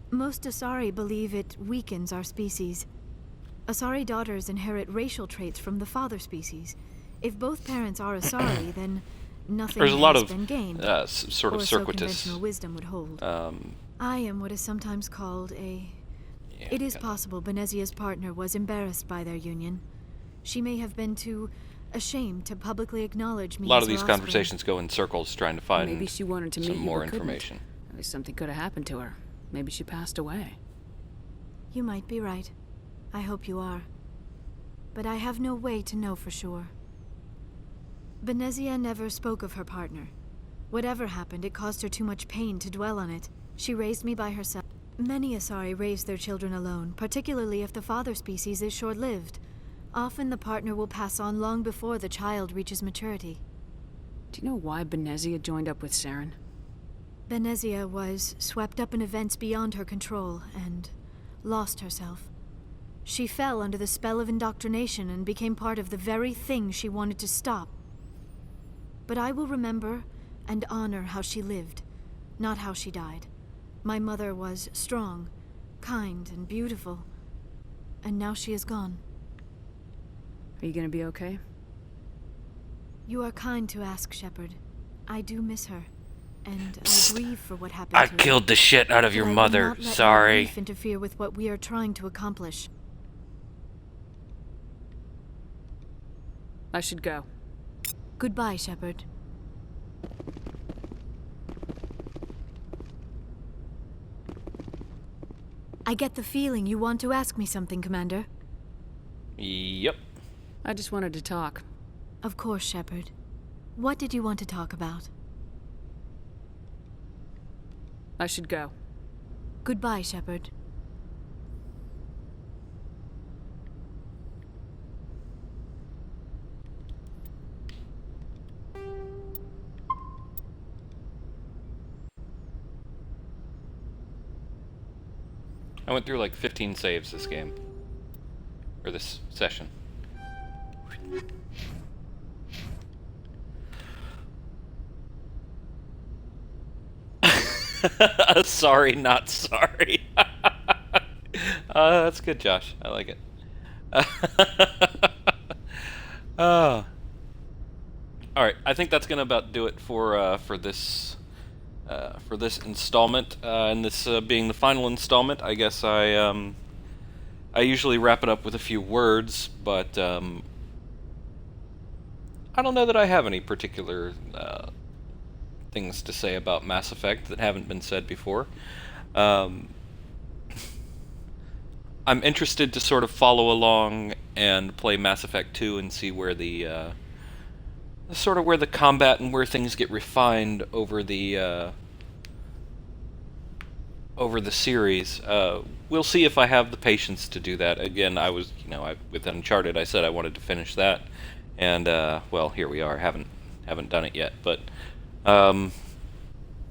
Most Asari believe it weakens our species. Asari daughters inherit racial traits from the father species. If both parents are Asari, then nothing There's a lot has of been gained, sort of or so circuitous conventional wisdom would hold. I am what is sometimes called a... It is possible Benezia's partner was embarrassed by their union. She may have been too ashamed to publicly acknowledge me. A lot of as her these offspring. conversations go in circles trying to find Maybe she wanted to meet some you, more but couldn't. information. At least something could have happened to her. Maybe she passed away. You might be right. I hope you are. But I have no way to know for sure. Benezia never spoke of her partner. Whatever happened, it caused her too much pain to dwell on it. She raised me by herself. Many Asari raise their children alone, particularly if the father species is short-lived. Often the partner will pass on long before the child reaches maturity. Do you know why Benezia joined up with Saren? Benezia was swept up in events beyond her control and lost herself. She fell under the spell of indoctrination and became part of the very thing she wanted to stop. But I will remember and honor how she lived, not how she died. My mother was strong, kind, and beautiful, and now she is gone. Are you gonna be okay? You are kind to ask, Shepard. I do miss her, and I grieve for what happened I to her. killed the shit out of your But I will mother. not let my Sorry. grief interfere with what we are trying to accomplish. I should go. Goodbye, Shepard. I get the feeling you want to ask me something, Commander. Yep. I just wanted to talk. Of course, Shepard. What did you want to talk about? I should go. Goodbye, Shepard. I went through like 15 saves this game. Or this session. Sorry, not sorry. That's good, Josh. I like it. Alright, I think that's gonna about do it for this installment, and this being the final installment. I guess I usually wrap it up with a few words, but I don't know that I have any particular things to say about Mass Effect that haven't been said before. I'm interested to sort of follow along and play Mass Effect 2 and see where the sort of where the combat and where things get refined over the series. We'll see if I have the patience to do that. Again, I was, with Uncharted, I said I wanted to finish that, and well, here we are. Haven't done it yet, but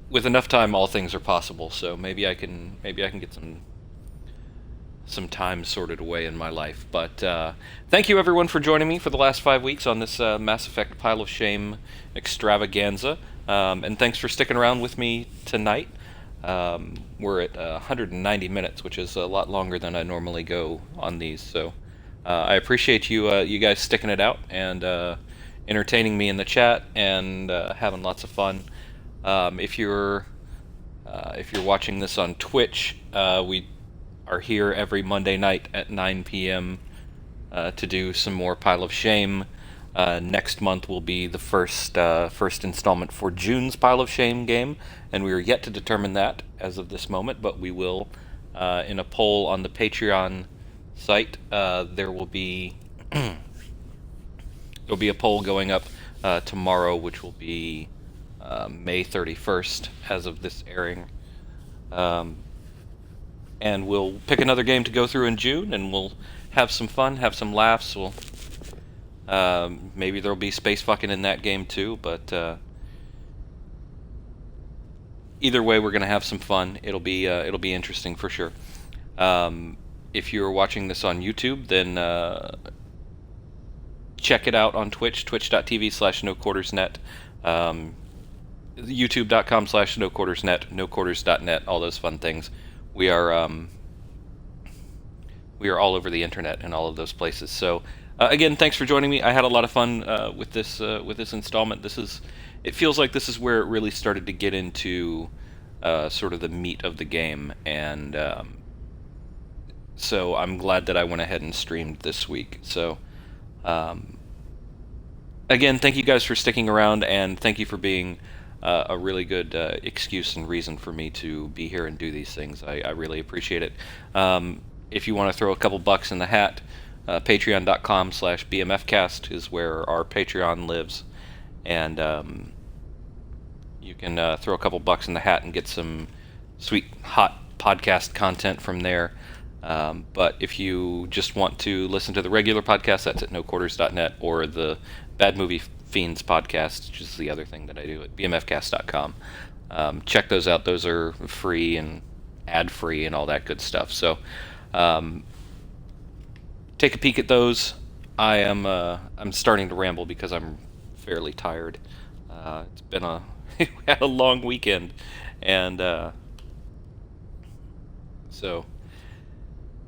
with enough time, all things are possible. So maybe I can get some time sorted away in my life. But thank you everyone for joining me for the last 5 weeks on this Mass Effect Pile of Shame extravaganza, and thanks for sticking around with me tonight. We're at 190 minutes, which is a lot longer than I normally go on these, so I appreciate you guys sticking it out and entertaining me in the chat and having lots of fun. If you're watching this on Twitch, we are here every Monday night at 9 p.m. To do some more Pile of Shame. Next month will be the first installment for June's Pile of Shame game, and we are yet to determine that as of this moment, but we will, in a poll on the Patreon site, there will be there'll be a poll going up tomorrow, which will be May 31st as of this airing. and we'll pick another game to go through in June, and we'll have some fun, have some laughs. We'll maybe there'll be space fucking in that game too, but either way, we're gonna have some fun. It'll be interesting for sure. If you're watching this on YouTube, then check it out on Twitch, twitch.tv/NoQuartersNet, youtube.com/NoQuartersNet, NoQuarters.net, all those fun things. We are all over the internet and all of those places. So again, thanks for joining me. I had a lot of fun with this installment. It feels like this is where it really started to get into sort of the meat of the game, and so I'm glad that I went ahead and streamed this week. So again, thank you guys for sticking around, and thank you for being a really good excuse and reason for me to be here and do these things. I really appreciate it. If you want to throw a couple bucks in the hat, patreon.com/BMFcast is where our Patreon lives, and you can throw a couple bucks in the hat and get some sweet, hot podcast content from there. But if you just want to listen to the regular podcast, that's at noquarters.net, or the Bad Movie Fiends podcast, which is the other thing that I do at bmfcast.com. Check those out. Those are free and ad-free and all that good stuff. So take a peek at those. I'm starting to ramble because I'm fairly tired. It's been we had a long weekend, and so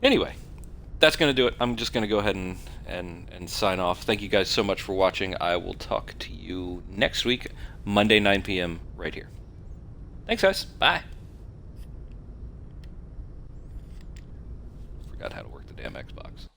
anyway, that's going to do it. I'm just going to go ahead and sign off. Thank you guys so much for watching. I will talk to you next week, Monday, 9 p.m. right here. Thanks, guys. Bye. Forgot how to work the damn Xbox.